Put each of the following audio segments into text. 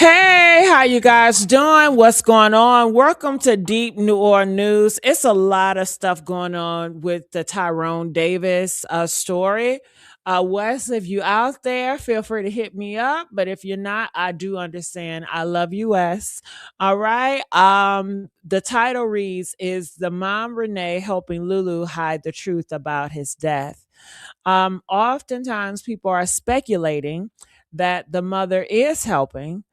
Hey, how you guys doing? What's going on? Welcome to Deep New Orleans News. It's a lot of stuff going on with the Tyrone Davis story. Wes, if you out there, feel free to hit me up. But if you're not, I do understand. I love you, Wes. All right. The title reads, "Is the mom Renee helping Lulu hide the truth about his death?" Oftentimes people are speculating that the mother is helping,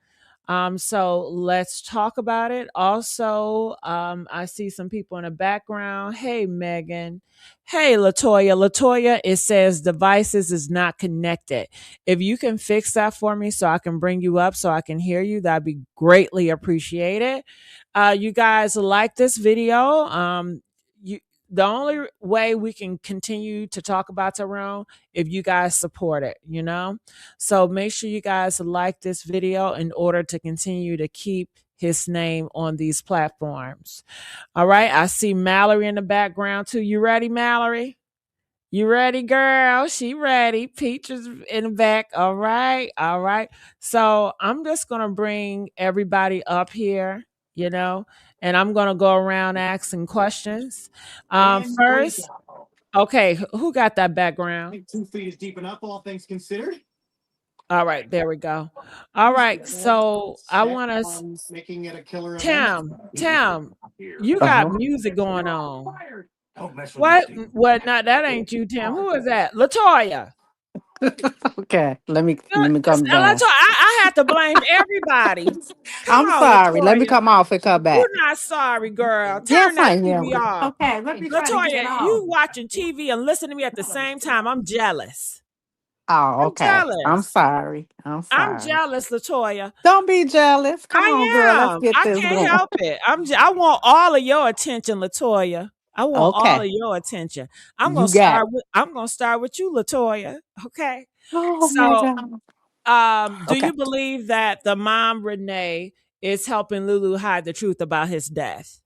so let's talk about it. Also, I see some people in the background. Hey, Megan. Hey, Latoya. Latoya, it says devices is not connected. If you can fix that for me so I can bring you up so I can hear you, that'd be greatly appreciated. You guys like this video. You, the only way we can continue to talk about Tyrone if you guys support it, so make sure you guys like this video in order to continue to keep his name on these platforms. All right. I see Mallory in the background too. You ready, Mallory? You ready, girl? She ready. Peach is in the back. All right. All right. So I'm just going to bring everybody up here, you know, and I'm going to go around asking questions. First, okay, who got that background? 2 feet is deep enough, all things considered. All right, there we go. All right, so I want to, Making it a killer event. Tim, you got Uh-huh. music going on. Don't mess with me, What? Steve. What? Not that ain't you, Tim. Who is that? Latoya. Okay, let me No, let me come Latoya. down. I have to blame everybody. Come I'm on, sorry. Let me Latoya. come off and come You're back. not sorry, girl. Yes, Turn I that am. TV off. Okay, let me try to get it Latoya, off. you watching TV and listening to me at the same time. I'm jealous. Oh, I'm okay. I'm jealous. sorry. I'm I'm sorry. jealous, Latoya. Don't be jealous. Come on, girl. I Let's am. get I this can't going. help it. I want all of your attention, Latoya. I want all Okay, of your attention. you got it. I'm gonna start with you, Latoya. Okay. Oh my So, God. do Okay. you believe that the mom Renee is helping Lulu hide the truth about his death?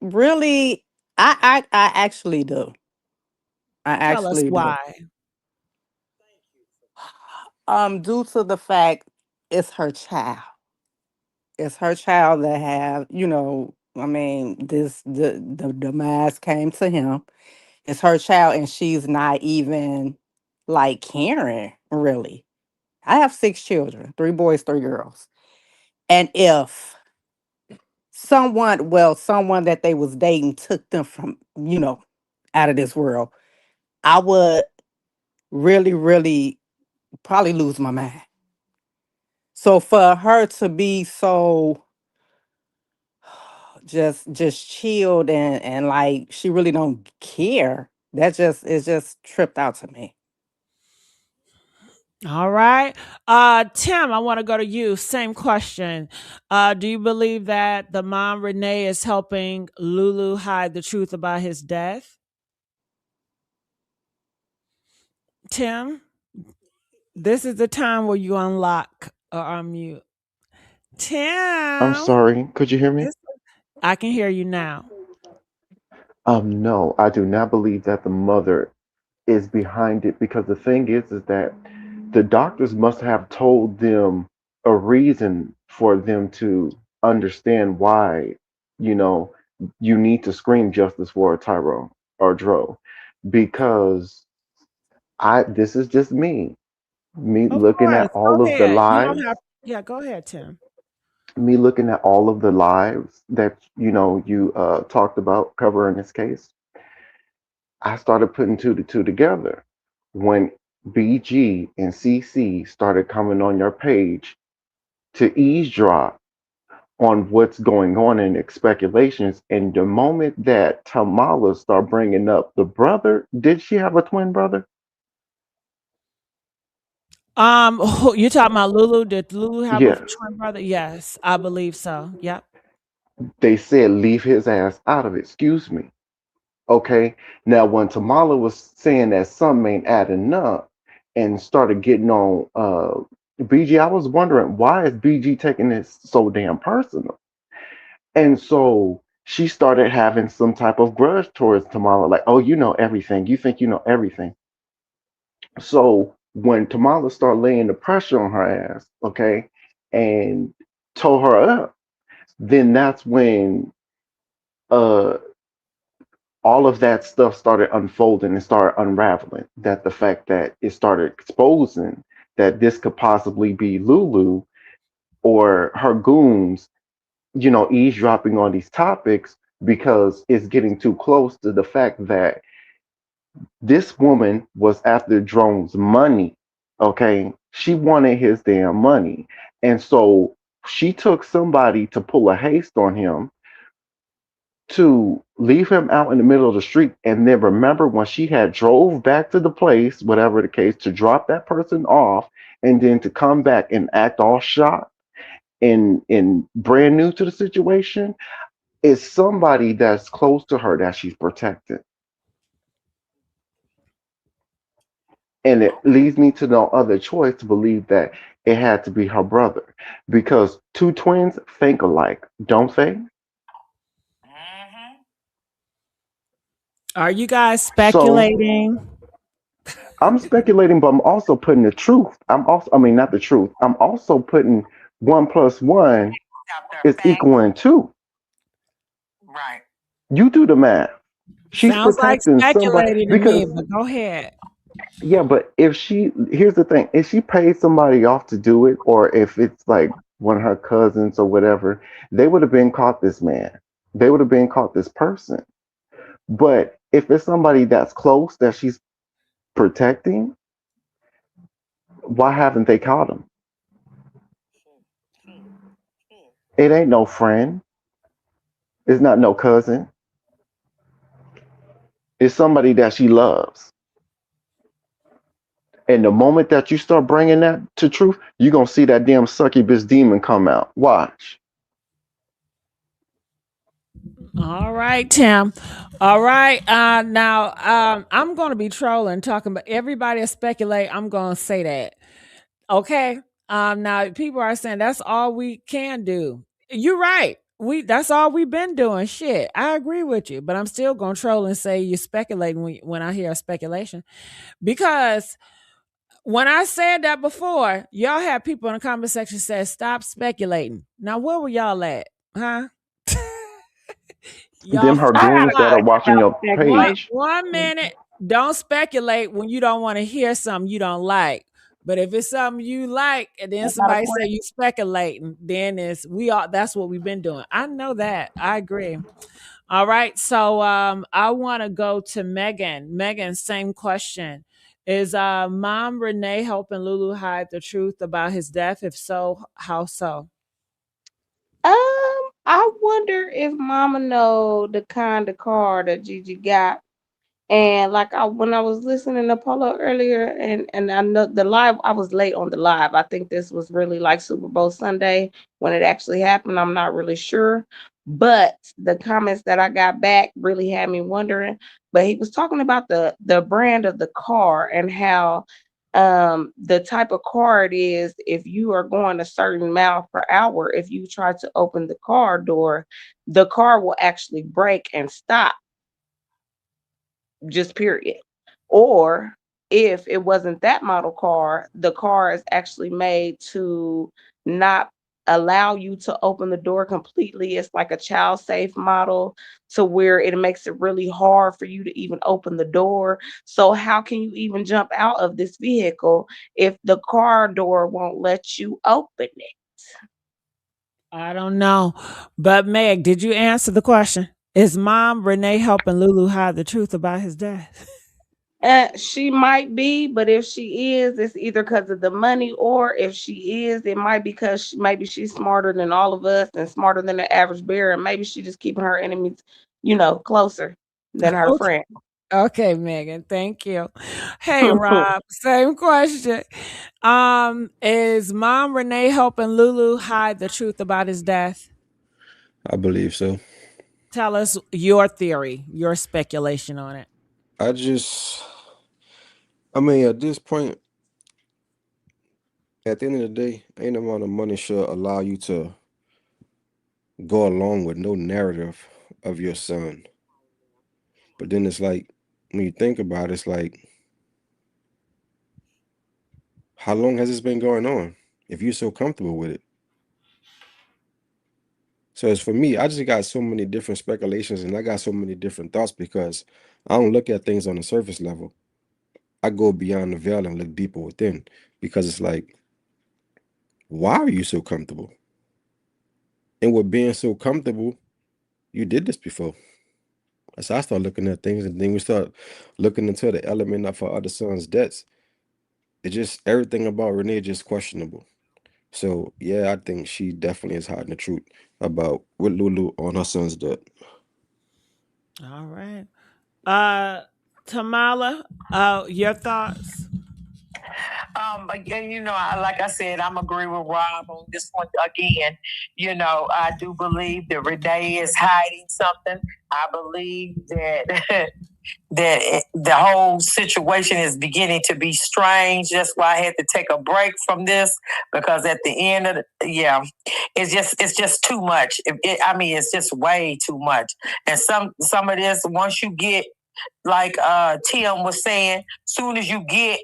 Really, I actually do. I Tell us actually do. why. Due to the fact it's her child. It's her child that have, I mean, the demise came to him. It's her child, and she's not even like caring, really. I have 6 children, 3 boys, 3 girls. And if someone that they was dating took them from, out of this world, I would really, really probably lose my mind. So for her to be so just chilled and like she really don't care, that just is just tripped out to me. All right. Tim, I want to go to you. Same question. Do you believe that the mom Renee is helping Lulu hide the truth about his death? Tim, this is the time where you unlock or unmute. I'm Tim, sorry. Could you hear me? this, I can hear you now. No, I do not believe that the mother is behind it because the thing is that the doctors must have told them a reason for them to understand why, you know, you need to scream justice for Tyrone or Dro because this is just me Of looking course. at all Go of the ahead. You don't have, lives, yeah, go ahead, Tim. me looking at all of the lives that you talked about covering this case. I started putting two to two together when BG and CC started coming on your page to eavesdrop on what's going on in speculations. And the moment that Tamala started bringing up the brother, did she have a twin brother? You talking about Lulu? Did Lulu have a Yes. twin brother? Yes, I believe so. Yep. They said leave his ass out of it. Excuse me. Okay. Now, when Tamala was saying that something ain't adding up and started getting on BG, I was wondering why is BG taking this so damn personal? And so she started having some type of grudge towards Tamala, like, oh, you know everything. You think you know everything. So When Tamala started laying the pressure on her ass, okay, and told her up, then that's when uh all of that stuff started unfolding and started unraveling. That the fact that it started exposing that this could possibly be Lulu or her goons, eavesdropping on these topics because it's getting too close to the fact that this woman was after Drone's money. Okay. She wanted his damn money. And so she took somebody to pull a haste on him to leave him out in the middle of the street and then remember when she had drove back to the place, whatever the case, to drop that person off and then to come back and act all shocked and brand new to the situation is somebody that's close to her that she's protecting. And it leads me to no other choice to believe that it had to be her brother. Because two twins think alike, don't they? Are you guys So speculating? I'm speculating, but I'm also putting the truth. I mean, not the truth. I'm also putting one plus one is equaling two. You do the math. She's Sounds like protecting somebody speculating to me, because but go ahead. yeah, but if she, here's the thing, if she pays somebody off to do it, or if it's like one of her cousins or whatever, they would have been caught this man. They would have been caught this person. But if it's somebody that's close that she's protecting, why haven't they caught him? It ain't no friend. It's not no cousin. It's somebody that she loves. And the moment that you start bringing that to truth, you're going to see that damn succubus demon come out. Watch. All right, Tim. All right. Now, I'm going to be trolling, talking about everybody is speculate. I'm going to say that. Okay. Now people are saying that's all we can do. You're right. That's all we've been doing. Shit. I agree with you, but I'm still going to troll and say you're speculating when I hear a speculation because when I said that before, y'all had people in the comment section say stop speculating. Now where were y'all at? Huh? Y'all Them her I got a goons that are stop. question watching about your One page. speculation. one minute. Don't speculate when you don't want to hear something you don't like. But if it's something you like, and I then got a somebody say question. you speculating, then it's we all that's what we've been doing. I know that. I agree. All right. So I want to go to Megan. Megan, same question. Is mom Renee helping Lulu hide the truth about his death? If so, how so? I wonder if Mama know the kind of car that Gigi got. And like when I was listening to Polo earlier, and I know the live, I was late on the live. I think this was really like Super Bowl Sunday when it actually happened. I'm not really sure, but the comments that I got back really had me wondering. But he was talking about the brand of the car and how the type of car it is. If you are going a certain mile per hour, if you try to open the car door, the car will actually brake and stop, just period. Or if it wasn't that model car, the car is actually made to not allow you to open the door completely. It's like a child safe model to where it makes it really hard for you to even open the door. So how can you even jump out of this vehicle if the car door won't let you open it? I don't know. But Meg, did you answer the question? Is mom Renee helping Lulu hide the truth about his death? She might be, but if she is, it's either because of the money, or if she is, it might be because maybe she's smarter than all of us and smarter than the average bear, and maybe she just keeping her enemies, closer than her Okay. friend. Okay, Megan. Thank you. Hey, Rob. Same question. Is mom Renee helping Lulu hide the truth about his death? I believe so. Tell us your theory, your speculation on it. I just, I mean, at this point, at the end of the day, ain't amount of money should allow you to go along with no narrative of your son. But then it's like, when you think about it, it's like, How long has this been going on? If you're so comfortable with it. So as for me, I just got so many different speculations and I got so many different thoughts because I don't look at things on the surface level. I go beyond the veil and look deeper within because it's like, why are you so comfortable? And with being so comfortable, you did this before. So I start looking at things and then we start looking into the element of our other son's debts. It's just everything about Renee just questionable. So yeah, I think she definitely is hiding the truth about with Lulu on her son's debt. All right. Tamala, your thoughts? Again, like I said, I'm agree with Rob on this one again. I do believe that Renee is hiding something. I believe that the whole situation is beginning to be strange. That's why I had to take a break from this because at the end of it's just too much. It's just way too much. And some of this, once you get like Tim was saying, soon as you get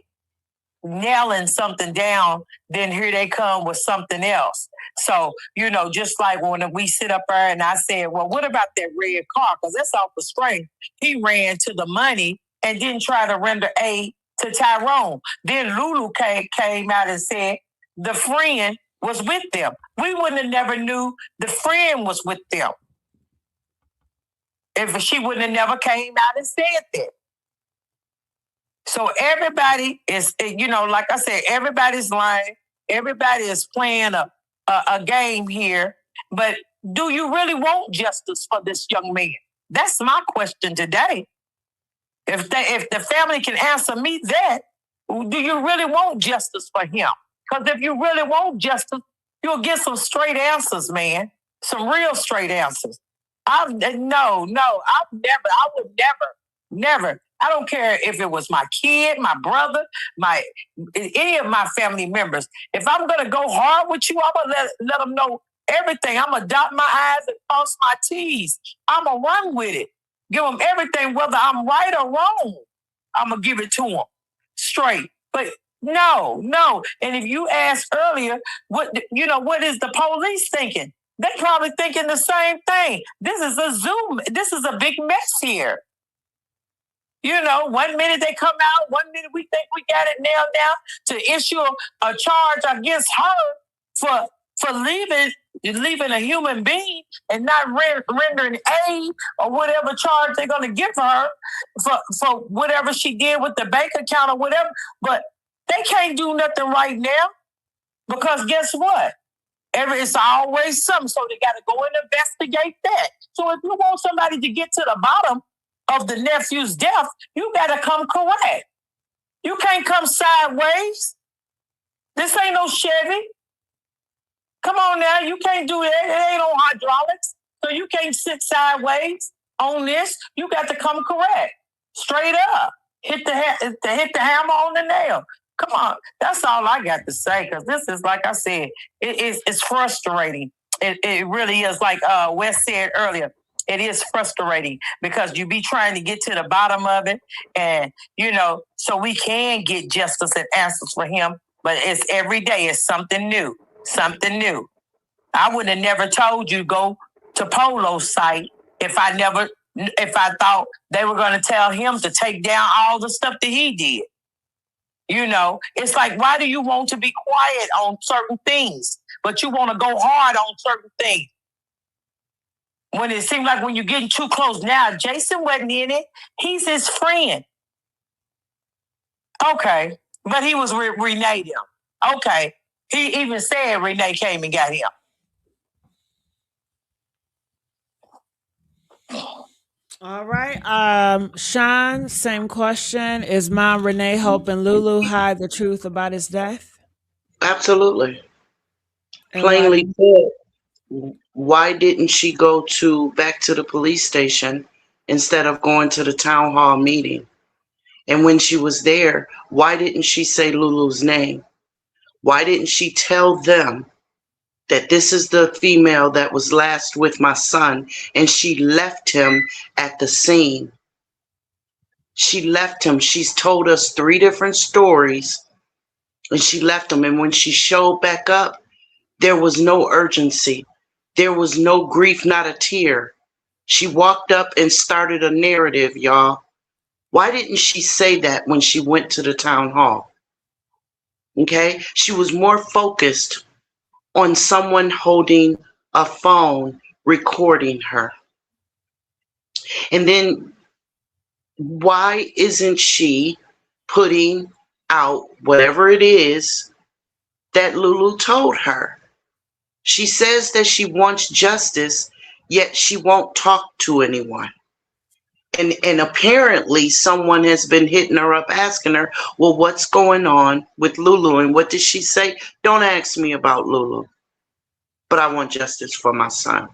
nailing something down, then here they come with something else. So, just like when we sit up there and I said, well, what about that red car? Because that's off the string. He ran to the money and didn't try to render aid to Tyrone. Then Lulu came out and said the friend was with them. We wouldn't have never knew the friend was with them if she wouldn't have never came out and said that. So everybody is, like I said, everybody's lying. Everybody is playing a game here. But do you really want justice for this young man? That's my question today. If the family can answer me that, do you really want justice for him? Because if you really want justice, you'll get some straight answers, man. Some real straight answers. I would never. I don't care if it was my kid, my brother, any of my family members. If I'm gonna go hard with you, I'm gonna let them know everything. I'm gonna dot my I's and cross my T's. I'm gonna run with it. Give them everything, whether I'm right or wrong. I'm gonna give it to them straight. But no. And if you asked earlier, what is the police thinking? They probably thinking the same thing. This is a Zoom. This is a big mess here. 1 minute they come out, 1 minute we think we got it nailed down to issue a charge against her for leaving a human being and not rendering aid or whatever charge they're going to give her for whatever she did with the bank account or whatever. But they can't do nothing right now because guess what? It's always something, so they got to go and investigate that. So if you want somebody to get to the bottom of the nephew's death, you got to come correct. You can't come sideways. This ain't no Chevy. Come on now, you can't do that. It ain't on hydraulics, so you can't sit sideways on this. You got to come correct, straight up. Hit the hammer on the nail. Come on, that's all I got to say. Because this is, like I said, it's frustrating. It really is. Like Wes said earlier, it is frustrating because you be trying to get to the bottom of it, and so we can get justice and answers for him. But it's every day. It's something new. Something new. I would have never told you go to Polo's site if I thought they were going to tell him to take down all the stuff that he did. It's like, why do you want to be quiet on certain things, but you want to go hard on certain things? When it seems like when you're getting too close. Now, Jason wasn't in it. He's his friend. Okay. But he was Renee him. Okay. He even said Renee came and got him. All right. Sean, same question. Is Mom Renee helping Lulu hide the truth about his death? Absolutely. And why Plainly do put, why didn't she go back to the police station instead of going to the town hall meeting? And when she was there, why didn't she say Lulu's name? Why didn't she tell them that this is the female that was last with my son, and she left him at the scene? She left him. She's told us 3 different stories And she left him. And when she showed back up, there was no urgency. There was no grief, not a tear. She walked up and started a narrative, y'all. Why didn't she say that when she went to the town hall? Okay? She was more focused on someone holding a phone recording her. And then why isn't she putting out whatever it is that Lulu told her? She says that she wants justice, yet she won't talk to anyone. And apparently someone has been hitting her up asking her, well, what's going on with Lulu? And what did she say? Don't ask me about Lulu, but I want justice for my son.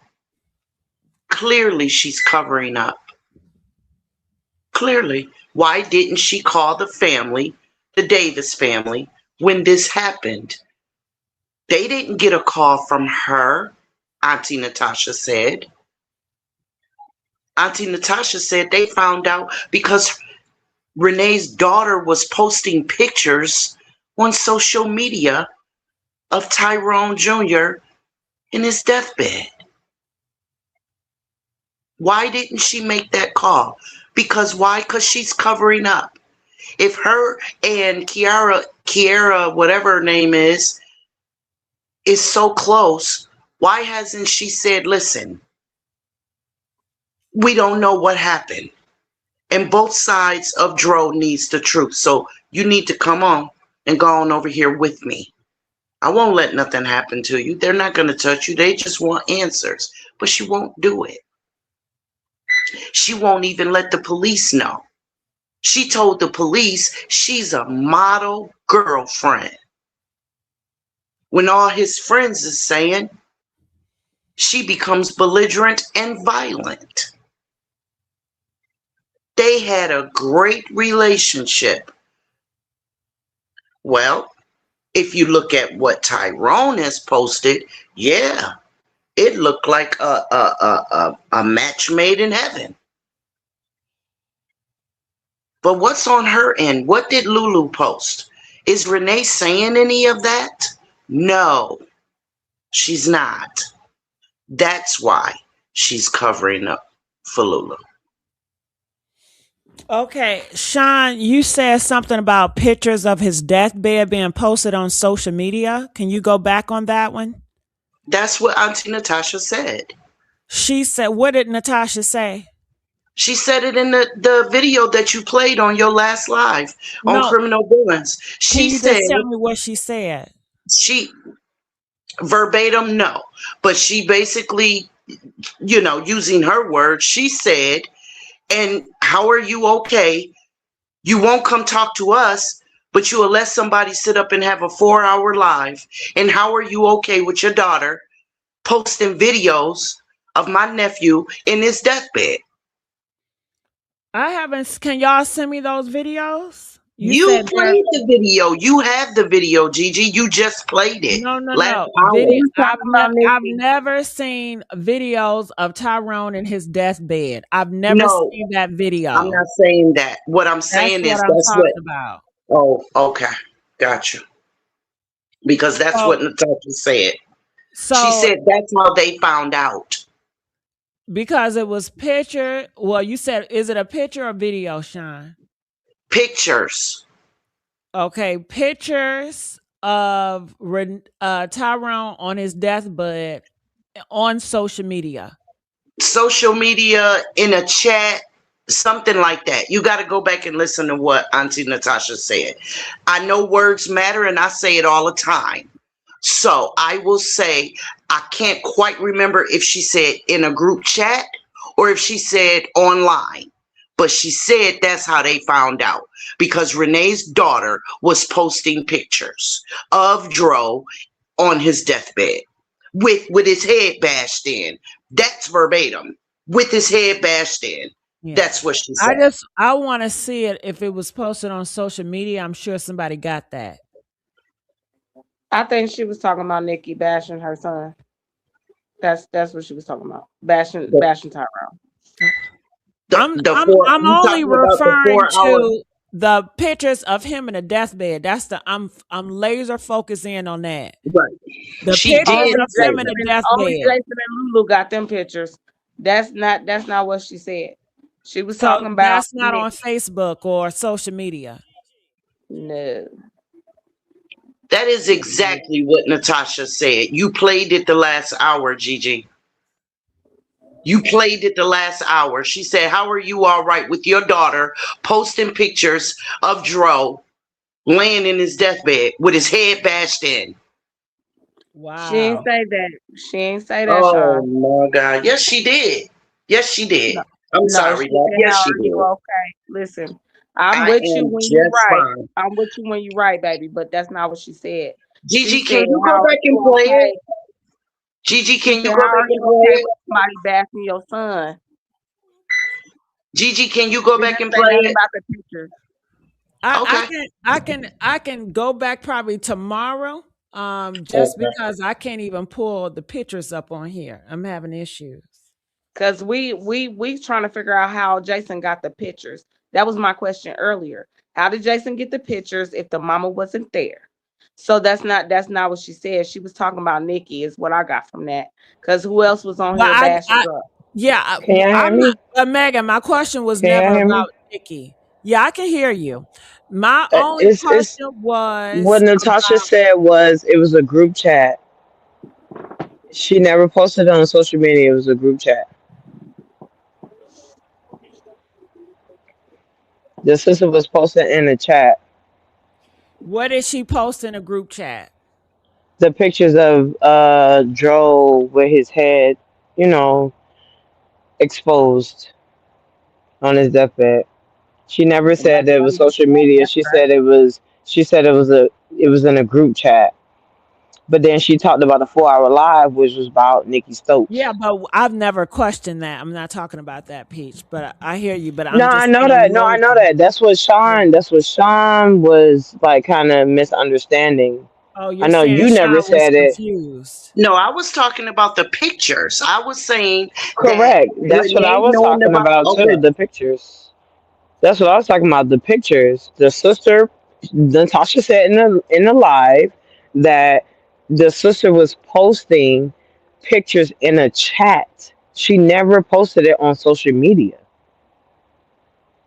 Clearly she's covering up. Clearly. Why didn't she call the family, the Davis family, when this happened? They didn't get a call from her, Auntie Natasha said. Auntie Natasha said they found out because Renee's daughter was posting pictures on social media of Tyrone Jr. in his deathbed. Why didn't she make that call? Because why? Because she's covering up. If her and Kiara, whatever her name is so close, why hasn't she said, listen, we don't know what happened. And both sides of Dro needs the truth. So you need to come on and go on over here with me. I won't let nothing happen to you. They're not going to touch you. They just want answers. But she won't do it. She won't even let the police know. She told the police she's a model girlfriend. When all his friends is saying she becomes belligerent and violent. They had a great relationship. Well, if you look at what Tyrone has posted, yeah, it looked like a match made in heaven. But what's on her end? What did Lulu post? Is Renee saying any of that? No, she's not. That's why she's covering up for Lulu. Okay, Sean, you said something about pictures of his deathbed being posted on social media. Can you go back on that one? That's what Auntie Natasha said. She said, what did Natasha say? She said it in the video that you played on your last live on No. criminal villains. Can She you said, just tell me what she said? she verbatim, no, but she basically, using her words, she said, and how are you okay? You won't come talk to us, but you will let somebody sit up and have a 4-hour live. And how are you okay with your daughter posting videos of my nephew in his deathbed? I haven't. Can y'all send me those videos? You played the video. You have the video, Gigi. You just played it. No. Hour. I've never seen videos of Tyrone in his deathbed. I've never seen that video. I'm not saying that. What I'm saying that's is what I'm that's talking what. about. Oh, okay, gotcha. Because that's what Natasha said. She said that's how they found out. Because it was picture. Well, you said, is it a picture or video, Sean? Pictures. Okay, pictures of Tyrone on his deathbed on social media. Social media, in a chat, something like that. You got to go back and listen to what Auntie Natasha said. I know words matter and I say it all the time. So I will say, I can't quite remember if she said in a group chat or if she said online. But she said that's how they found out. Because Renee's daughter was posting pictures of Dro on his deathbed with his head bashed in. That's verbatim. With his head bashed in. Yeah. That's what she said. I want to see it. If it was posted on social media, I'm sure somebody got that. I think she was talking about Nikki bashing her son. That's what she was talking about. Bashing Tyrone. I'm only referring to the pictures of him in a deathbed. That's the I'm laser focused in on that. Right. The She pictures did Only of say him in that. a Only deathbed. Jason and Lulu got them pictures. That's not what she said. She was So talking about that's not on Nick. Facebook or social media. No. That is exactly what Natasha said. You played it the last hour, Gigi. You played it the last hour. She said, "How are you all right with your daughter posting pictures of Dro laying in his deathbed with his head bashed in?" She ain't Wow. say that. She ain't say that, Oh Sean. my God. Yes, she did. Yes, she No, did. I'm no, sorry, she Doc. said, "How Yes, she are you? did. Okay." Listen, I'm I with you am when you just right. fine. I'm with you when you right, baby. But that's not what she said. She Gigi, can said, you go "How are back and you play it? okay?" Gigi, She can said, you go "How back are and you play okay it? with somebody bashing your son?" Gigi, can you go She back didn't and say play nothing it? about the pictures. Okay. I can go back probably tomorrow. Just Okay. because I can't even pull the pictures up on here. I'm having issues. Cause we trying to figure out how Jason got the pictures. That was my question earlier. How did Jason get the pictures if the mama wasn't there? So that's not what she said. She was talking about Nikki is what I got from that. Cause who else was on But here bashing I her? yeah, Can y'all hear I'm not. me? But Megan, my question was Can y'all never hear me? about Nikki. Yeah, I can hear you. My only It's question what was Natasha about. said was it was a group chat. She never posted it on social media. It was a group chat. The sister was posted in the chat What did she post in a group chat? the pictures of Joe with his head, you know, exposed on his deathbed. She never Like said that it why was you social saying media. that, She sir? said it was in a group chat. But then she talked about the 4 hour live, which was about Nikki Yeah, Stokes. but I've never questioned that. I'm not talking about that, Peach. But I hear you. But No, I'm I just know saying that. No, I know nosy. that. Yeah. That's what Sean was like kind of misunderstanding. Oh, I you're know saying you never Sean was said it. confused. No, I was talking about the pictures. I was saying that Correct. That's what I Renee was knowing talking about. about too, Okay. the pictures. That's what I was talking about, the pictures. The sister Natasha said in the live that the sister was posting pictures in a chat. She never posted it on social media.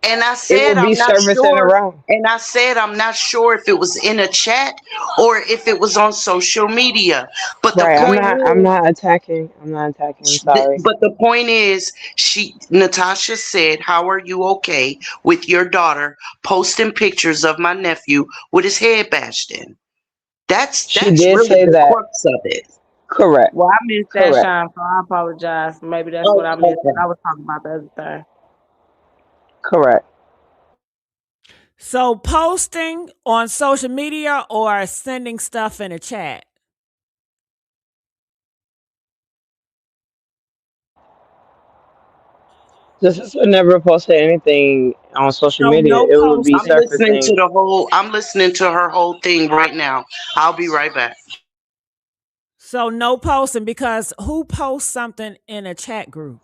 And I It said would be I'm not servicing sure. around. And I said I'm not sure if it was in a chat or if it was on social media. But the Right. point I'm is, not attacking. I'm not attacking. I'm sorry. but the point is, she Natasha said, "How are you okay with your daughter posting pictures of my nephew with his head bashed in?" She That's did really say the that. crux of it. Correct. Well, I missed that, Correct. Sean, so I apologize. Maybe that's what Oh, I missed. okay. I was talking about the other thing. Correct. So posting on social media or sending stuff in a chat. The sister never posted anything on social So media. no It would be posting. surfacing. I'm listening to her whole thing right now. I'll be right back. So no posting because who posts something in a chat group?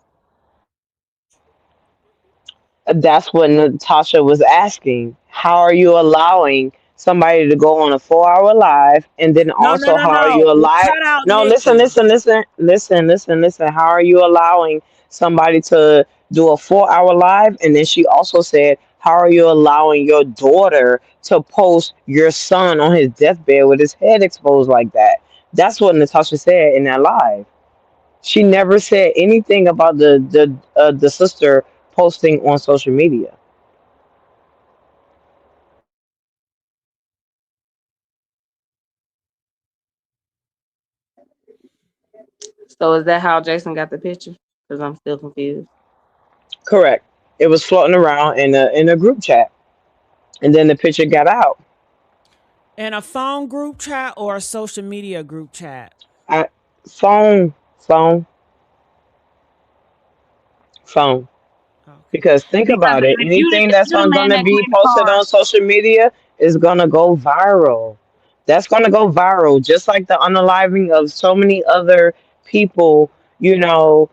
That's what Natasha was asking. How are you allowing somebody to go on a 4 hour live? And then No, no, also, no, how are no. you alive? Cut out No, listen, Nikki. listen, listen, listen, listen, listen. How are you allowing somebody to do a 4 hour live? And then she also said, how are you allowing your daughter to post your son on his deathbed with his head exposed like that? That's what Natasha said in that live. She never said anything about the sister posting on social media. So is that how Jason got the picture? Because I'm still confused. Correct. It was floating around in a group chat, and then the picture got out. In a phone group chat or a social media group chat? I phone, phone, phone. Okay. Because think Because about it, anything if that's you the going man to that be cleaned the posted car, on social media is gonna go viral. That's gonna go viral, just like the unaliving of so many other people. You know,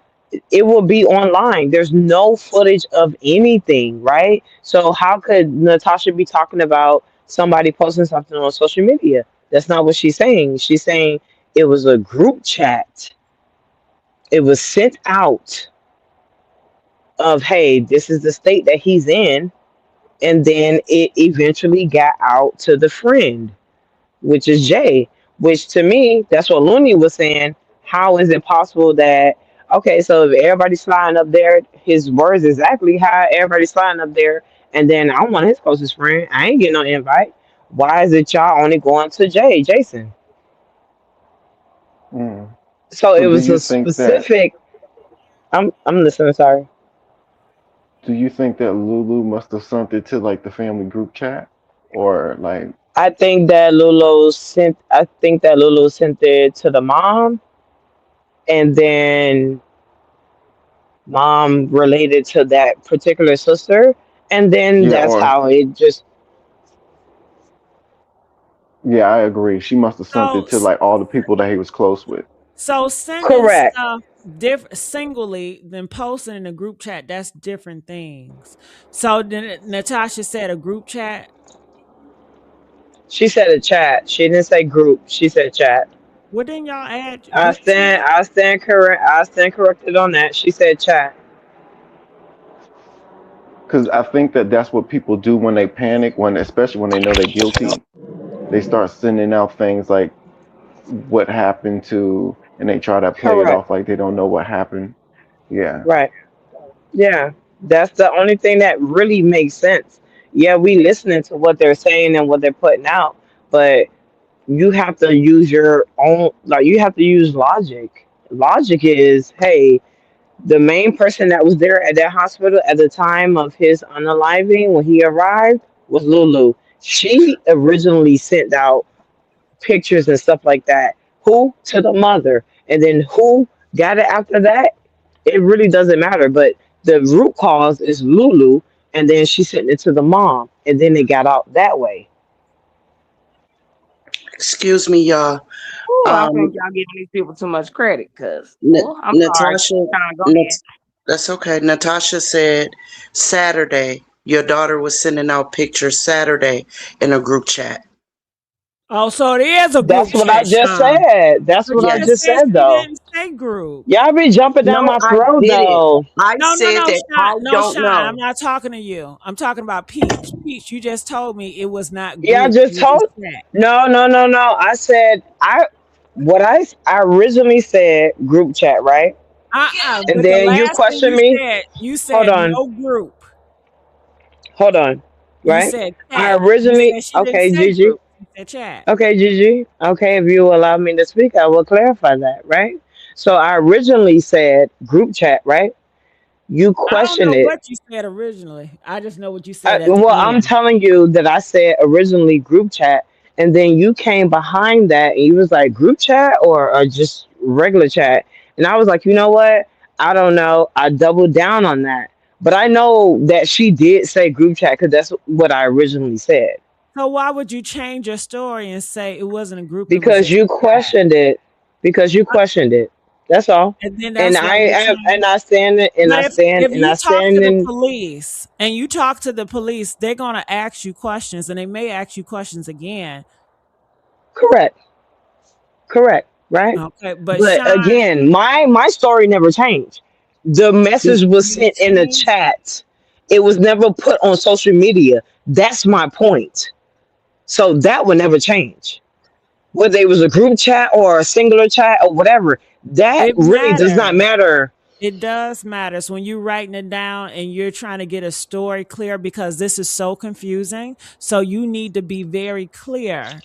it will be online. There's no footage of anything, right? So how could Natasha be talking about somebody posting something on social media? That's not what she's saying. She's saying it was a group chat. It was sent out of, hey, this is the state that he's in, and then it eventually got out to the friend, which is Jay, which to me, that's what Looney was saying. How is it possible that, okay, so if everybody's flying up there, his words exactly how everybody's flying up there, and then I'm one of his closest friend, I ain't getting no invite. Why is it y'all only going to Jay, Jason? Mm. So it So was a specific. I'm listening. Sorry. do you think that Lulu must have sent it to like the family group chat, or like, I think that Lulu sent it to the mom, and then mom related to that particular sister, and then yeah, that's or how it just. yeah, I agree. She must have sent So it to like all the people that he was close with. so sending Correct. stuff different singly than posting in a group chat, that's different things. So then Natasha said a group chat. She said a chat. She didn't say group. She said chat. What didn't y'all add I group chat? stand. I stand correct. I stand corrected on that. She said chat. Because I think that that's what people do when they panic, when especially when they know they're guilty. They start sending out things like what happened to, and they try to play it Correct. off like they don't know what happened. Yeah. Right. Yeah. That's the only thing that really makes sense. Yeah, we listening to what they're saying and what they're putting out, but you have to use your own, like, you have to use logic. Logic is, hey, the main person that was there at that hospital at the time of his unaliving when he arrived was Lulu. She originally sent out pictures and stuff like that. Who? To the mother. And then who got it after that? It really doesn't matter. But the root cause is Lulu, and then she sent it to the mom, and then it got out that way. Excuse me, y'all. Ooh, I think Um, y'all giving these people too much credit, cause oh, I'm sorry. Natasha, Go ahead. Nat- that's okay. Natasha said Saturday, your daughter was sending out pictures Saturday in a group chat. Oh, so it is a That's group what I chat, just Sean. said. That's But what you I just just Yes. said said, she though. didn't say group. Y'all be jumping down No, my I throat, didn't. though. I No, no, said no, that Sean. I No, don't Sean. I'm know. not talking to you. I'm talking about Peach. Peach, you just told me it was not Yeah, I group. just It was told. chat. No, no, no, no. I said I originally said group chat, right? And But the then you last thing question me. you Hold said on, no group. hold on, You right? said I chat. You originally said she didn't okay, say Gigi. group. She said chat. Okay, Gigi. Okay, if you allow me to speak, I will clarify that, right? So I originally said group chat, right? You I don't questioned know it. what you said originally. I just know what you said at the Well, I'm end. telling you that I said originally group chat, and then you came behind that and you was like group chat or just regular chat, and I was like, you know what? I don't know. I doubled down on that, but I know that she did say group chat because that's what I originally said. So why would you change your story and say it wasn't a group, it was Because just you a chat? questioned it. Because you questioned it. That's all. And then And that's why you changed. I stand and But I stand if and you I talk to stand the in police and you talk to the police, they're gonna ask you questions and they may ask you questions again. correct. Correct, right? Okay, but But Sean, again, my story never changed. The did message was it sent in the change? chat. It was never put on social media. That's my point. So that would never change. Whether it was a group chat or a singular chat or whatever, that It really does not matters. matter. It does matter. So when you're writing it down and you're trying to get a story clear because this is so confusing. So you need to be very clear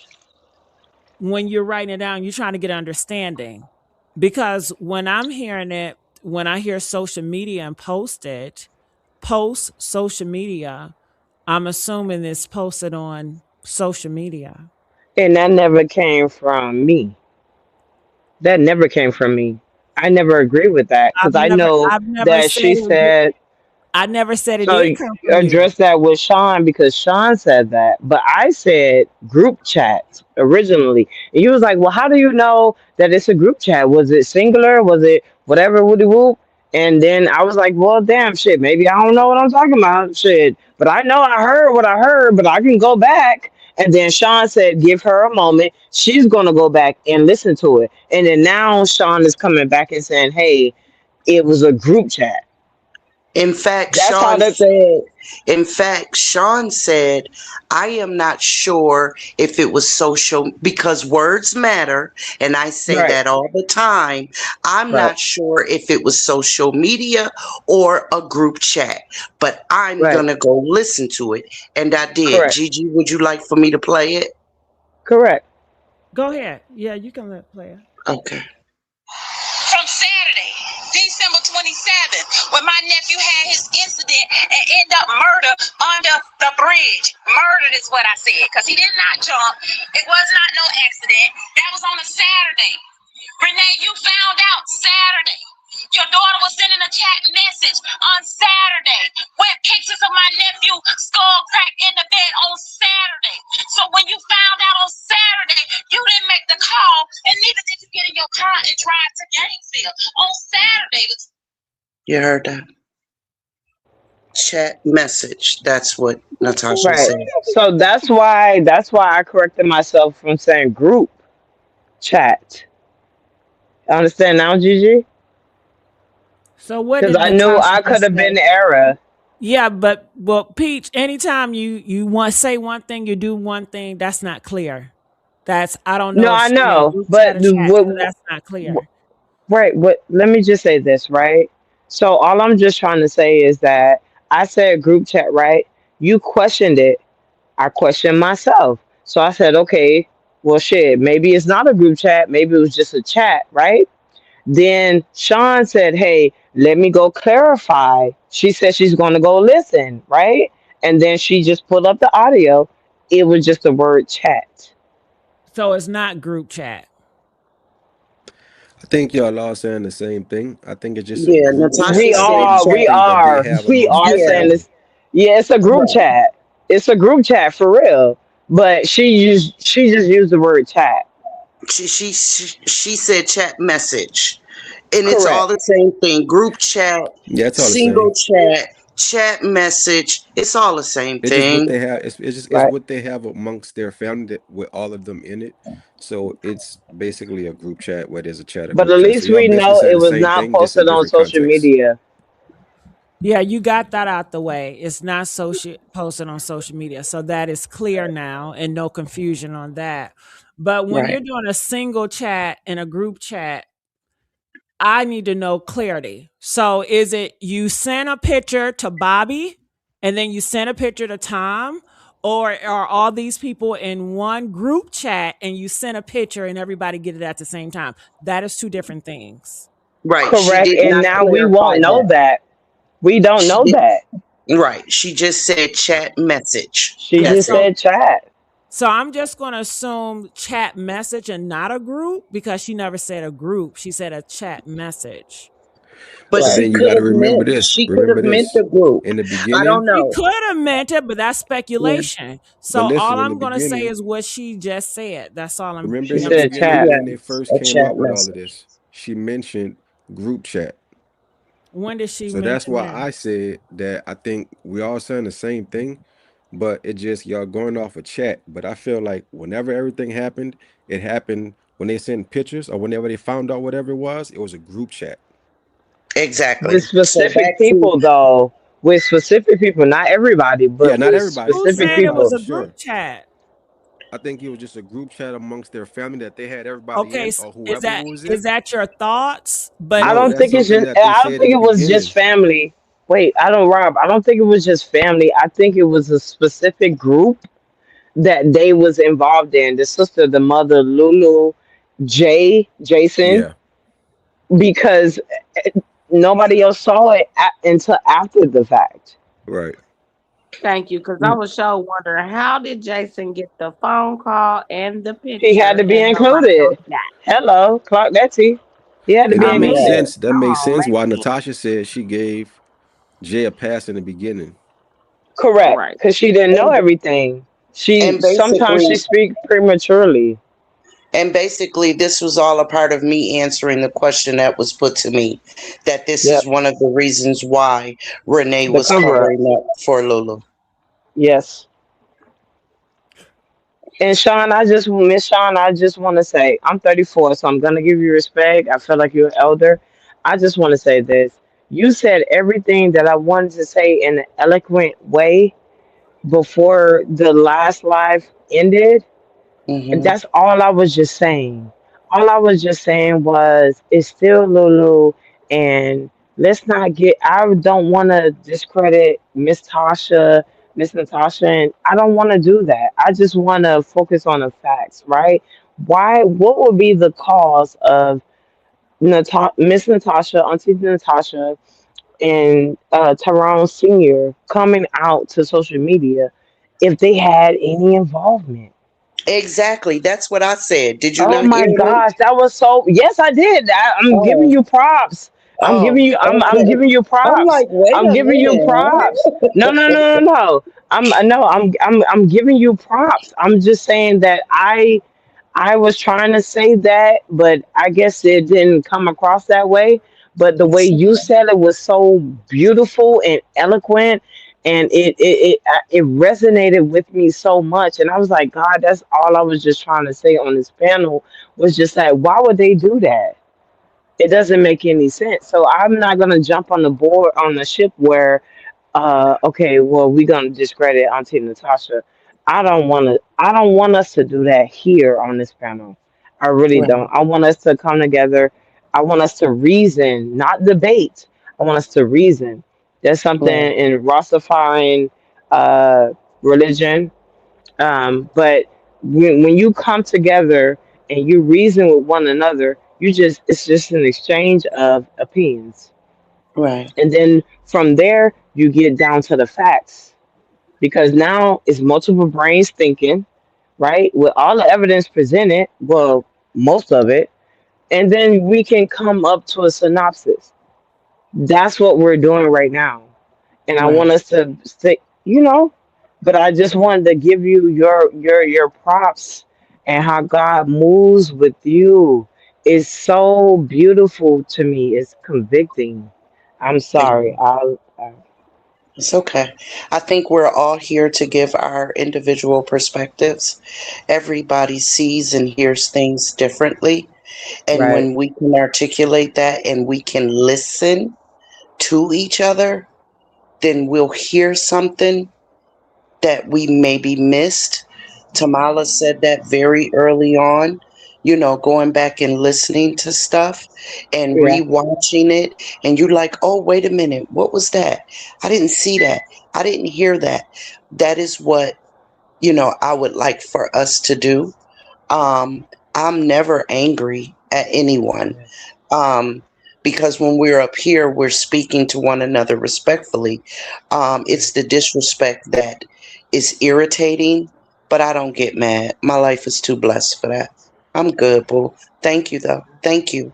when you're writing it down. You're trying to get understanding. Because when I'm hearing it, when I hear social media and post social media, I'm assuming it's posted on social media. And that never came from me. That never came from me. I never agree with that because I know I've never that said she it did, said. I never said it So did come from you. address that with Sean because Sean said that, but I said group chat originally, and you was like, "Well, how do you know that it's a group chat? Was it singular? Was it whatever? Woody whoop?" And then I was like, well, damn shit, maybe I don't know what I'm talking about. Shit. But I know I heard what I heard, but I can go back. And then Sean said, give her a moment. She's gonna go back and listen to it. And then now Sean is coming back and saying, hey, it was a group chat. In fact, That's how Sean that said, in fact, Sean said, I am not sure if it was social because words matter. And I say right, that all the time. I'm right, not sure if it was social media or a group chat, but I'm right. going to go listen to it. And I did. Correct. Gigi, would you like for me to play it? Correct. Go ahead. Yeah, you can let play it. Okay. From Saturday, December 27th, when my nephew had his incident and ended up murdered under the bridge. Murdered is what I said, because he did not jump. It was not no accident. That was on a Saturday. Renee, you found out Saturday. Your daughter was sending a chat message on Saturday with pictures of my nephew skull cracked in the bed on Saturday. So when you found out on Saturday, you didn't make the call, and neither did you get in your car and drive to Gainesville. On Saturday. You heard that? Chat message. That's what Natasha Right. said. So that's why I corrected myself from saying group chat. Understand now, Gigi? So what Because did I knew Natasha I could just have been say? the error. Yeah, but well, Peach, anytime you want say one thing, you do one thing, that's not clear. That's I don't No, know if I she meant know, group but chat or chat, so that's not clear. right. But let me just say this, right? So all I'm just trying to say is that I said group chat, right? You questioned it. I questioned myself. So I said, okay, well, shit, maybe it's not a group chat. Maybe it was just a chat, right? Then Sean said, hey, let me go clarify. She said she's going to go listen, right? And then she just pulled up the audio. It was just the word chat. So it's not group chat. I think y'all all saying the same thing. I think it's just a Yeah, group Natasha We chat said are, we chat. thing that they are, have we amongst are their Yeah, saying this. family. Yeah, it's a group right. chat. It's a group chat for real. But she just used the word chat. She said chat message, and it's all Correct. the same thing. Group chat, Yeah, it's all the single same. chat, chat message. It's all the same It's just what thing. they have. It's Right. what they have amongst their family with all of them in it. So it's basically a group chat where there's a chat, a But group at chat. So least y'all we basically know saying it the was same not thing, just in posted on different social contexts. media. Yeah, you got that out the way. It's not posted on social media. So that is clear now and no confusion on that. But when Right. you're doing a single chat and a group chat, I need to know clarity. So is it you send a picture to Bobby and then you send a picture to Tom? Or are all these people in one group chat and you send a picture and everybody get it at the same time? That is two different things. Right. She Correct. did And not now we clarify won't know that. that. We don't She know did. that. Right. She just said chat message. She That's just it. So said chat. so I'm just going to assume chat message and not a group because she never said a group. She said a chat message. But But Right. she then you could got to have remember meant. this. She could Remember have meant this. the group. In the I don't beginning, She know. could have meant it, but that's Yeah. speculation. but So all listen, in the I'm going to say beginning, is what she just said. That's all I'm remember She in the never said said a beginning chat. group. when they Yes. first A came chat out with all of message. this, she mentioned group chat. When did she So that's mention why that? I said that I think we all saying the same thing, but it just y'all going off a chat. But I feel like whenever everything happened, it happened when they sent pictures or whenever they found out whatever it was a group chat. With Exactly. So specific back to people though. With specific people. Not everybody, Yeah, but not with everybody, Who not specific said it everybody was people. for a group sure. chat? I think it was just a group chat amongst their family that they had everybody Okay, in or is whoever that was is in. that your thoughts? But I No, don't that's think it's something just that they I don't said in think the it was just beginning. family. Wait, I don't Rob. I don't think it was just family. I think it was a specific group that they was involved in. The sister, the mother, Lulu, Jason, Yeah, because nobody else saw it until after the fact. right. Thank you, because I was sure wondering how did Jason get the phone call and the He had picture to be and nobody else included. got Hello, Clark Betty. He had to And be that it? I makes mean, included. sense. That come makes on, sense why man. Natasha said she gave Jay a pass in the beginning. Correct, Right. because she didn't know and everything. She and sometimes basically she speak prematurely. And basically, this was all a part of me answering the question that was put to me, that this is Yep. one of the reasons why Renee The was cover up. covering up for Lulu. Yes. And Sean, Miss Sean, I just want to say, I'm 34, so I'm gonna give you respect. I feel like you're an elder. I just want to say this. You said everything that I wanted to say in an eloquent way before the last live ended. Hmm. That's all I was just saying. All I was just saying was it's still Lulu, and let's not get. I don't want to discredit Miss Natasha, and I don't want to do that. I just want to focus on the facts, right? Why? What would be the cause of Miss Natasha, Auntie Natasha, and Tyrone Senior coming out to social media if they had any involvement? Exactly. That's what I said. Did you Oh not my hear me? gosh, that was so. Yes, I did. I'm giving Oh, you props. I'm oh, giving you. I'm okay. giving you I'm props. like, wait I'm a giving you props. minute. No, no, no, no, no. I'm no. I'm giving you props. I'm just saying that I was trying to say that, but I guess it didn't come across that way. But the way It's you okay. said it was so beautiful and eloquent, and it resonated with me so much. And I was like, God, that's all I was just trying to say on this panel was just like, why would they do that? It doesn't make any sense. So I'm not gonna jump on the board on the ship where okay, well, we're gonna discredit Auntie Natasha. I don't want us to do that here on this panel. I really don't. Right, I want us to come together. I want us to reason, not debate. I want us to reason. There's something right, in Rastafarian uh, religion, but when you come together and you reason with one another, it's just an exchange of opinions, right. and then from there you get down to the facts because now it's multiple brains thinking, right? With all the evidence presented, well, most of it, and then we can come up to a synopsis. That's what we're doing right now. And I want Right. us to stick, but I just wanted to give you your props and how God moves with you is so beautiful to me. It's convicting. I'm Thank sorry. you. I It's okay. I think we're all here to give our individual perspectives. Everybody sees and hears things differently. And right. when we can articulate that and we can listen to each other, then we'll hear something that we maybe missed. Tamala said that very early on, going back and listening to stuff and Yeah. rewatching it. And you're like, oh, wait a minute, what was that? I didn't see that. I didn't hear that. That is what, I would like for us to do. Um, I'm never angry at anyone, um, because when we're up here, we're speaking to one another respectfully. It's the disrespect that is irritating, but I don't get mad. My life is too blessed for that. I'm good, boo. Thank you, though. Thank you.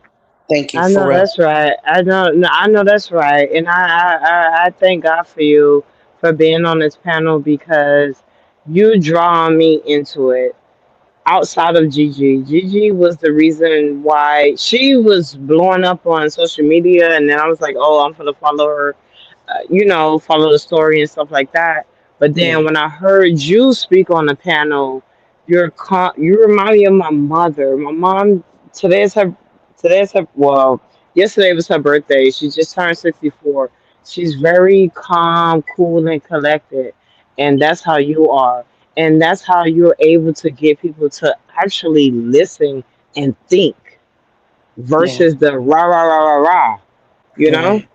Thank you I for know real. that's right. I know. No, I know that's right, and I thank God for you for being on this panel because you draw me into it. Outside of Gigi, Gigi was the reason why she was blowing up on social media, and then I was like, oh, I'm gonna follow her, follow the story and stuff like that. But Yeah, then when I heard you speak on the panel, you remind me of my mother. My mom today's her well, yesterday was her birthday. She just turned 64. She's very calm, cool, and collected, and that's how you are. And that's how you're able to get people to actually listen and think yeah, versus the rah rah rah rah rah. You know. right.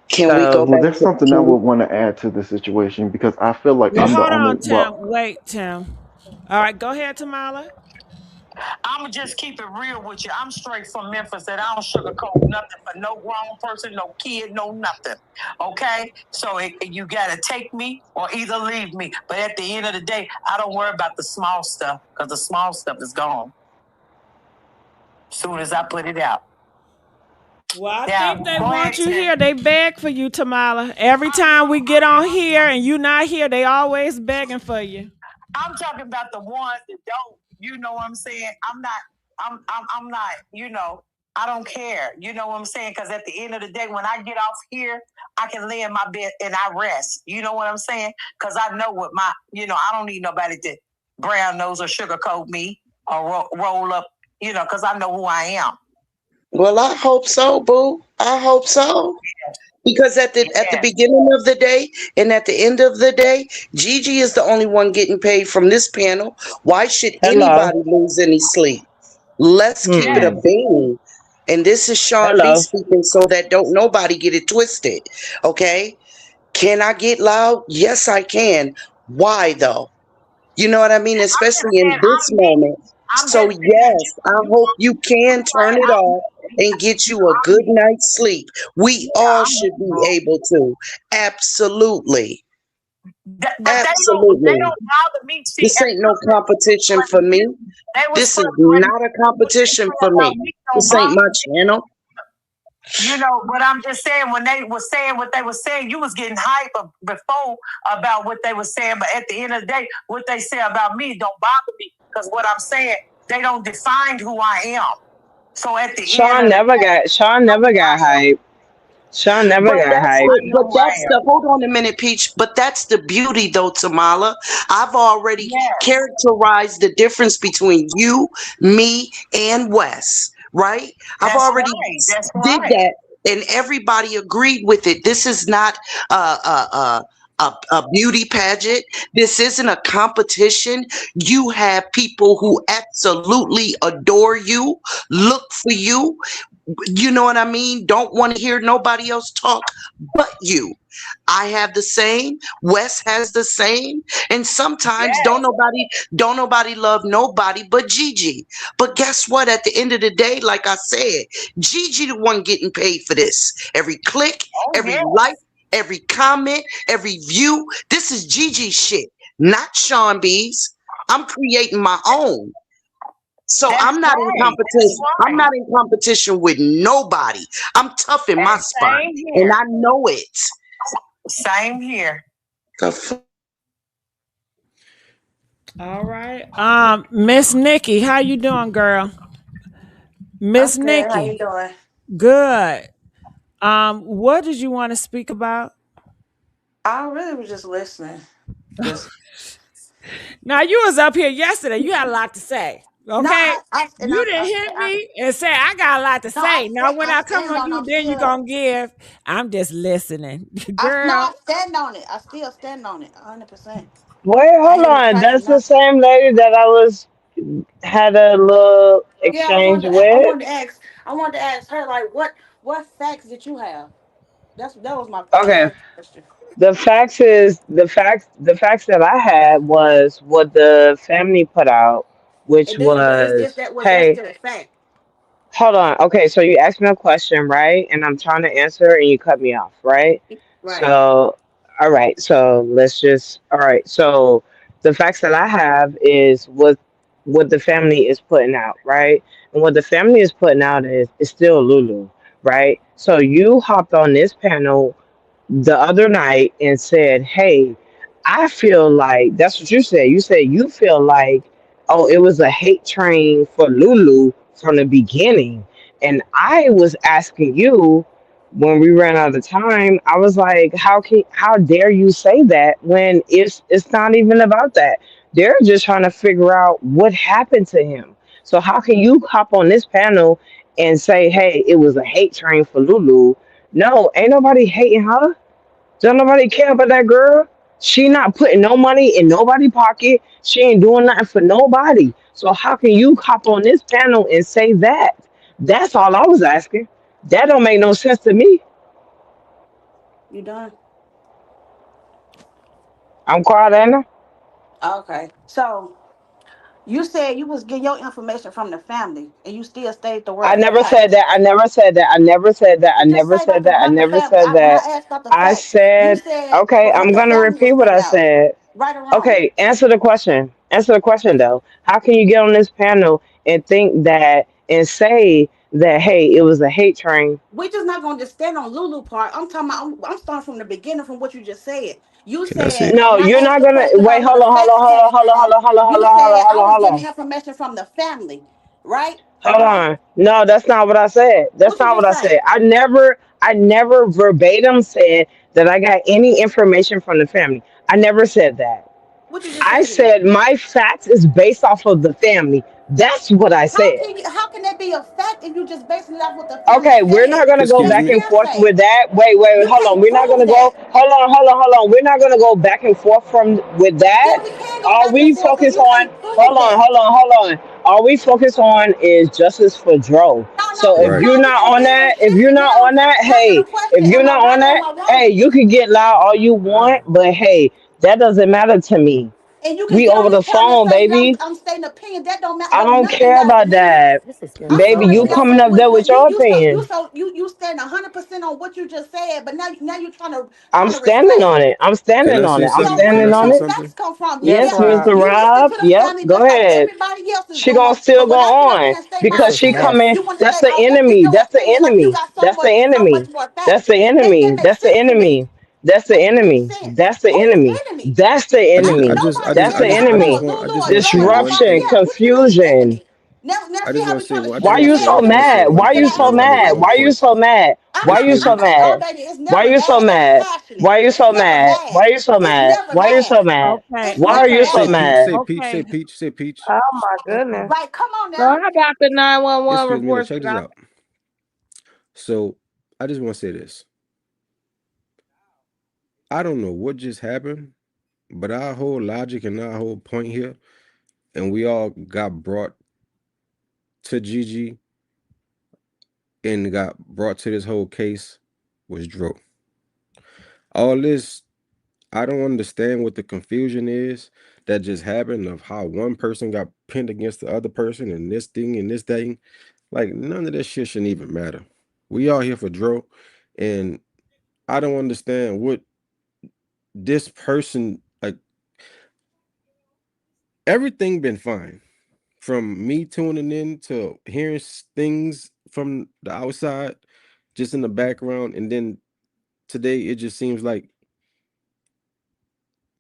Can we go So Well, back there's to, something I can would we? want to add to the situation because I feel like Well, I'm the hold only. on, Well, Tim. Wait, Tim. All right, go ahead, Tamala. I'ma just keep it real with you. I'm straight from Memphis and I don't sugarcoat nothing for no grown person, no kid, no nothing. Okay? So you gotta take me or either leave me. But at the end of the day, I don't worry about the small stuff because the small stuff is gone as soon as I put it out. Well, I Now, think they go ahead, want you Tim. here. They beg for you, Tamala. Every time we get on here and you not here, they always begging for you. I'm talking about the ones that don't, You know what I'm saying? I'm not, I don't care. You know what I'm saying? Because at the end of the day, when I get off here, I can lay in my bed and I rest. You know what I'm saying? Because I know what I don't need nobody to brown nose or sugarcoat me or roll up, because I know who I am. Well, I hope so, boo. I hope so. Because at the Yeah. beginning of the day and at the end of the day, Gigi is the only one getting paid from this panel. Why should Hello. anybody lose any sleep? Let's keep it a Hmm. Yes. bean. And this is Sean B Hello. speaking so that don't nobody get it twisted. Okay? Can I get loud? Yes, I can. Why though? You know what I mean? I'm just Especially in saying, this I'm me. moment. I'm So, just saying, yes, I you hope want you me to be can turn quiet. it off and get you a I'm good me. night's sleep. We Yeah, all I'm should me, be bro. able to. Absolutely. But they Absolutely. don't bother me. See, This at ain't no first competition for me. they was This is frustrated. not a What they competition say for about me. me don't This ain't bother my me. channel. But I'm just saying when they were saying what they were saying, you was getting hype before about what they were saying. But at the end of the day, what they say about me don't bother me because what I'm saying, they don't define who I am. So at the end of the day, Sean I know never who got I am. hype. Sean never But got that's hype. the I know but who I that's am. the hold on a minute, Peach. But that's the beauty though, Tamala. I've already Yes, characterized the difference between you, me, and Wes, right? I've that's already right. That's did right. that and everybody agreed with it. This is not a beauty pageant. This isn't a competition. You have people who absolutely adore you, look for you, you know what I mean? Don't want to hear nobody else talk but you. I have the same. Wes has the same. And sometimes Yes. don't nobody love nobody but Gigi. But guess what? At the end of the day, like I said, Gigi the one getting paid for this. Every click, Oh, every like, yes. every comment, every view. This is Gigi shit, not Sean B's. I'm creating my own. So That's I'm not in right. That's competition. I'm right. not in competition with nobody. I'm tough in my And spot, same and here. I know it. Same here. The f- All right. Miss Nikki, how you doing, girl? I'm Miss good. How you Nikki, doing? good. What did you want to speak about? I really was just listening. Just Now you was up here yesterday. You had a lot to say. no, Okay. You I didn't st- hit me and say I got a lot to no, I say. Now stand when I I come stand on on. you, I'm then you still gonna give. I'm just listening. I Girl. stand on it. I still stand on it. 100%. Wait, I hold ain't on. retracting That's the nothing. same lady that I was had a little Yeah, exchange I with. wanted to ask. I wanted to ask her like, what facts did you have? That was my Okay. first question. The facts that I had was what the family put out, which But is was, that was that hey, still a fact? hold on. Okay, so you asked me a question, right? And I'm trying to answer and you cut me off, right? Right. So, all right. So let's just, all right. So the facts that I have is what the family is putting out, right? And what the family is putting out is still Lulu, right? So you hopped on this panel the other night and said, "Hey, I feel like that's what you said. You said you feel like, oh, it was a hate train for Lulu from the beginning." And I was asking you when we ran out of time. I was like, how dare you say that when it's not even about that. They're just trying to figure out what happened to him. So how can you hop on this panel and say, "Hey, it was a hate train for Lulu"? No, ain't nobody hating her. Don't nobody care about that girl. She not putting no money in nobody pocket. She ain't doing nothing for nobody. So how can you hop on this panel and say that? That's all I was asking. That don't make no sense to me. You done? I'm quiet, Anna. Okay. So you said you was getting your information from the family, and you still stayed the I word never said facts. that. I never said that. I never said that. I You just never say said about the that. I about the never family. said When I that. asked about the I facts, you said, said okay, for I'm what the gonna family repeat was what putting I out, said. right or wrong. Okay, answer the question. Answer the question though. How can you get on this panel and think that and say that, hey, it was a hate train. We're just not going to just stand on Lulu part. I'm talking about, I'm starting from the beginning from what you just said. You Can I said, say? No, when I you're asked not the gonna question wait. about where Hold the on, hold on, facts hold on, came hold on, hold from, on, hold on, hold you on, hold on, said hold I on, was hold getting on. information from the family, right? Hold Hold on. on. No, that's not what I said. That's What you not what just I say? said. I never verbatim said that I got any information from the family. I never said that. What you just I say then? said my facts is based off of the family. That's what I said. How can that be a fact if you just basing it off what the family Okay, we're not said? gonna go Excuse That's back me. and forth with hearsay. that. Wait, You hold on. can't We're not prove gonna go. that. Hold on. We're not gonna go back and forth from with Yeah, that. we can go All back and we forth because focus you on, can't prove that. hold on. All we focus on is justice for Dro. No, So no, if we're Right. you're not not even on being that, shifted now. Answer the if question. you're Am I not on right or am that, I hey, wrong? you can get loud all you want, but hey, that doesn't matter to me. And you can We get on over this the panel and phone, say that baby. I'm stating opinion. That don't matter. I Don't don't nothing care matter to about me. that, I'm baby. sorry, You Sierra. coming So up there with your opinion. you stand 100% on what you just said, but now you're I'm trying to standing retract. on it. I'm Can standing I on say it. I'm something? So Can standing I on say where it. the facts something? come from? Yes, Yeah, Mr. you listen Rob. to the Yep. family Go just like ahead. everybody else is She gonna doing. still But go when I get up on here and state my because she opinion, coming. you want to That's say, the "Oh, this is enemy. your That's the opinion," like you enemy. got That's the so much enemy. more That's facts. the That enemy. makes That's the sense to me. enemy. That's the That makes enemy. sense. That's the Who's enemy. the enemy? That's the I enemy. just, I Nobody. just, That's I the You just, got I no just enemy. a want, I Lulu just or want to Joe say or one Disruption, nobody thing. else. Which one is the confusion. enemy? Now I see just how want we to say, trying to I Why just shift want the to you say, I so just want to narrative say mad? one Why instead you of thing. so Hold answering on, the let me mad? make a Why question. you point. so mad? I'm Why not you Excuse so me. I'm not mad? baby. It's Why never you so bad. That's mad? passionate. Why you It's so never mad? bad. Why you so It's mad? never Why you bad. so mad? Okay, It's Why are never you okay, so Say bad. peach, mad? say peach, say okay, peach, say peach. Oh my okay. goodness. Like, come on Girl, now. I got the 911 Excuse me. Look, report check set this out. out. So I just want to say this. I don't know what just happened, but our whole logic and our whole point here, and we all got brought to Gigi and got brought to this whole case was Dro. All this, I don't understand what the confusion is that just happened of how one person got pinned against the other person and this thing and this thing. Like none of this shit shouldn't even matter. We all here for Dro, and I don't understand what this person like. Everything been fine from me tuning in to hearing things from the outside, just in the background, and then today it just seems like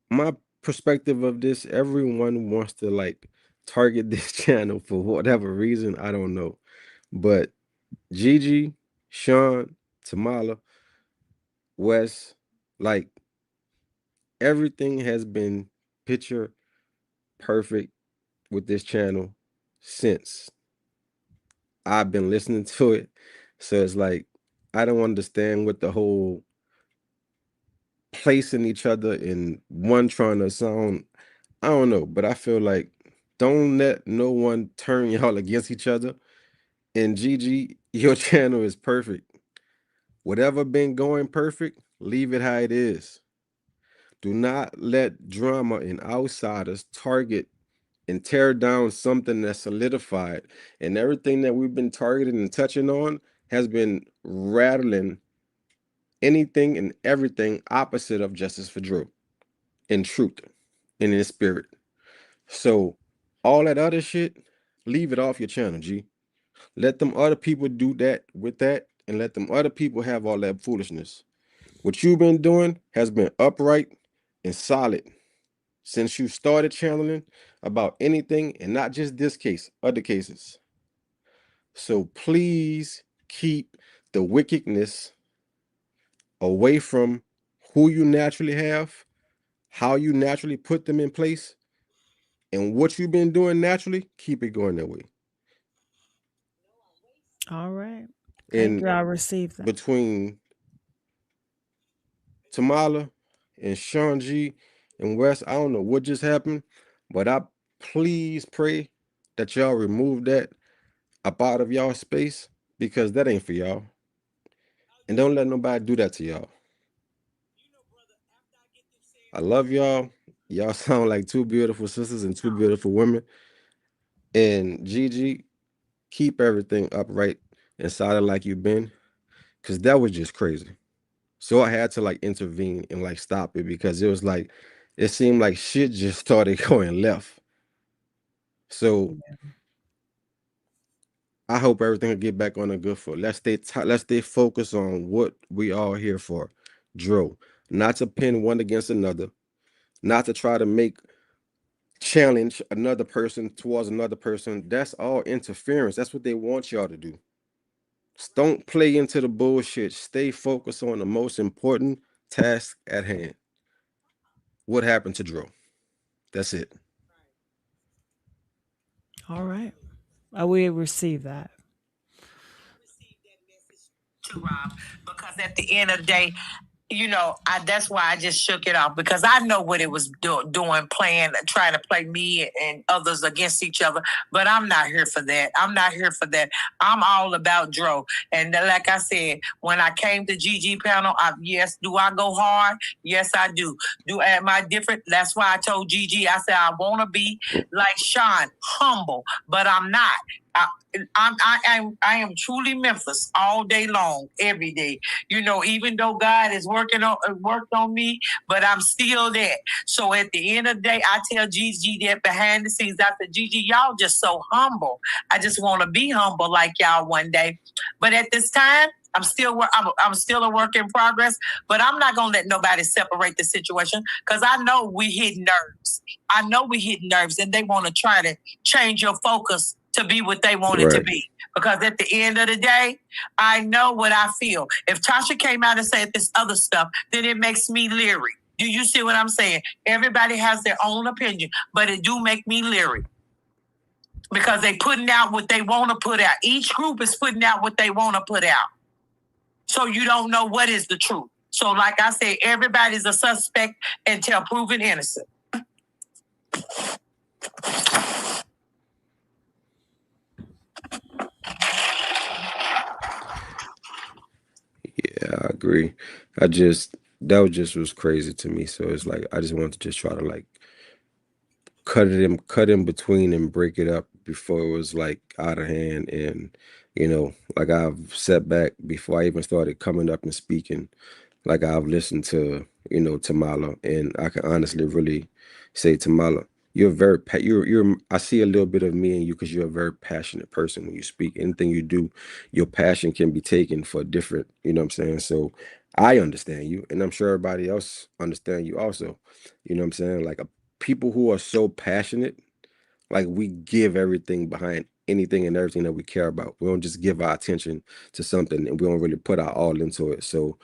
my perspective of this. Everyone wants to like target this channel for whatever reason. I don't know, but Gigi, Sean, Tamala, Wes, like everything has been picture perfect with this channel since I've been listening to it. So it's like I don't understand what the whole placing each other in one trying to sound. I don't know, but I feel like don't let no one turn y'all against each other. And Gigi, your channel is perfect. Whatever been going perfect, leave it how it is. Do not let drama and outsiders target and tear down something that's solidified. And everything that we've been targeting and touching on has been rattling anything and everything opposite of justice for Drew in truth and in spirit. So all that other shit, leave it off your channel, G. Let them other people do that with that and let them other people have all that foolishness. What you've been doing has been upright and solid since you started channeling about anything and not just this case, other cases. So please keep the wickedness away from who you naturally have, how you naturally put them in place, and what you've been doing naturally, keep it going that way. All right. Thank And you. I received that. between Tamala and Sean G and Wes, I don't know what just happened, but I please pray that y'all remove that up out of y'all space because that ain't for y'all. And don't let nobody do that to y'all. I love y'all. Y'all sound like two beautiful sisters and two beautiful women. And Gigi, keep everything upright and solid like you've been, because that was just crazy. So I had to like intervene and like stop it because it was like it seemed like shit just started going left. So I hope everything will get back on a good foot. Let's stay focused on what we all here for. Dro. Not to pin one against another, not to try to make challenge another person towards another person. That's all interference. That's what they want y'all to do. Don't play into the bullshit. Stay focused on the most important task at hand. What happened to Dro? That's it. All right. We receive that. To Rob, because at the end of the day, that's why I just shook it off, because I know what it was doing, trying to play me and others against each other. But I'm not here for that. I'm all about Dro. And like I said, when I came to GG panel, yes, do I go hard? Yes, I do. Am I different? That's why I told GG, I said, I want to be like Sean, humble, but I'm not. I am truly Memphis all day long, every day. Even though God is worked on me, but I'm still there. So at the end of the day, I tell Gigi that behind the scenes, I said, Gigi, y'all just so humble. I just want to be humble like y'all one day. But at this time, I'm still a work in progress, but I'm not gonna let nobody separate the situation, because I know we hit nerves. And they want to try to change your focus to be what they want it to Right. be. Because at the end of the day, I know what I feel. If Tasha came out and said this other stuff, then it makes me leery. Do you see what I'm saying? Everybody has their own opinion, but it do make me leery, because they putting out what they want to put out. Each group is putting out what they want to put out. So you don't know what is the truth. So like I said, everybody's a suspect until proven innocent. Yeah, I agree. That was crazy to me. So it's like I just wanted to just try to like cut in between and break it up before it was like out of hand. And like I've set back before I even started coming up and speaking. Like I've listened to Tamala, and I can honestly really say, Tamala, you're very you're I see a little bit of me in you, because you're a very passionate person. When you speak, anything you do, your passion can be taken for different, what I'm saying? So I understand you, and I'm sure everybody else understand you also. What I'm saying? Like people who are so passionate, like we give everything behind anything and everything that we care about. We don't just give our attention to something, and we don't really put our all into it. So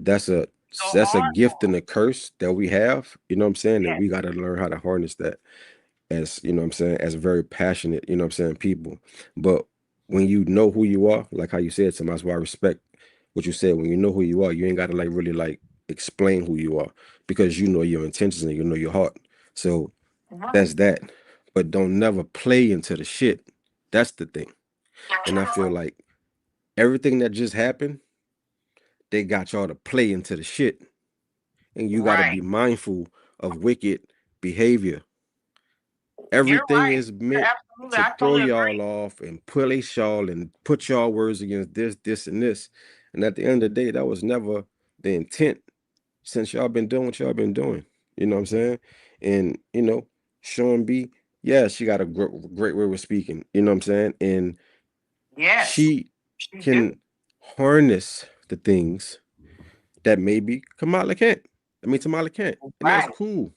that's a gift and a curse that we have. You know what I'm saying? And we got to learn how to harness that, as what I'm saying, as very passionate, what I'm saying, people. But when you know who you are, like how you said, so that's why I respect what you said. When you know who you are, you ain't got to like really like explain who you are, because you know your intentions and you know your heart. So that's that. But don't never play into the shit. That's the thing. And I feel like everything that just happened, they got y'all to play into the shit. And you got to be mindful of wicked behavior. Everything is meant Absolutely. to I throw totally y'all agree. off and police y'all and put y'all words against this, and this. And at the end of the day, that was never the intent, since y'all been doing what y'all been doing. You know what I'm saying? And Sean B, yeah, she got a great way with speaking. You know what I'm saying? And Yes, she she do. can harness the things that maybe Kamala can't. I mean, Tamala can't, and that's Right. cool.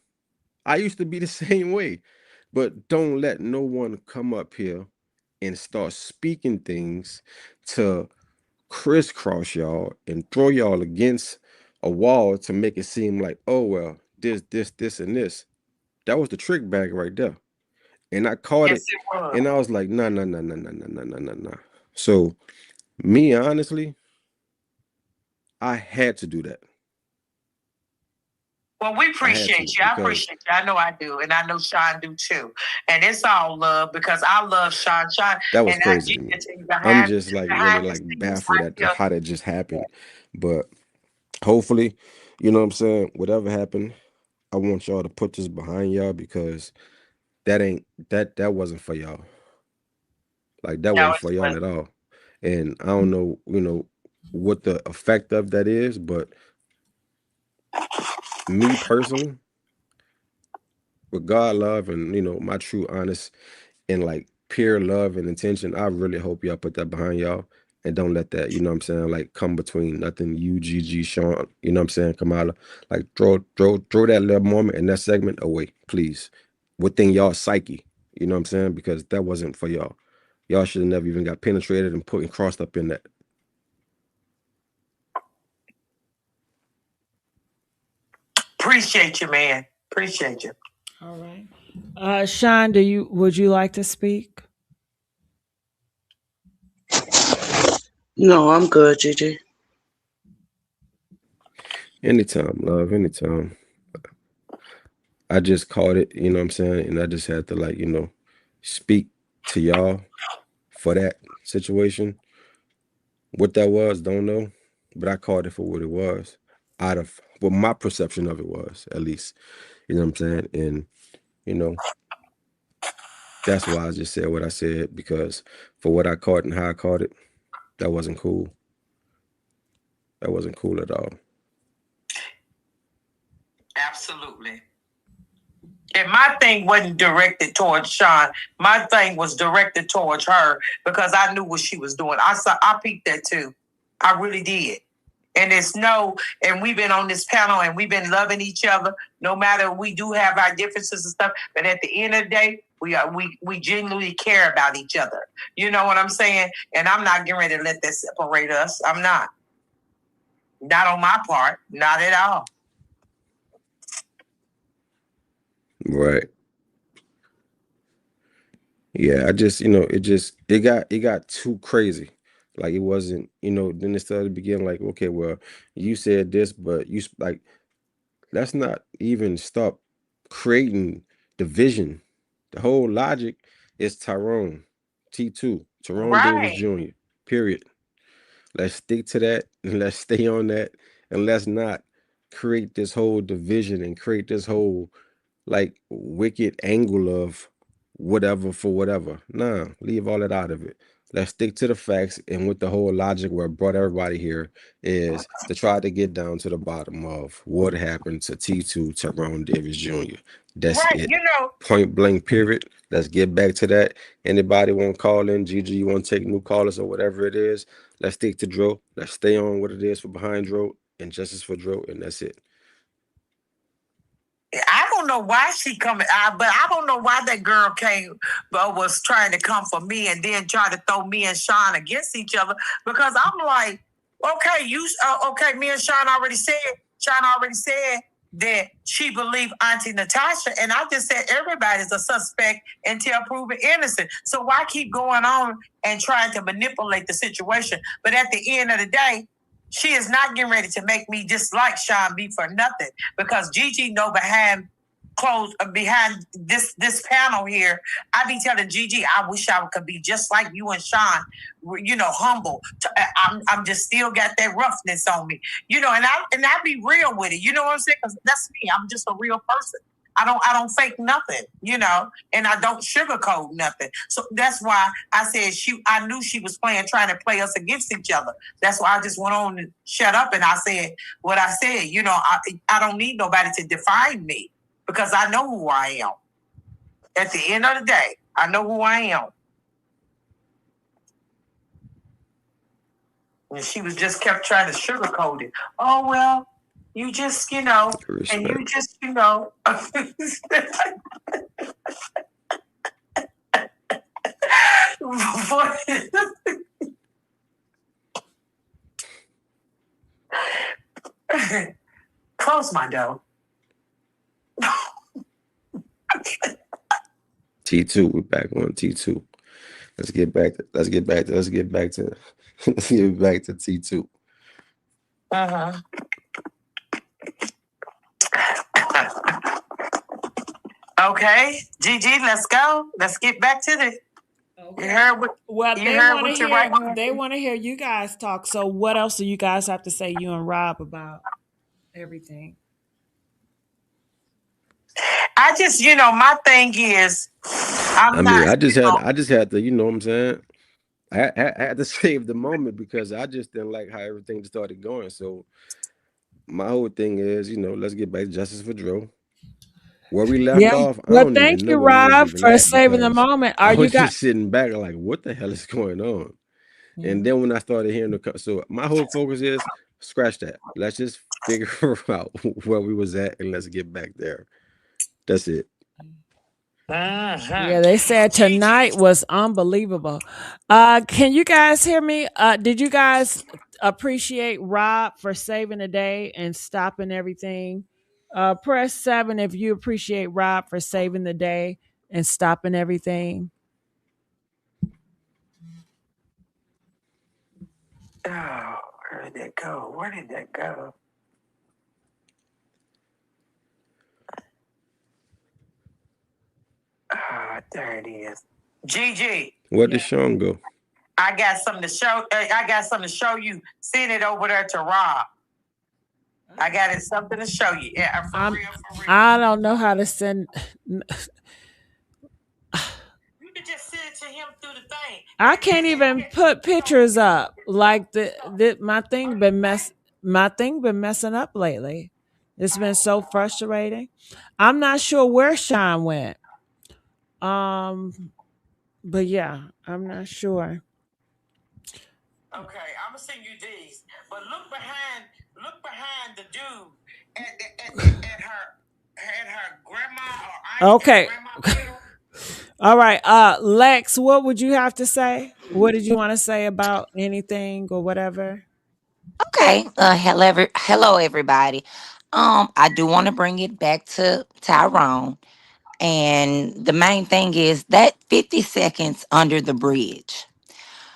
I used to be the same way, but don't let no one come up here and start speaking things to crisscross y'all and throw y'all against a wall to make it seem like, oh well, this, and this. That was the trick bag right there. And I caught Yes, it, it was. and I was like, nah, nah, nah, nah, nah, nah, nah, nah, nah, nah. So me, honestly, I had to do that. Well, we I had appreciate to, you. I because appreciate you. I know I do. And I know Sean do too. And it's all love, because I love Sean. that was And I crazy get to me. to tell you I'm just like really behind the like scenes, baffled at how that just happened. But hopefully, you know what I'm saying, whatever happened, I want y'all to put this behind y'all, because that ain't that wasn't for y'all. Like that no, wasn't for it's y'all at all. And I don't know, what the effect of that is, but me personally, with God love and my true honest and like pure love and intention, I really hope y'all put that behind y'all and don't let that, you know what I'm saying, like come between nothing. You, Gigi, Sean, you know what I'm saying, Kamala, like throw that little moment in that segment away, please, within y'all psyche. You know what I'm saying? Because that wasn't for y'all. Y'all should have never even got penetrated and put and crossed up in that. Appreciate you, man. Appreciate you. All right. Sean, would you like to speak? No, I'm good, Gigi. Anytime, love, anytime. I just caught it, you know what I'm saying? And I just had to, like, you know, speak to y'all for that situation. What that was, don't know. But I called it for what it was. Out of what my perception of it was, at least. You know what I'm saying? And, you know, that's why I just said what I said, because for what I caught and how I caught it, that wasn't cool. That wasn't cool at all. Absolutely. And my thing wasn't directed towards Sean. My thing was directed towards her because I knew what she was doing. I peeped that too. I really did. And and we've been on this panel and we've been loving each other. No matter, we do have our differences and stuff, but at the end of the day, we genuinely care about each other. You know what I'm saying? And I'm not getting ready to let that separate us. I'm not. Not on my part. Not at all. Right. Yeah, I just, you know, it got too crazy. Like it wasn't, you know, then it started to begin like, okay, well, you said this, but like, let's not even stop creating division. The whole logic is Tyrone, T2, Tyrone Davis Right. Jr., period. Let's stick to that and let's stay on that and let's not create this whole division and create this whole like wicked angle of whatever for whatever. Nah, leave all that out of it. Let's stick to the facts. And with the whole logic where I brought everybody here is to try to get down to the bottom of what happened to T2 Tyrone Davis Jr. That's Right. it. You know, Point blank, period. Let's get back to that. Anybody want to call in, Gigi, you want to take new callers or whatever it is, let's stick to Dro. Let's stay on what it is for behind Dro and justice for Dro, and that's it. I don't know why she coming, but I don't know why that girl was trying to come for me and then try to throw me and Sean against each other because I'm like, okay, okay, me and Sean already said that she believed Auntie Natasha, and I just said everybody's a suspect until proven innocent. So why keep going on and trying to manipulate the situation? But at the end of the day, she is not getting ready to make me dislike Sean B for nothing because Gigi know behind this panel here, I be telling Gigi, I wish I could be just like you and Sean, you know, humble. I'm just still got that roughness on me, you know, and I be real with it. You know what I'm saying? Because that's me. I'm just a real person. I don't fake nothing, you know, and I don't sugarcoat nothing. So that's why I said I knew she was trying to play us against each other. That's why I just went on and shut up and I said what I said. You know, I don't need nobody to define me because I know who I am. At the end of the day, I know who I am. And she was just kept trying to sugarcoat it. Oh, well, you just, you know, Respect. and you just, you know. Close my door. T2, we're back on T2. Let's get back to T2. Uh-huh. Okay, Gigi, let's go. Let's get back to the. Okay. You heard what? Well, you they heard want what to your hear. right. They want to hear you guys talk. So, what else do you guys have to say, you and Rob, about everything? I just, you know, my thing is, I just had to, you know what I'm saying? I had to save the moment because I just didn't like how everything started going. So my whole thing is, you know, let's get back to justice for Dro. Where we left Yeah. off, I Well, don't thank even know you, where we was Rob, even for at saving the because moment. I Are you was got? just sitting back like, what the hell is going on? And Yeah. then when I started hearing so my whole focus is scratch that. Let's just figure out where we was at and let's get back there. That's it. Yeah, they said tonight was unbelievable. Can you guys hear me? Did you guys appreciate Rob for saving the day and stopping everything? Press 7 if you appreciate Rob for saving the day and stopping everything. Oh, where did that go? Where did that go? Ah, there it is. Gigi, Where Yeah. did Sean go? I got something to show. I got something to show you. Send it over there to Rob. I got it something to show you. Yeah, for I'm, real, for real. I don't know how to send. You can just send it to him through the thing. I can't even put pictures up. Like my thing been messing up lately. It's been so frustrating. I'm not sure where Sean went. Um, but yeah, I'm not sure. Okay, I'm gonna send you these. But look behind the dude at her grandma or aunt and Okay. grandma funeral. All right. Lex, what would you have to say? What did you want to say about anything or whatever? Okay. Hello, everybody. I do want to bring it back to Tyrone, and the main thing is that 50 seconds under the bridge.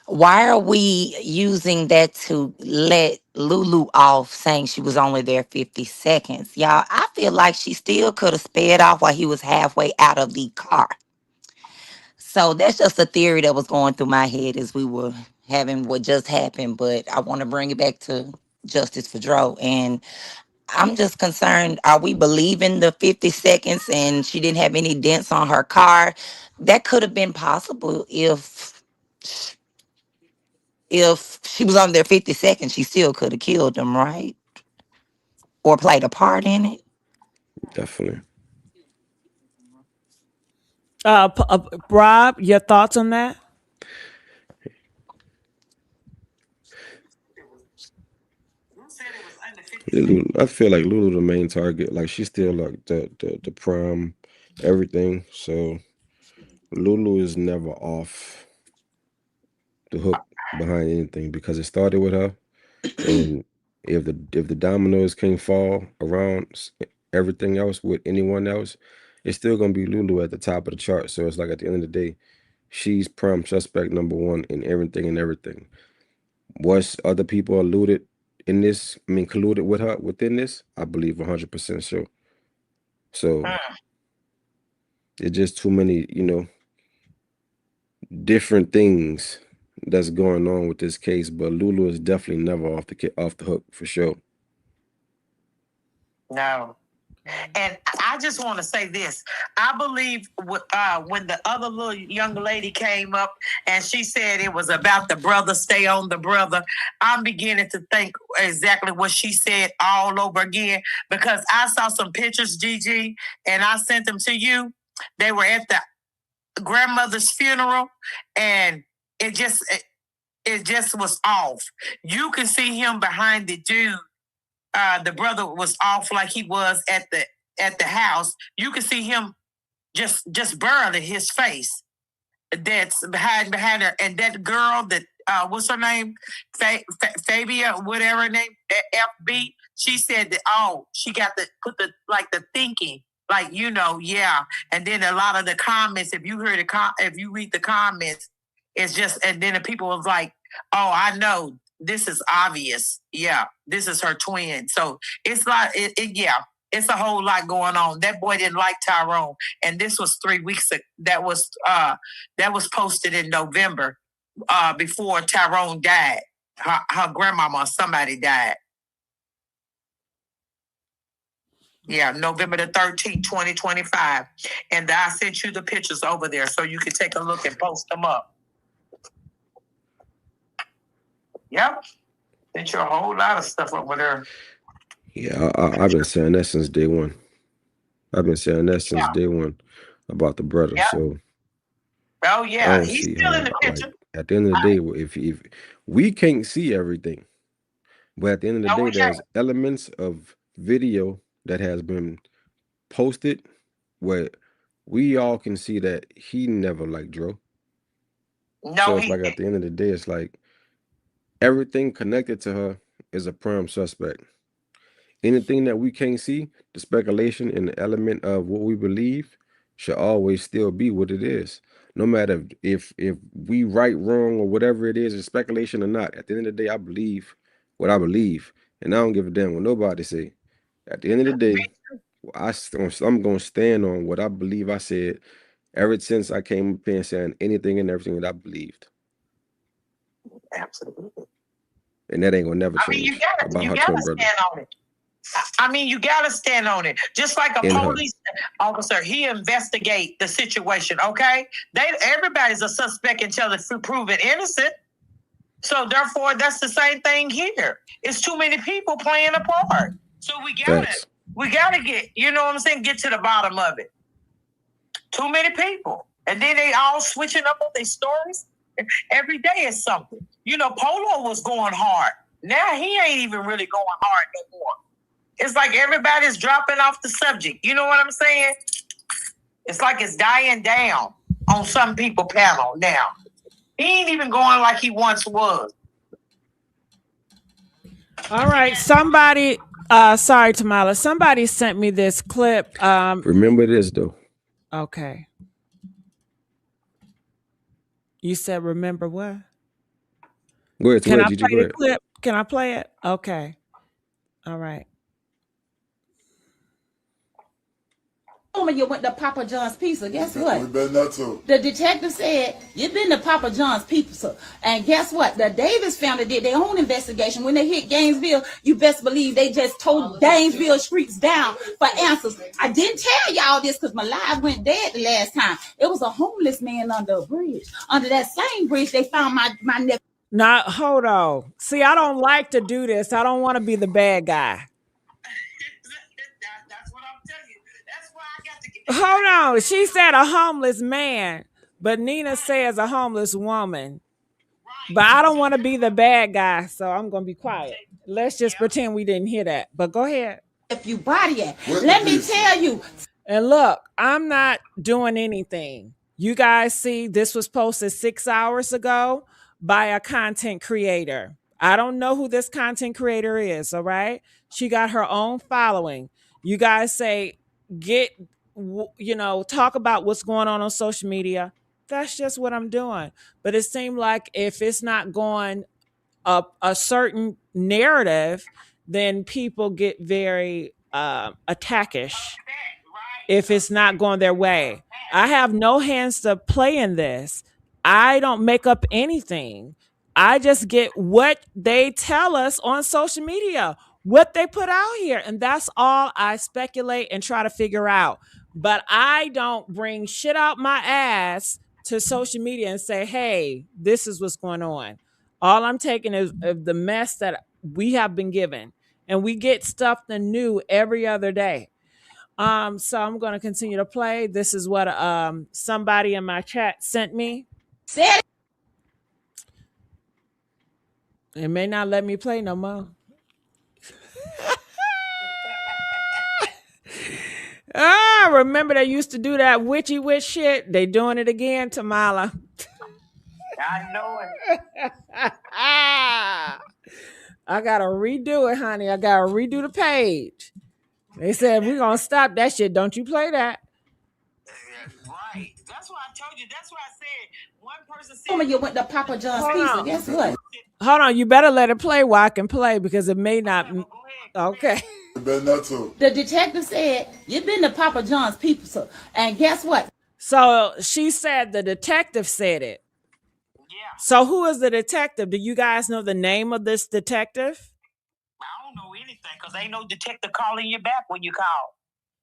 Why are we using that to let Lulu off, saying she was only there 50 seconds? Y'all, I feel like she still could have sped off while he was halfway out of the car. So that's just a theory that was going through my head as we were having what just happened. But I want to bring it back to Justice for Dro. And I'm just concerned, are we believing the 50 seconds and she didn't have any dents on her car? That could have been possible if she was on there 50 seconds, she still could have killed them, right? Or played a part in it. Definitely. Rob, your thoughts on that? Who said it was under 50 Lulu, seconds? I feel like Lulu the main target. Like she's still like the prime everything. So Lulu is never off the hook behind anything because it started with her. And if the dominoes can't fall around everything else with anyone else, it's still gonna be Lulu at the top of the chart. So it's like at the end of the day, she's prime suspect number one in everything and everything. Was other people alluded in this? I mean, colluded with her within this? I believe 100% sure. So it's just too many, different things that's going on with this case. But Lulu is definitely never off the hook for sure. No. And I just want to say this. I believe when the other little young lady came up and she said it was about the brother, stay on the brother, I'm beginning to think exactly what she said all over again because I saw some pictures, Gigi, and I sent them to you. They were at the grandmother's funeral, and it just was off. You can see him behind the dude. The brother was off like he was at the house. You can see him just barely his face that's behind her, and that girl that what's her name, Fabia, whatever her name, FB. She said that she got the put the like the thinking. Like yeah, and then a lot of the comments. If you hear if you read the comments, it's just and then the people was like, "Oh, I know this is obvious. Yeah, this is her twin." So it's like, yeah, it's a whole lot going on. That boy didn't like Tyrone, and this was 3 weeks ago. That was posted in November, before Tyrone died. Her grandmama or somebody died. Yeah, November the 13th, 2025. And I sent you the pictures over there so you can take a look and post them up. Yep. Sent you a whole lot of stuff over there. Yeah, I've been saying that since day one. I've been saying that since day one about the brother. Yeah. So Oh I yeah, don't he's see still in how, the like, picture. at the end of the day, if we can't see everything, but at the end of the No, day, we can't. there's elements of video that has been posted where we all can see that he never liked Dro. No, So it's he like at the end of the day, it's like everything connected to her is a prime suspect. Anything that we can't see, the speculation and the element of what we believe should always still be what it is. No matter if we right, wrong, or whatever it is, speculation or not. At the end of the day, I believe what I believe, and I don't give a damn what nobody say. At the end of the day, I'm gonna stand on what I believe I said ever since I came up here saying anything and everything that I believed, absolutely. and that ain't gonna never I mean, change about you her gotta twin brother stand on it. I mean, you gotta stand on it. Just like a and her. police officer, he investigate the situation. Okay, everybody's a suspect until they're proven innocent. So therefore, that's the same thing here. It's too many people playing a part. So Facts. we gotta get, you know what I'm saying, get to the bottom of it. Too many people. And then they all switching up on their stories. Every day is something. You know, Polo was going hard. Now he ain't even really going hard no more. It's like everybody's dropping off the subject. You know what I'm saying? It's like it's dying down on some people panel now. He ain't even going like he once was. All right. Somebody, sorry, Tamala. Somebody sent me this clip. Remember this though. Okay. You said remember what? Go ahead, Can I Gigi. play Go the ahead. clip? Can I play it? Okay. All right. Woman, you went to Papa John's Pizza. Guess what? We better not to. The detective said you've been to Papa John's Pizza, and guess what? The Davis family did their own investigation. When they hit Gainesville, you best believe they just tore Gainesville streets down for answers. I didn't tell y'all this because my live went dead the last time. It was a homeless man under a bridge. Under that same bridge, they found my nephew. Now, hold on. See, I don't like to do this. I don't want to be the bad guy. That's what I'm telling you. That's why I got to get. Hold on. She said a homeless man, but Nina says a homeless woman. But I don't want to be the bad guy, so I'm going to be quiet. Let's just pretend we didn't hear that. But go ahead. If you body it, let me tell you. And look, I'm not doing anything. You guys see, this was posted 6 hours ago by a content creator. I don't know who this content creator is, all right? She got her own following. You guys say, talk about what's going on social media. That's just what I'm doing. But it seemed like if it's not going up a certain narrative, then people get very attackish if it's not going their way. I have no hands to play in this. I don't make up anything. I just get what they tell us on social media, what they put out here. And that's all I speculate and try to figure out. But I don't bring shit out my ass to social media and say, hey, this is what's going on. All I'm taking is the mess that we have been given. And we get stuff new every other day. So I'm going to continue to play. This is what somebody in my chat sent me. It may not let me play no more. Remember they used to do that witchy witch shit? They doing it again, Tamala. I know it. I gotta redo it, honey. I gotta redo the page. They said we're gonna stop that shit. Don't you play that. Right. That's why I told you. That's why I said one person said. Woman, you went to Papa John's Pizza. Guess what? Hold on. You better let it play while I can play because it may not. Okay. We better not to. The detective said you've been to Papa John's Pizza, and guess what? So she said the detective said it. Yeah. So who is the detective? Do you guys know the name of this detective? I don't know anything because ain't no detective calling you back when you call.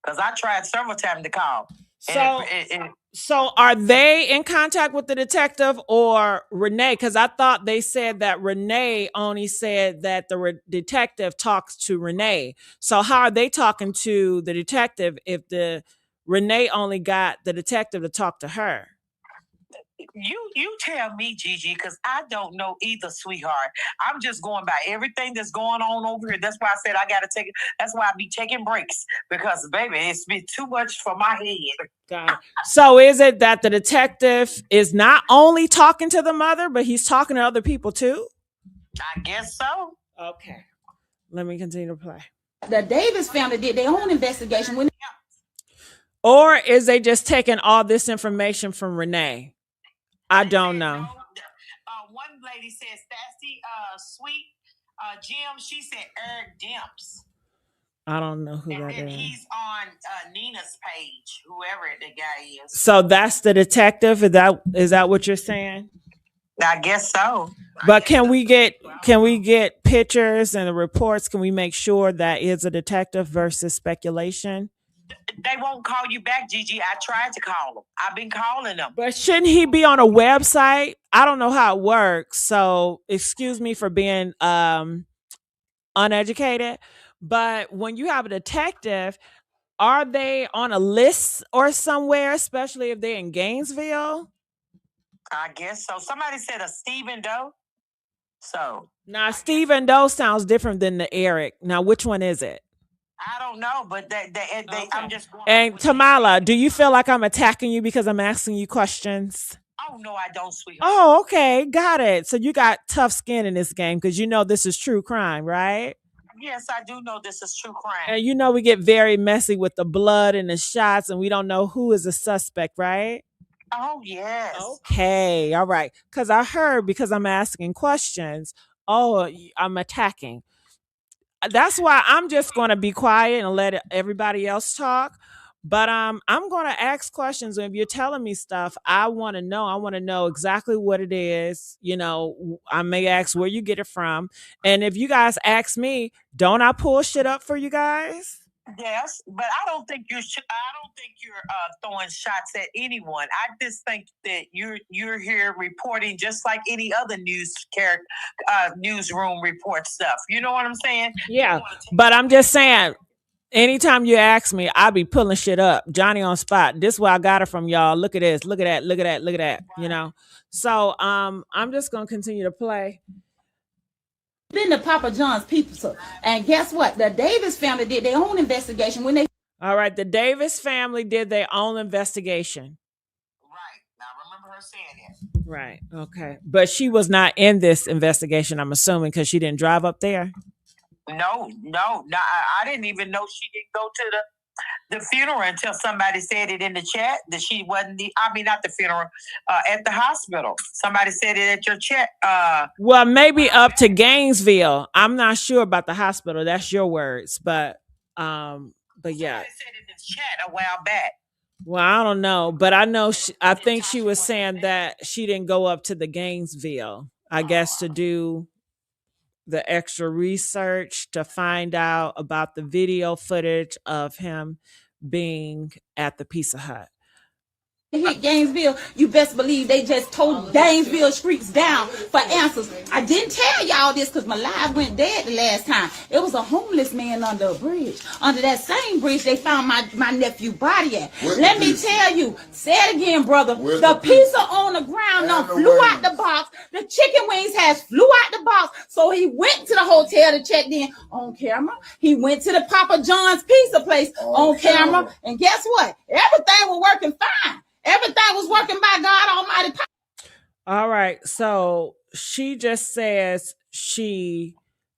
Because I tried several times to call. So are they in contact with the detective or Renee? Because I thought they said that Renee only said that the detective talks to Renee. So how are they talking to the detective if the Renee only got the detective to talk to her? You tell me, Gigi, because I don't know either, sweetheart. I'm just going by everything that's going on over here. That's why I said I gotta take it. That's why I be taking breaks because baby, it's been too much for my head. Got it. So is it that the detective is not only talking to the mother, but he's talking to other people too? I guess so. Okay. Let me continue to play. The Davis family did their own investigation when. Or is they just taking all this information from Renee? I don't know. One lady said Sassy Sweet Jim. She said Eric Demps. I don't know who that is. He's on Nina's page, whoever the guy is. So that's the detective. Is that what you're saying? I guess so. But can we get pictures and the reports? Can we make sure that is a detective versus speculation? They won't call you back, Gigi. I tried to call them. I've been calling them. But shouldn't he be on a website? I don't know how it works. So excuse me for being uneducated. But when you have a detective, are they on a list or somewhere, especially if they're in Gainesville? I guess so. Somebody said a Stephen Doe. So now Stephen Doe sounds different than the Eric. Now, which one is it? I don't know, but they okay. I'm just going. And Tamala, do you feel like I'm attacking you because I'm asking you questions? Oh no, I don't, sweetheart. Oh, okay, got it. So you got tough skin in this game because you know this is true crime, right? Yes, I do know this is true crime. And you know we get very messy with the blood and the shots, and we don't know who is a suspect, right? Oh yes. Okay, all right. Because I heard because I'm asking questions. Oh, I'm attacking. That's why I'm just going to be quiet and let everybody else talk. But I'm going to ask questions. And if you're telling me stuff, I want to know. I want to know exactly what it is. You know, I may ask where you get it from. And if you guys ask me, don't I pull shit up for you guys? Yes, but I don't think you should. I don't think you're throwing shots at anyone. I just think that you're here reporting just like any other newsroom report stuff. You know what I'm saying? Yeah, but I'm just saying. Anytime you ask me, I'll be pulling shit up. Johnny on spot. This is where I got it from, y'all. Look at this. Look at that. Look at that. Look at that. You know. So I'm just gonna continue to play. Been to Papa John's Pizza, and guess what? The Davis family did their own investigation when they. All right, the Davis family did their own investigation. Right. Now remember her saying it. Right. Okay. But she was not in this investigation, I'm assuming, because she didn't drive up there. No. I didn't even know she didn't go to the funeral until somebody said it in the chat that she wasn't not the funeral, at the hospital. Somebody said it at your chat. Well, maybe up to Gainesville. I'm not sure about the hospital. That's your words, but yeah. Somebody said it in the chat a while back. Well, I don't know, but I know I think she was saying that she didn't go up to the Gainesville, I guess, to do the extra research to find out about the video footage of him being at the Pizza Hut. Hit Gainesville, you best believe they just tore Gainesville streets down for answers. I didn't tell y'all this because my live went dead the last time. It was a homeless man under a bridge. Under that same bridge, they found my nephew body at. Let me tell you, say it again, brother. The pizza on the ground flew out the box. The chicken wings flew out the box. So he went to the hotel to check in on camera. He went to the Papa John's pizza place on camera. And guess what? Everything was working fine. Everything was working by God Almighty. All right, so she just says she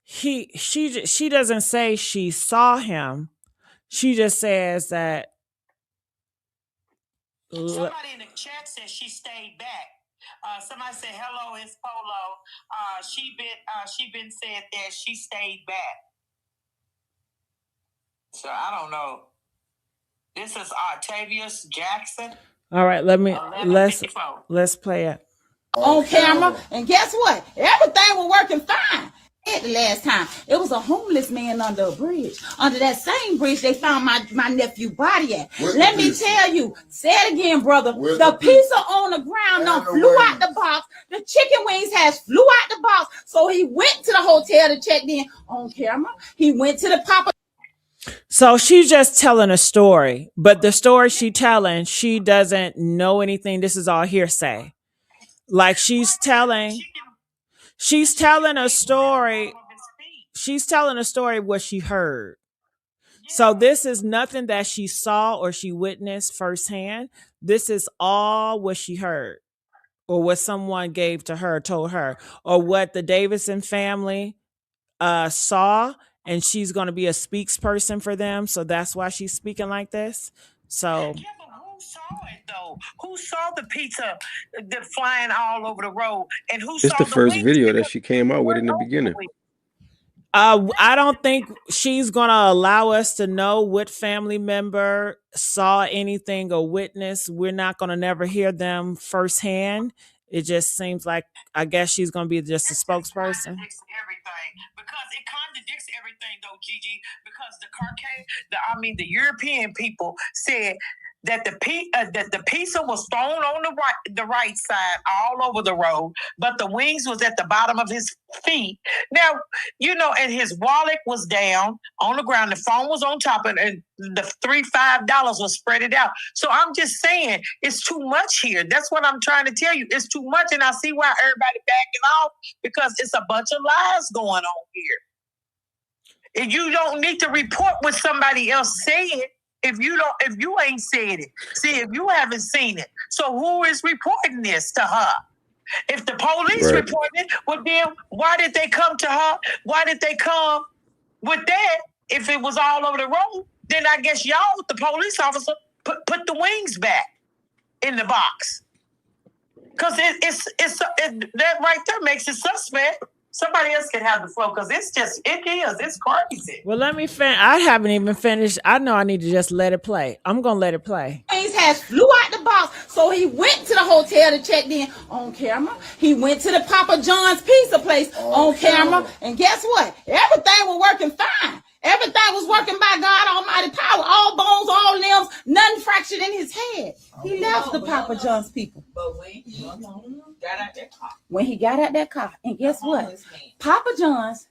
doesn't say she saw him. She just says that. Somebody in the chat said she stayed back. Somebody said hello, it's Polo. She been said that she stayed back. So I don't know. This is Octavius Jackson. All right, let's play it on camera. And guess what? Everything was working fine. dead the last time. It was a homeless man under a bridge. Under that same bridge, they found my nephew body at. Let me tell you, say it again, brother. The pizza on the ground done flew out the box. The chicken wings has flew out the box. So he went to the hotel to check in on camera. He went to the Papa. So she's just telling a story, but the story she telling, she doesn't know anything. This is all hearsay. Like she's telling a story. She's telling a story of what she heard. So this is nothing that she saw or she witnessed firsthand. This is all what she heard or what someone gave to her, told her, or what the Davidson family saw, and she's going to be a spokesperson for them. So that's why she's speaking like this. So yeah, but who saw it though? Who saw the pizza flying all over the road, and who It's saw the the first wings? video that she came out with in the beginning. I don't think she's gonna allow us to know what family member saw anything or witnessed. We're not gonna never hear them firsthand. It just seems like I guess she's gonna be just a spokesperson. It contradicts everything though, Gigi, because the European people said that the pizza was thrown on the right side all over the road, but the wings was at the bottom of his feet. Now, and his wallet was down on the ground. The phone was on top, and the $5 was spread it out. So I'm just saying, it's too much here. That's what I'm trying to tell you. It's too much, and I see why everybody backing off, because it's a bunch of lies going on here. And you don't need to report what somebody else said if you ain't said it. See, if you haven't seen it. So who is reporting this to her? If the police reported it, well then why did they come to her? Why did they come with that? If it was all over the road, then I guess y'all, the police officer, put the wings back in the box. Because that right there makes it suspect. Somebody else can have the flow, because it's crazy. Well, let me finish. I haven't even finished. I know I need to just let it play. I'm gonna let it play. Wings has flew out the box, so he went to the hotel to check in on camera. He went to the Papa John's pizza place on camera, and guess what? Everything was working fine. Everything was working by God Almighty power. All bones, all limbs, none fractured in his head. He left the Papa John's people. But when he got out that car, and guess what? Papa John's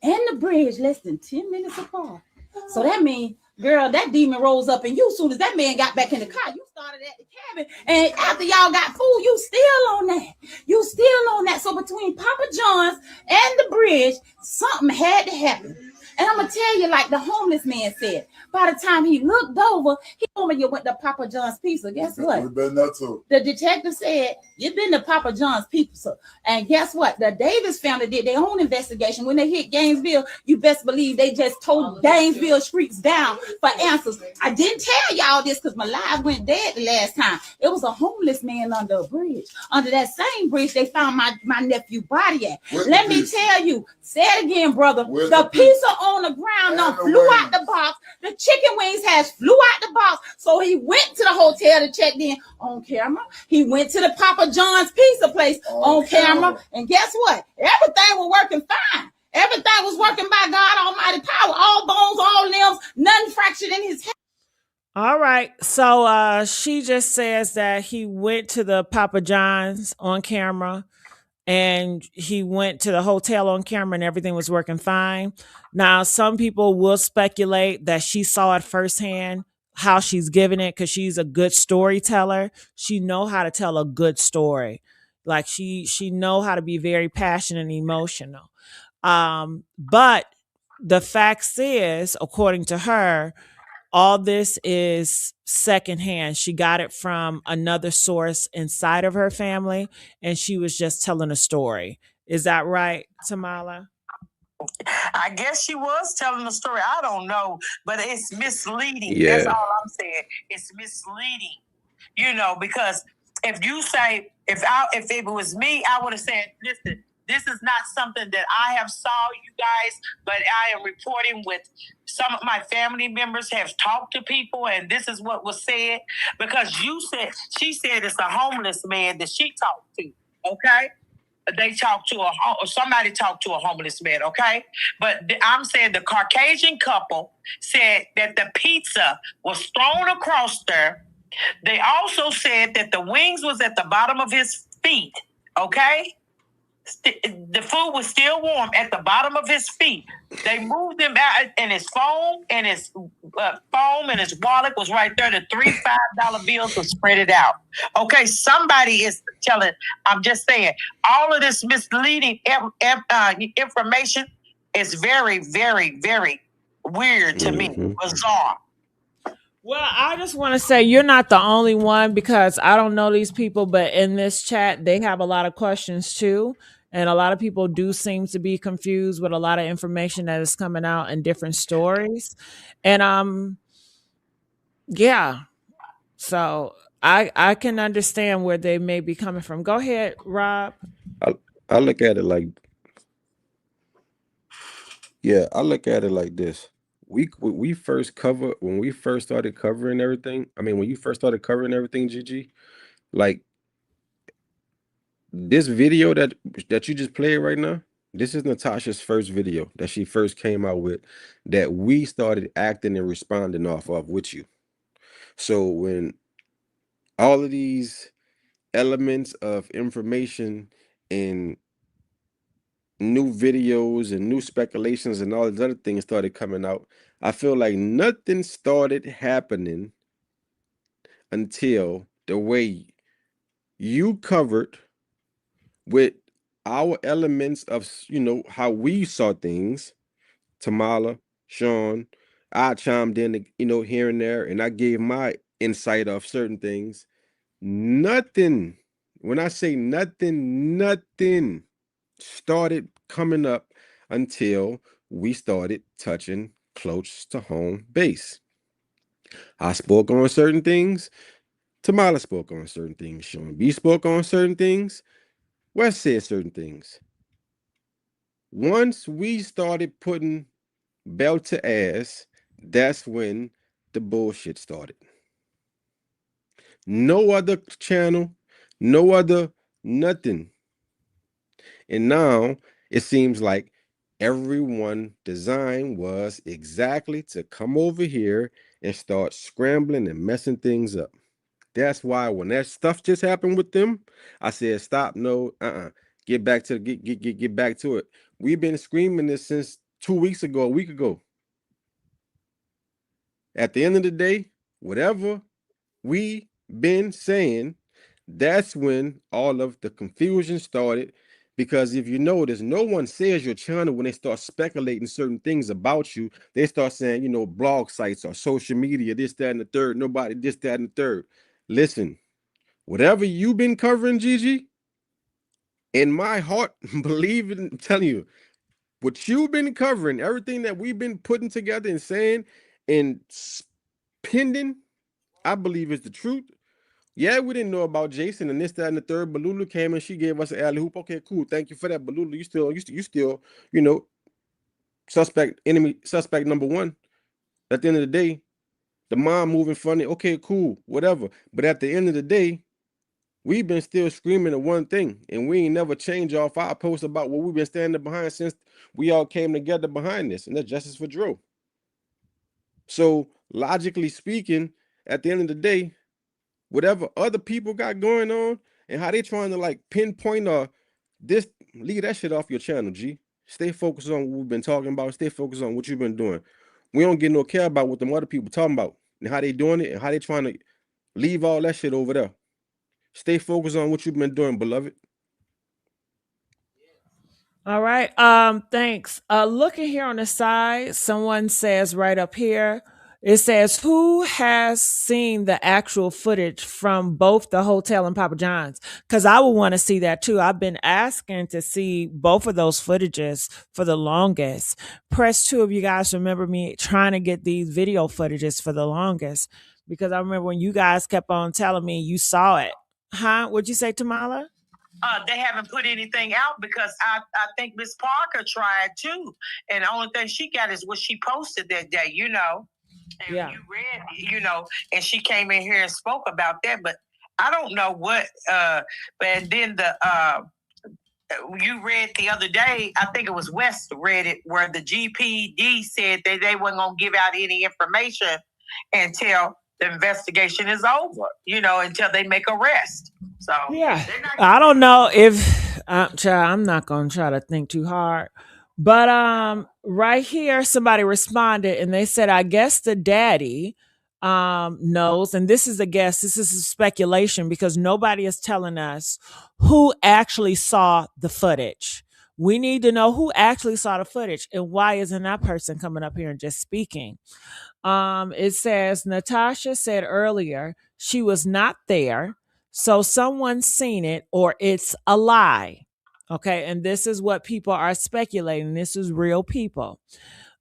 and the bridge less than 10 minutes apart. So that means, girl, that demon rose up in you as soon as that man got back in the car. You started at the cabin, and after y'all got food, you still on that. You still on that. So between Papa John's and the bridge, something had to happen. And I'm going to tell you, like the homeless man said, by the time he looked over, he told me you went to Papa John's Pizza. Guess what? The detective said, you've been to Papa John's Pizza. And guess what? The Davis family did their own investigation. When they hit Gainesville, you best believe they just told Gainesville streets down for answers. I didn't tell y'all this because my live went dead the last time. It was a homeless man under a bridge. Under that same bridge, they found my nephew body at. Let me tell you, say it again, brother. The pizza on the ground done flew out the box. The chicken wings has flew out the box. So he went to the hotel to check in on camera. He went to the Papa John's pizza place on camera. And guess what? Everything was working fine. Everything was working by God Almighty power. All bones, all limbs, none fractured in his head. All right. So she just says that he went to the Papa John's on camera, and he went to the hotel on camera, and everything was working fine. Now, some people will speculate that she saw it firsthand, how she's giving it, because she's a good storyteller. She know how to tell a good story. Like she know how to be very passionate and emotional. But the facts is, according to her, all this is secondhand. She got it from another source inside of her family, and she was just telling a story. Is that right, Tamala? I guess she was telling a story. I don't know, but it's misleading. Yeah. That's all I'm saying. It's misleading, because if you say, if it was me, I would have said, listen, this is not something that I have saw, you guys, but I am reporting with some of my family members have talked to people, and this is what was said. Because she said it's a homeless man that she talked to, okay? they talked to somebody talked to a homeless man, okay? But I'm saying the Caucasian couple said that the pizza was thrown across there. They also said that the wings was at the bottom of his feet, okay? The food was still warm at the bottom of his feet. They moved him out, and his phone and his wallet was right there. The $3 $5 bills were spread it out. Okay, somebody is telling. I'm just saying, all of this misleading information is very, very, very weird to me. Bizarre. Well, I just want to say you're not the only one because I don't know these people, but in this chat, they have a lot of questions too. And a lot of people do seem to be confused with a lot of information that is coming out in different stories. And yeah. So I can understand where they may be coming from. Go ahead, Rob. I look at it like, yeah, I look at it like this. When we first started covering everything. I mean, when you first started covering everything, Gigi, like this video that you just played right now. This is Natasha's first video that she first came out with that we started acting and responding off of with you. So when all of these elements of information and new videos and new speculations and all these other things started coming out, I feel like nothing started happening until the way you covered with our elements of, how we saw things. Tamala, Sean, I chimed in, here and there, and I gave my insight of certain things. Nothing, when I say nothing started coming up until we started touching close to home base. I spoke on certain things. Tamala spoke on certain things. Sean B spoke on certain things. Wes said certain things. Once we started putting belt to ass, that's when the bullshit started. No other channel, no other nothing. And now it seems like everyone design was exactly to come over here and start scrambling and messing things up. That's why when that stuff just happened with them, I said, stop, no, get back to get back to it. We've been screaming this since 2 weeks ago, a week ago. At the end of the day, whatever we been saying, that's when all of the confusion started. Because if you notice, no one says your channel when they start speculating certain things about you. They start saying, blog sites or social media, this, that, and the third. Nobody, this, that, and the third. Listen, whatever you've been covering, Gigi, in my heart, believe it, I'm telling you, what you've been covering, everything that we've been putting together and saying and pending, I believe is the truth. Yeah, we didn't know about Jason and this, that, and the third. But Lulu came and she gave us an alley hoop. Okay, cool. Thank you for that. But Lulu, you still, suspect number one. At the end of the day, the mom moving funny. Okay, cool, whatever. But at the end of the day, we've been still screaming at one thing, and we ain't never changed off our post about what we've been standing behind since we all came together behind this, and that's justice for Drew. So logically speaking, at the end of the day, whatever other people got going on and how they trying to like pinpoint this, leave that shit off your channel, G. Stay focused on what we've been talking about. Stay focused on what you've been doing. We don't get no care about what them other people talking about and how they doing it and how they trying to leave all that shit over there. Stay focused on what you've been doing, beloved. All right. Thanks. Looking here on the side, someone says right up here, it says, who has seen the actual footage from both the hotel and Papa John's? Because I would want to see that too. I've been asking to see both of those footages for the longest. Press 2 of you guys remember me trying to get these video footages for the longest. Because I remember when you guys kept on telling me you saw it. Huh? What'd you say, Tamala? They haven't put anything out because I think Miss Parker tried too. And the only thing she got is what she posted that day, And Yeah. you read, and she came in here and spoke about that. But I don't know what, but then you read the other day, I think it was West read it, where the GPD said that they weren't going to give out any information until the investigation is over, until they make arrest. So, yeah, I don't know if I'm not gonna try to think too hard, but right here somebody responded and they said, I guess the daddy knows, and this is a guess, this is a speculation because nobody is telling us who actually saw the footage. We need to know who actually saw the footage and why isn't that person coming up here and just speaking. It says Natasha said earlier she was not there, so someone's seen it or it's a lie. Okay, and this is what people are speculating. This is real people.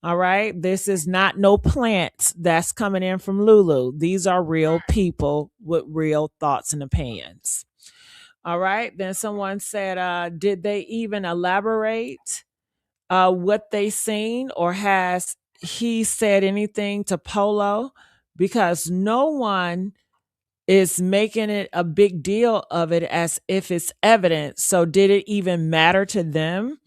All right, this is not no plants that's coming in from Lulu. These are real people with real thoughts and opinions. All right, then someone said, did they even elaborate what they seen, or has he said anything to Polo? Because no one is making it a big deal of it as if it's evidence. So did it even matter to them?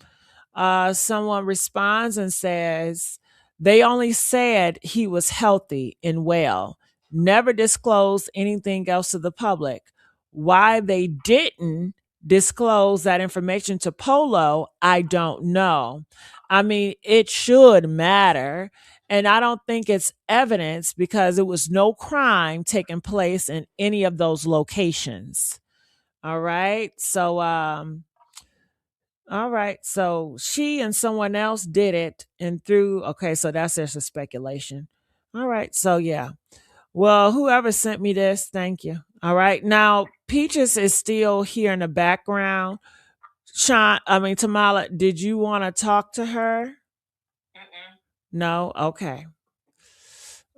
Someone responds and says, they only said he was healthy and well, never disclosed anything else to the public. Why they didn't disclose that information to Polo, I don't know. I mean, it should matter. And I don't think it's evidence because it was no crime taking place in any of those locations. All right. All right. So she and someone else did it and through. Okay. So that's just a speculation. All right. So yeah. Well, whoever sent me this, thank you. All right. Now, Peaches is still here in the background. Tamala, did you want to talk to her? No? Okay.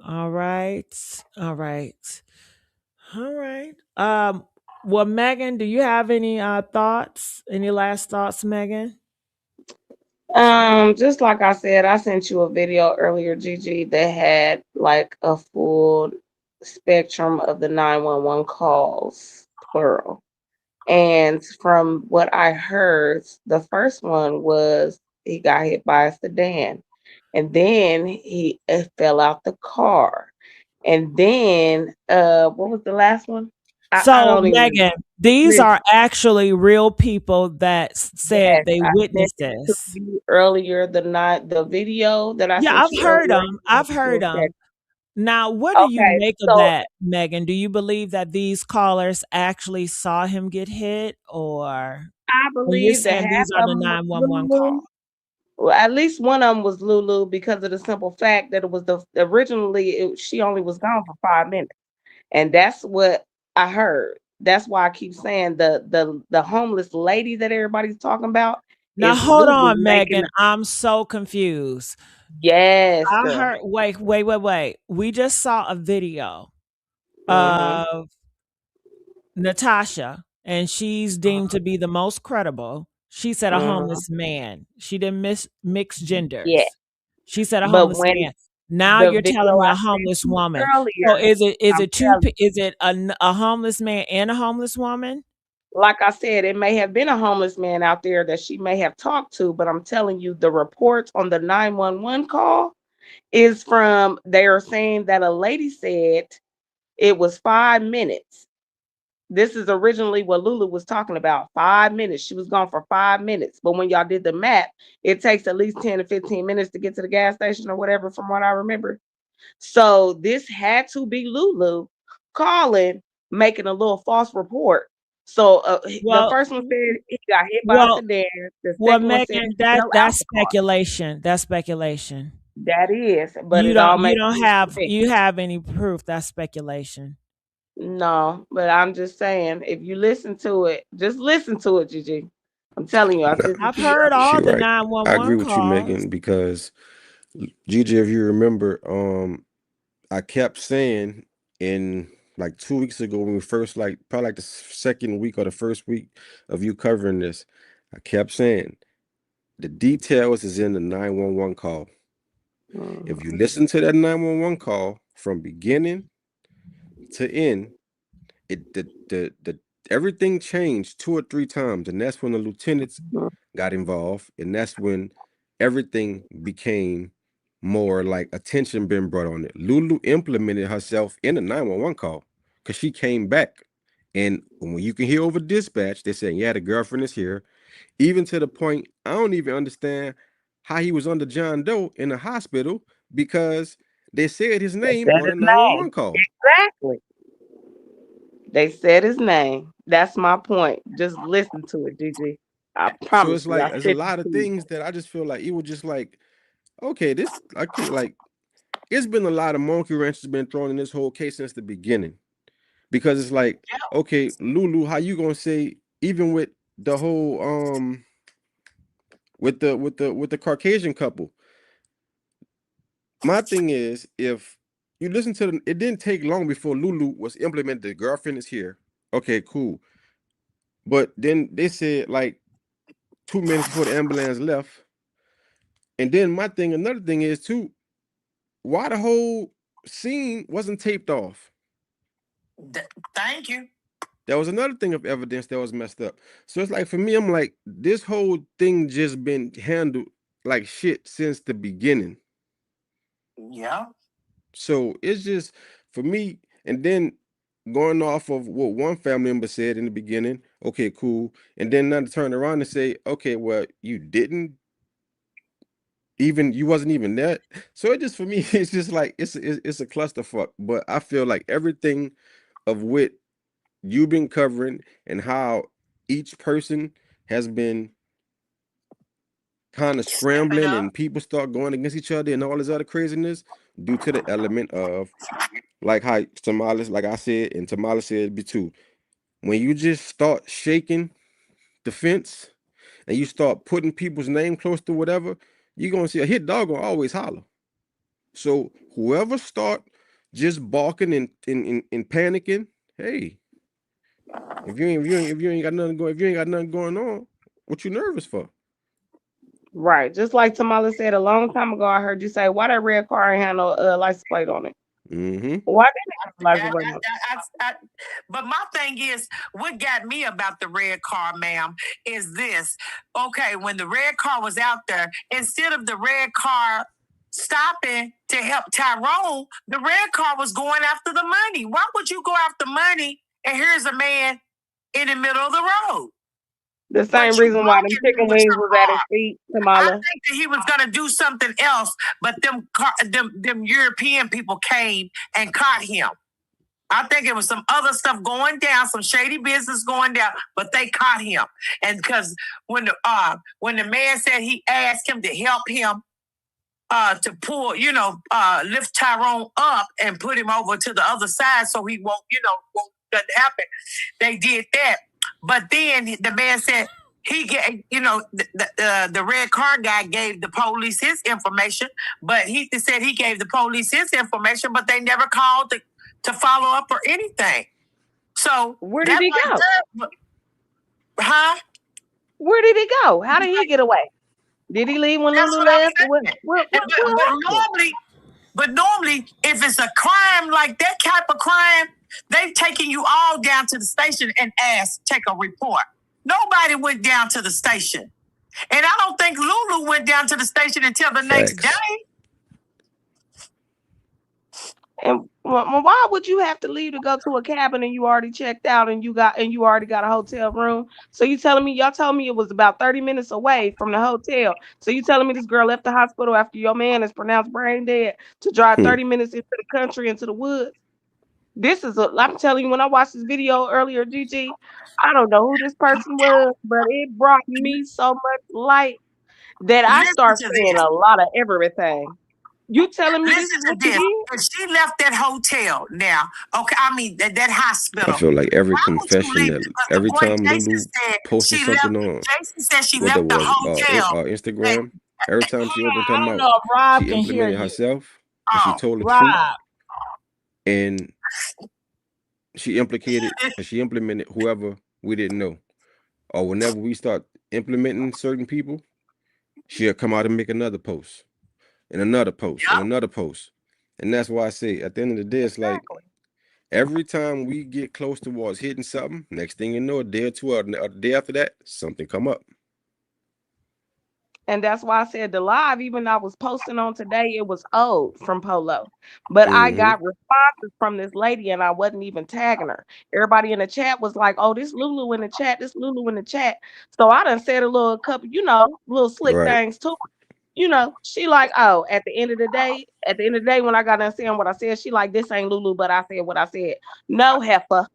All right. All right. All right. Well, Megan, do you have any thoughts? Any last thoughts, Megan? Just like I said, I sent you a video earlier, Gigi, that had like a full spectrum of the 911 calls, plural. And from what I heard, the first one was he got hit by a sedan, and then he fell out the car, and then what was the last one? I So, don't even Megan, these listen. are actually real people that said Yes, they I sent witnessed it to this. you earlier the night. The video that I Yeah, sent I've you heard earlier. them. I've heard them. Now, what do you Okay, make of so that, Megan? Do you believe that these callers actually saw him get hit, or I and you're believe that saying half these are of the them was 911 Lulu. calls? Well, at least one of them was Lulu because of the simple fact that it was she only was gone for 5 minutes, and that's what I heard. That's why I keep saying the homeless lady that everybody's talking about Now, is hold Lulu on, making Megan. I'm so confused. yes. I heard. Wait. We just saw a video Mm-hmm. of Natasha, and she's deemed to be the most credible. She said a Mm-hmm. homeless man. She didn't mix Yeah, genders. She said a but homeless when man. Now the you're telling video me I a sent homeless you woman. So earlier, is I'm it two? telling Is it a homeless man and a homeless woman? like I said, it may have been a homeless man out there that she may have talked to, but I'm telling you, the reports on the 911 call is from they are saying that a lady said it was 5 minutes. This is originally what Lulu was talking about 5 minutes. She was gone for 5 minutes. But when y'all did the map, it takes at least 10 to 15 minutes to get to the gas station or whatever, from what I remember. So this had to be Lulu calling, making a little false report. So the Well, first one said he got hit by a well, sedan. The well, second one said Megan, he fell out that's the car. speculation. That's speculation. That is, but it all You makes don't sense to have me. any proof. That's speculation. No, but I'm just saying, if you listen to it, just listen to it, Gigi. I'm telling you, I No, sent it I've to you heard she all the right. I agree 911 with you, calls. Megan, because Gigi, if you remember, I kept saying in like 2 weeks ago when we first probably like the second week or the first week of you covering this, I kept saying the details is in the 911 call. If you earlier. listen to that 911 call from beginning to end, it the everything changed 2 or 3 times, and that's when the lieutenants got involved, and that's when everything became more like attention being brought on it. Lulu implemented herself in a 911 call because she came back, and when you can hear over dispatch, they're saying, "Yeah, the girlfriend is here." Even to the point, I don't even understand how he was under John Doe in the hospital because they said his They name said on a his name. 911 call. Exactly. They said his name. That's my point. Just listen to it, Gigi. I So promise it's you. like I there's a sent lot it of to you. things that I just feel like it was just like, okay, this I can't like it's been a lot of monkey wrenches been thrown in this whole case since the beginning. Because it's like, okay, Lulu, how you gonna say even with the whole with the Caucasian couple? My thing is, if you listen to it didn't take long before Lulu was implemented. The girlfriend is here. Okay, cool. But then they said like 2 minutes before the ambulance left. And then another thing is too, why the whole scene wasn't taped off? Thank you. That was another thing of evidence that was messed up. So it's like for me, I'm like, this whole thing just been handled like shit since the beginning. Yeah. So it's just for me, and then going off of what one family member said in the beginning, okay, cool. And then now to turn around and say, okay, well, you wasn't even there. So it just for me, it's just like it's a clusterfuck. But I feel like everything of what you've been covering and how each person has been kind of Step it scrambling up. and people start going against each other and all this other craziness due to the element of like how Tamales, like I said, and Tamales said be too. When you just start shaking the fence and you start putting people's name close to whatever, you're gonna see a hit dog gonna always holler. So whoever start just barking and panicking, hey, if you ain't got nothing going, if you ain't got nothing going on, what you nervous for? Right. Just like Tamala said a long time ago, I heard you say, why that red car ain't have no license plate on it? Mm-hmm. Why didn't it have a license plate on it? But my thing is, what got me about the red car, ma'am, is this. Okay, when the red car was out there, instead of the red car stopping to help Tyrone, the red car was going after the money. Why would you go after money and here's a man in the middle of the road? The But same you reason why them walking chicken with wings some was at his car. feet, I Tamala. think that he was gonna do something else, but them European people came and caught him. I think it was some other stuff going down, some shady business going down, but they caught him. And because when the man said he asked him to help him to pull, lift Tyrone up and put him over to the other side so he won't nothing happen. They did that. But then the man said he gave, the red car guy gave the police his information, but he said he gave the police his information, but they never called to follow up or anything. So Where did that he right go? there, huh? Where did he go? How did he get away? Did he leave when That's Lulu what I'm left? What saying. what what, But, what happened? normally, if it's a crime like that type of crime, they've taken you all down to the station and asked, take a report. Nobody went down to the station. And I don't think Lulu went down to the station until the next day. Facts. And why would you have to leave to go to a cabin and you already checked out and you already got a hotel room? So y'all telling me it was about 30 minutes away from the hotel. So you telling me this girl left the hospital after your man is pronounced brain dead to drive Hmm. 30 minutes into the country, into the woods? I'm telling you, when I watched this video earlier, Gigi, I don't know who this person was, but it brought me so much light that I Listen start to seeing this. a lot of everything. You telling me this Listen is to what you this. did? If she left that hotel now, okay, I mean that I hospital, feel like every why would you confession leave? that Because the every boy time Jason Lulu said posted she left. something on Jason said she what that left the was hotel. And, Instagram, every time she opened her I don't mouth, know if Rob she can hear implemented you. herself and she oh, told the truth Rob. and she implemented whoever we didn't know. Or whenever we start implementing certain people, she'll come out and make another post and another post and yep, another post. And that's why I say at the end of the day, it's like exactly. Every time we get close towards hitting something, next thing you know, a day or two or a day after that, something come up. And that's why I said the live, even though I was posting on today, it was old from Polo. But I got responses from this lady and I wasn't even tagging her. Everybody in the chat was like, oh, this Lulu in the chat, this Lulu in the chat. So I done said a little couple, little slick Right. things too. She like, oh, at the end of the day, when I got done saying what I said, she like, this ain't Lulu, but I said what I said. No, heifer.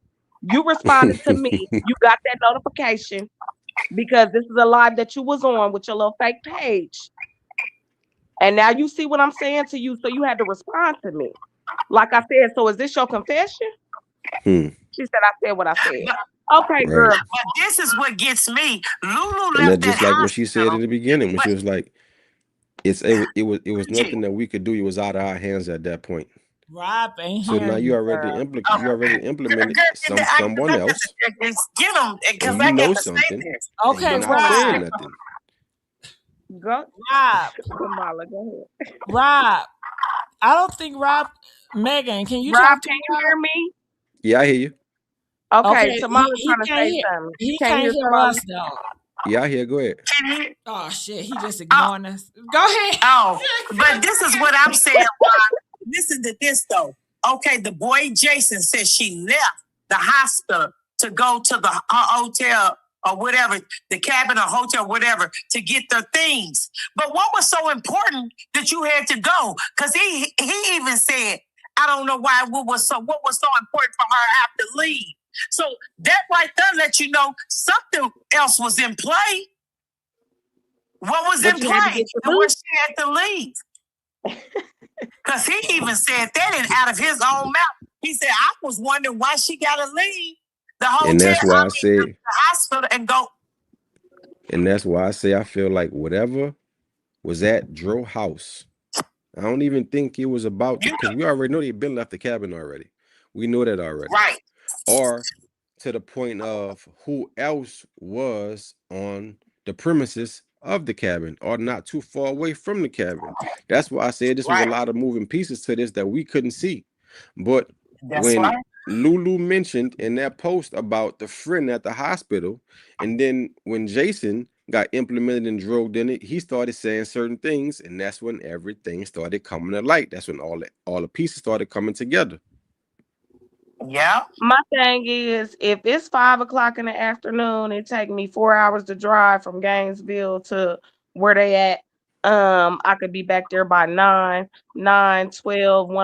You responded to me. You got that notification because this is a live that you was on with your little fake page. And now you see what I'm saying to you. So you had to respond to me. Like I said, so is this your confession? She said, I said what I said. Okay, Right. girl. But this is what gets me. Lulu And left that's that just like what she said in hospital. the beginning when she But was like, it was nothing that we could do. It was out of our hands at that point. Rob ain't So now hearing you you, already girl. implemented someone else, get them because and you I got know to say something, this. and you're Okay, not Rob. saying nothing. Go. Rob. Kamala, go ahead. Rob. I don't think Rob. Megan, can you Rob, talk to can you Rob? hear me? Yeah, I hear you. Okay, Okay, Tamala he trying to can't say hear. something. You He can't can't hear hear Tamala? us though. Yeah, I hear. Go ahead. Can he? Oh shit, he just ignoring us. Go ahead. Oh, but this is what I'm saying, Rob. Listen to this though. Okay, the boy Jason said she left the hospital to go to the hotel or whatever, the cabin or hotel, whatever, to get their things. But what was so important that you had to go? Because he even said, I don't know why what was so important for her to have to leave. So that right there let you know something else was in play. What was But in you had to play get the and loot. what she had to leave? Because he even said that out of his own mouth. He said, I was wondering why she got to leave the hotel, And that's why I say, the hospital and go. and that's why I say I feel like whatever was at Dro house, I don't even think it was about because we already know they've been left the cabin already. We know that already. Right. Or to the point of who else was on the premises of the cabin or not too far away from the cabin. That's why I said this was a lot of moving pieces to this that we couldn't see. But That's when right. Lulu mentioned in that post about the friend at the hospital, and then when Jason got implemented and drove in it, he started saying certain things, and that's when everything started coming to light. That's when all the pieces started coming together. Yeah. My thing is, if it's 5 o'clock in the afternoon, it take me 4 hours to drive from Gainesville to where they at. I could be back there by 1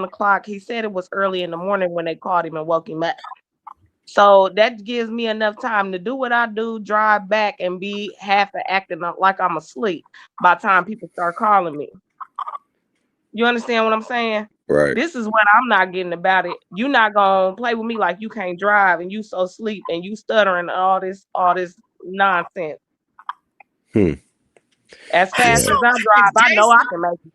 o'clock. He said it was early in the morning when they called him and woke him up. So that gives me enough time to do what I do, drive back, and be half acting like I'm asleep by the time people start calling me. You understand what I'm saying? Right. This is what I'm not getting about it. You not gonna play with me like you can't drive and you so asleep and you stuttering all this nonsense. As fast So as I drive, I know I can make it.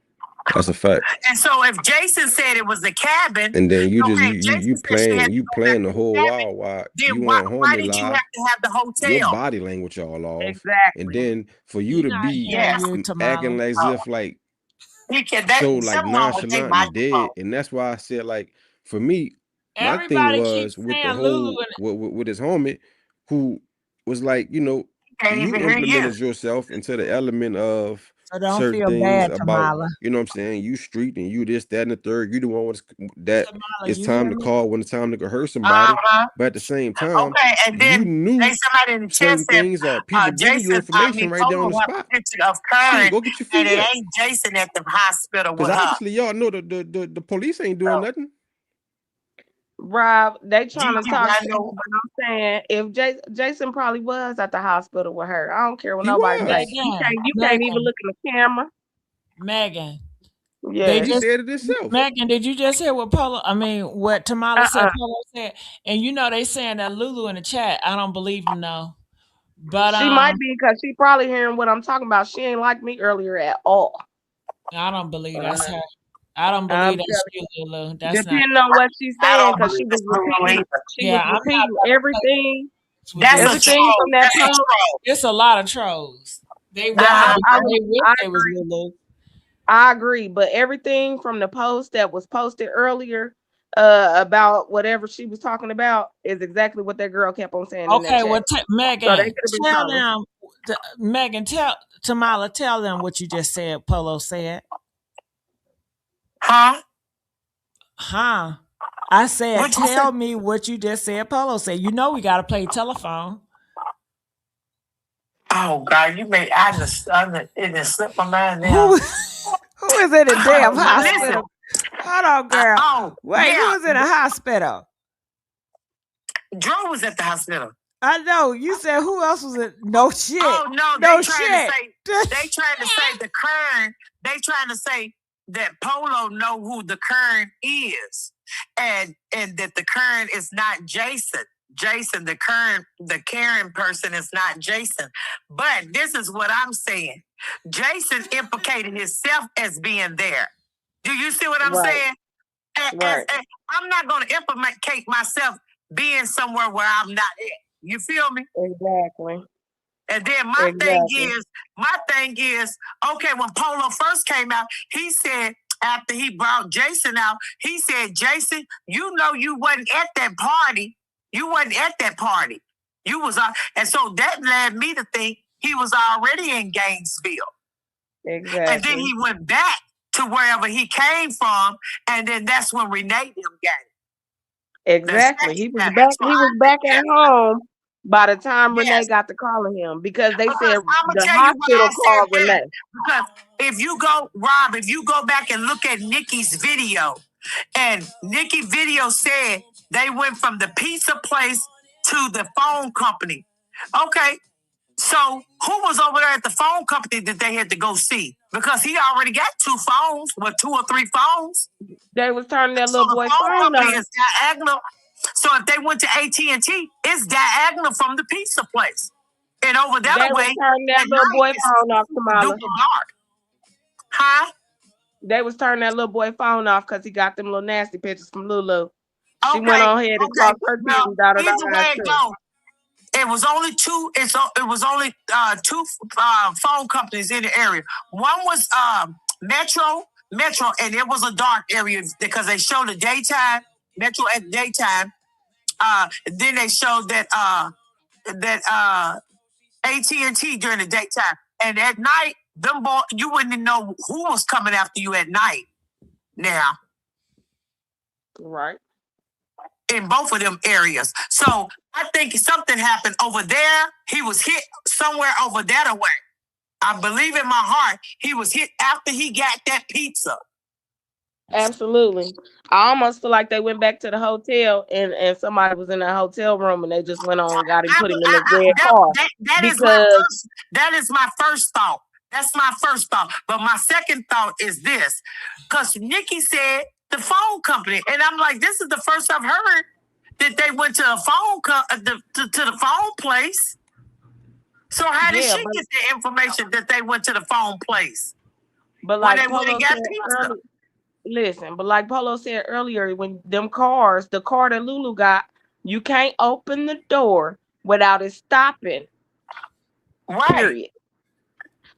That's a fact. And so if Jason said it was the cabin, And then you just okay, Jason you said she had to you go back playing the to the whole cabin, while then you why want homie did you lie, have to have the your hotel? body language all off, and Exactly. then for you He to not be hearing Yes. you, acting Tamala. as if like He can so that like something wrong with their nonchalant and dead, microphone. and that's why I said like for me, my thing Everybody keeps was with the saying Lulu, whole with his homie who was like Can't you even hear you. implemented yourself into the element of so don't certain feel things bad, about Tamala. you know what I'm saying, you street and you this that and the third, you the one that Tamala, it's you time hear to me? call when it's time to hurt somebody, Uh-huh. but at the same time Okay, and you then knew somebody in the chat certain said, things or people giving you Jason, information right there on Polo the have spot. a picture of Shit, Karen, go get your and feet it wet. ain't Jason at the hospital Because with her. obviously y'all know the police ain't doing So, nothing. Rob, they trying to Gigi, talk I shit, know. but I'm saying if Jason probably was at the hospital with her. I don't care what He nobody say. was. You can't even look in the camera. Megan. They Yes. He just said it himself. Megan, did you just hear what what Tamala said Uh-uh. Polo said? And they saying that Lulu in the chat. I don't believe them though. But She might be because she probably hearing what I'm talking about. She ain't like me earlier at all. I don't believe that's her. I don't I'm believe that's telling you, Lulu. That's not. depending on what she's I saying, don't because believe it's Lulu either. she Yeah, was I'm not repeating gonna play everything, with That's a this. everything troll. from that That's a post. troll. It's a lot of trolls. They That I I wish they was agree. Lulu. I agree, but everything from the post that was posted earlier, about whatever she was talking about is exactly what that girl kept on saying in that Okay, well, chat. So they Megan, could have been tell trolling. them. Megan, tell Tamala, tell them what you just said. Polo said, Huh? huh? I said, What you say? tell me what you just said. Polo said, you know we got to play telephone. Oh God, you made it just slipped my mind now. Who is in a damn But listen, hospital? Hold on, girl. oh Wait, who yeah, is in a hospital? Drew was at the hospital. I know. You said who else was in? No shit. Oh no, No they trying shit. they trying to say the Kern. They trying to say that Polo know who the Kern is, and that the Kern is not Jason. Jason, the Karen person is not Jason. But this is what I'm saying. Jason implicated himself as being there. Do you see what I'm Right. saying? Right. I'm not going to implicate myself being somewhere where I'm not at. You feel me? Exactly. And then my thing is, okay, when Polo first came out, he said, after he brought Jason out, he said, Jason, you know you wasn't at that party. You wasn't at that party. You was and so that led me to think he was already in Gainesville. Exactly. And then he went back to wherever he came from, and then that's when Renee them got it. Exactly. He was back. He was back at home by the time Renee got to calling him because they said I'm gonna the tell you why hospital I said called that. Renee. Because if you go back and look at Nikki's video, and Nikki video said they went from the pizza place to the phone company. Okay, so who was over there at the phone company that they had to go see? Because he already got 2 phones, 2 or 3 phones. They was turning that So little the boy phone phone company on. is diagonal. So if they went to AT&T, it's diagonal from the pizza place. And over that They was way, turning that at little night, boy it's phone off, super Kamala. duper dark. Huh? They was turning that little boy phone off because he got them little nasty pictures from Lulu. She Okay. went on ahead and crossed her T's Well, and dotted her either way I's it too. goes, it was only 2. It was only 2 phone companies in the area. One was Metro, and it was a dark area because they showed the daytime Metro at daytime. Then they showed that AT&T during the daytime, and at night, them boy, you wouldn't know who was coming after you at night. Now, Right. in both of them areas, so I think something happened over there. He was hit somewhere over that away. I believe in my heart he was hit after he got that pizza. Absolutely. I almost feel like they went back to the hotel and somebody was in that hotel room and they just went on and got him, put him in the red car. That is my first thought. That's my first thought. But my second thought is this, because Nikki said the phone company, and I'm like, this is the first I've heard that they went to a phone to the phone place. So how did she get the information that they went to the phone place? But like Polo said earlier, listen, but like Polo said earlier, when them cars, the car that Lulu got, you can't open the door without it stopping. Right. Period.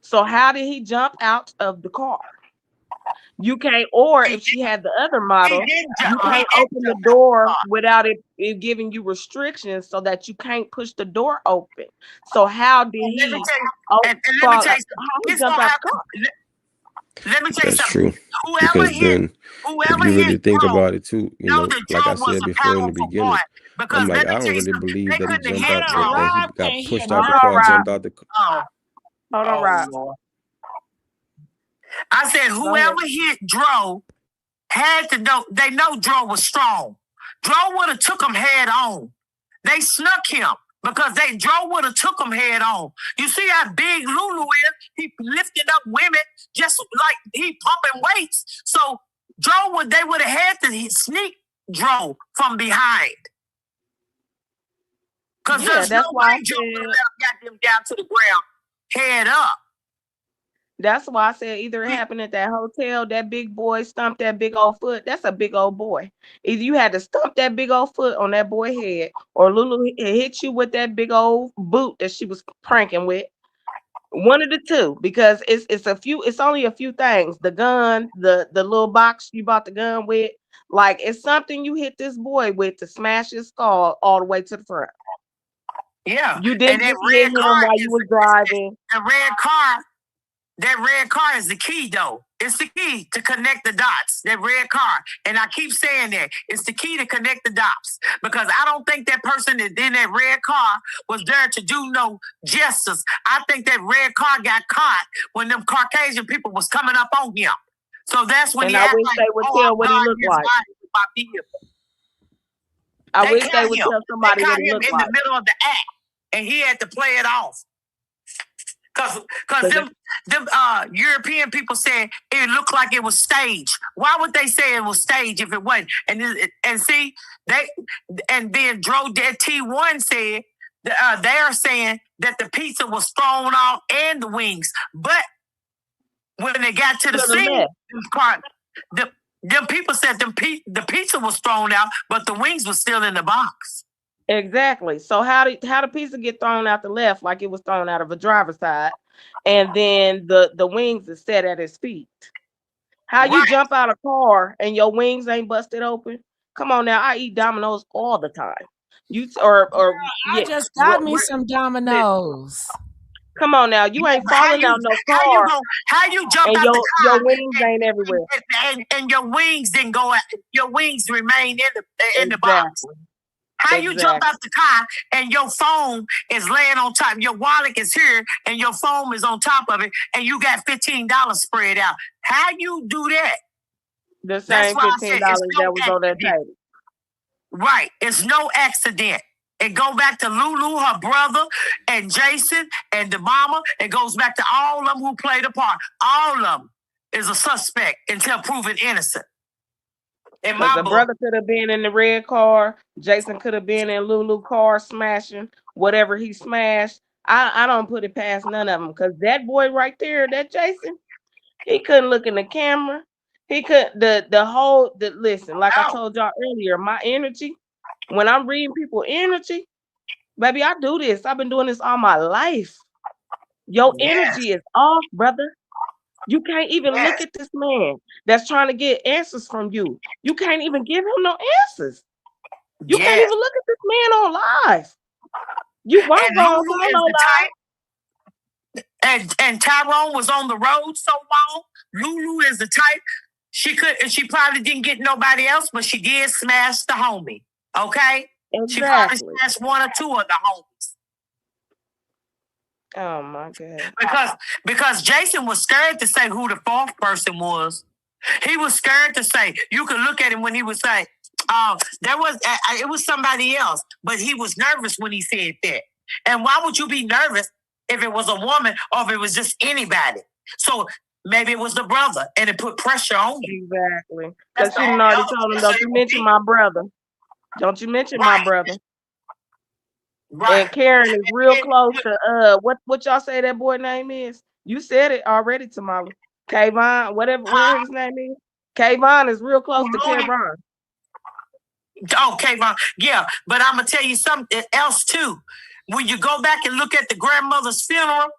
So how did he jump out of the car? You can't, or if she had the other model, you can't open the door without it giving you restrictions so that you can't push the door open. So how did he jump out the car? Let me tell you That's something. true. Because then, if you really think about it too, you know, like I said before in the beginning, I'm like, I don't really believe that he jumped out, that he got pushed out the car, jumped out the car. Hold on, Rob. I said, whoever hit Dro had to know. They know Dro was strong. Dro would have took him head on. They snuck him because Dro would have took him head on. You see how big Lulu is? He lifting up women just like he pumping weights. So they would have had to sneak Dro from behind. Because there's no way Dro would have got them down to the ground head up. That's why I said either it happened at that hotel, that big boy stumped that big old foot. That's a big old boy. Either you had to stump that big old foot on that boy head, or Lulu hit you with that big old boot that she was pranking with, One of the two, because it's only a few things. The gun, the little box you bought the gun with, like it's something you hit this boy with to smash his skull all the way to the front. Yeah, You and didn't that just red hit him car while you was driving. the red car. That red car is the key, though. It's the key to connect the dots. That red car, and I keep saying that it's the key to connect the dots because I don't think that person that in that red car was there to do no justice. I think that red car got caught when them Caucasian people was coming up on him. So that's when And he I act wish like, they would "Oh, tell I'm what he guarding looked his like. body with my vehicle." I They wish they caught would him. tell They somebody caught what he him looked in the like. middle of the act, and he had to play it off. Cause them European people said it looked like it was staged. Why would they say it was staged if it wasn't? And see they and then Dro Dead T1 said they are saying that the pizza was thrown off and the wings, but when they got to the scene, them people said the pizza was thrown out, but the wings were still in the box. Exactly. So how the pizza get thrown out the left like it was thrown out of a driver's side, and then the wings is set at his feet? How you jump out a car and your wings ain't busted open? Come on now, I eat Domino's all the time. You or I yeah, just got me some Domino's. come on now, you ain't How falling you out no car how you jump and out the your car wings ain't everywhere. and your wings didn't go out, your wings remain in the box. Exactly. How you jump out the car and your phone is laying on top, your wallet is here and your phone is on top of it, and you got $15 spread out? How you do that? The That's same why I said $15 it's no that was on that accident. table. Right, it's no accident. It go back to Lulu, her brother, and Jason, and the mama. It goes back to all of them who played a part. All of them is a suspect until proven innocent. In Because my the book, brother could have been in the red car. Jason could have been in Lulu car smashing whatever he smashed. I don't put it past none of them because that boy right there, that Jason, he couldn't look in the camera. He could listen, like I told y'all earlier, my energy, when I'm reading people energy, baby, I do this. I've been doing this all my life. Your energy is off, brother. You can't even look at this man that's trying to get answers from you. You can't even give him no answers. You can't even look at this man on live. You weren't going to no live. And Tyrone was on the road so long. Lulu is the type, she probably didn't get nobody else, but she did smash the homie. Okay? Exactly. She probably smashed one or two of the homies. Oh my God. Because Jason was scared to say who the fourth person was. He was scared to say. You could look at him when he was saying, it was somebody else, but he was nervous when he said that. And why would you be nervous if it was a woman or if it was just anybody? So maybe it was the brother, and it put pressure on you. Exactly. Because she already told him, don't you mention my brother. Don't you mention my brother. Right. And Karen is real close to what y'all say that boy name is? You said it already, Tamala. Kayvon, whatever his name is. Kayvon is real close to Kayvon. Oh, Kayvon. Yeah, but I'm gonna tell you something else too. When you go back and look at the grandmother's funeral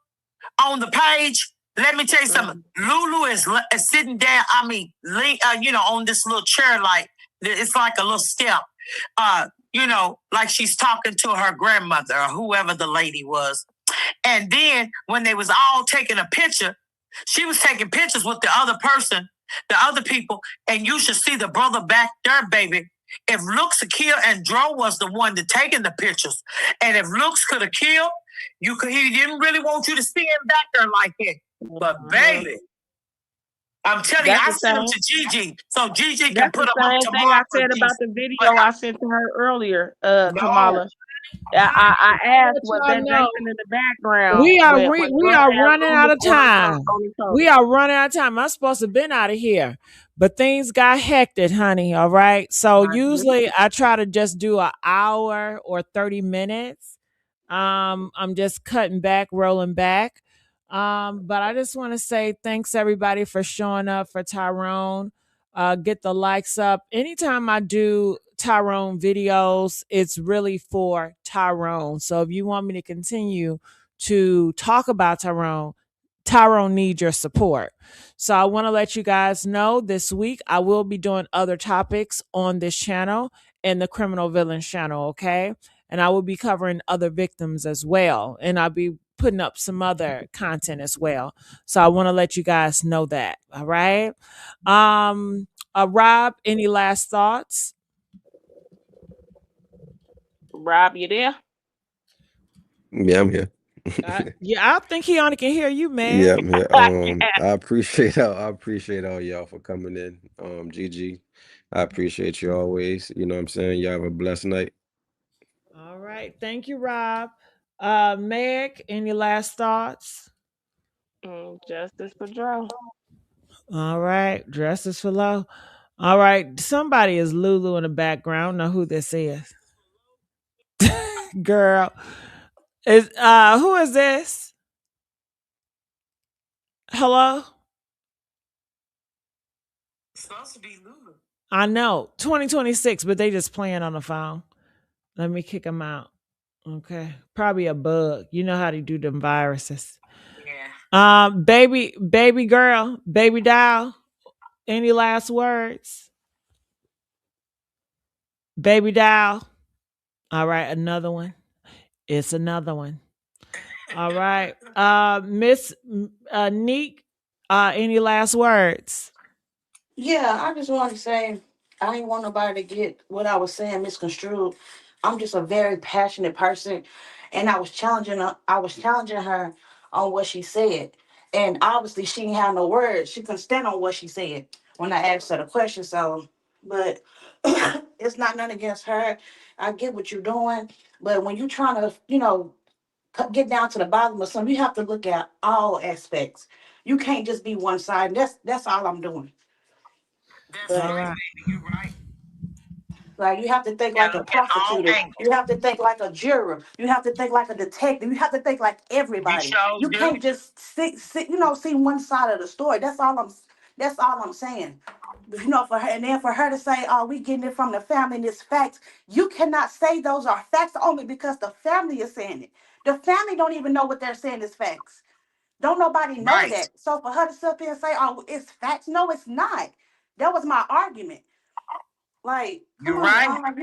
on the page, let me tell you something. Lulu is sitting down. I mean, on this little chair, like it's like a little step. Like she's talking to her grandmother or whoever the lady was. And then when they was all taking a picture, she was taking pictures with the other person, the other people, and you should see the brother back there, baby. If looks could kill, and Dro was the one that taking the pictures, and if looks could have killed, he didn't really want you to see him back there like that. But baby, I'm telling you, I sent him to Gigi, so Gigi can put him up tomorrow. That's the same thing I said about the video I sent to her earlier, Kamala. I asked, was that Jason in the background? We are running out of time. We are running out of time. I'm supposed to have been out of here, but things got hectic, honey. All right. So usually I try to just do an hour or 30 minutes. I'm just cutting back, rolling back. But I just want to say thanks everybody for showing up for Tyrone. Get the likes up. Anytime I do Tyrone videos, it's really for Tyrone. So if you want me to continue to talk about Tyrone needs your support. So I want to let you guys know this week I will be doing other topics on this channel and the Criminal Villains channel, okay? And I will be covering other victims as well. And I'll be putting up some other content as well. So I want to let you guys know that. All right. Rob, any last thoughts? Rob, you there? Yeah, I'm here. Yeah, I think he only can hear you, Yeah, man. I'm here. I appreciate all y'all for coming in. Gigi, I appreciate you always. You know what I'm saying? Y'all have a blessed night. All right. Thank you, Rob. Meg, any last thoughts? Justice for Joe. All right. Dresses for low. All right. Somebody is Lulu in the background. Know who this is. Girl. Is who is this? Hello? It's supposed to be Lulu. I know. 2026, but they just playing on the phone. Let me kick them out. Okay. Probably a bug. You know how they do them viruses. Yeah. Baby girl, baby doll. Any last words? Baby doll. All right, another one. It's another one. All right. Miss Neek, any last words? Yeah, I just want to say I didn't want nobody to get what I was saying misconstrued. I'm just a very passionate person, and I was challenging her on what she said, and obviously she didn't have no words. She couldn't stand on what she said when I asked her the question. So, but it's not nothing against her. I get what you're doing, but when you're trying to, get down to the bottom of something, you have to look at all aspects. You can't just be one side. That's all I'm doing. That's All right, right. baby. You're right. Like you have to think like a prosecutor. You have to think like a juror. You have to think like a detective. You have to think like You everybody. sure You do. can't just see one side of the story. That's all I'm saying. For her, and then for her to say, "Oh, we getting it from the family and it's facts," you cannot say those are facts only because the family is saying it. The family don't even know what they're saying is facts. Don't nobody know Right. that. So for her to sit up here and say, "Oh, it's facts," no, it's not. That was my argument. Like, come You're on, right. y'all. Like,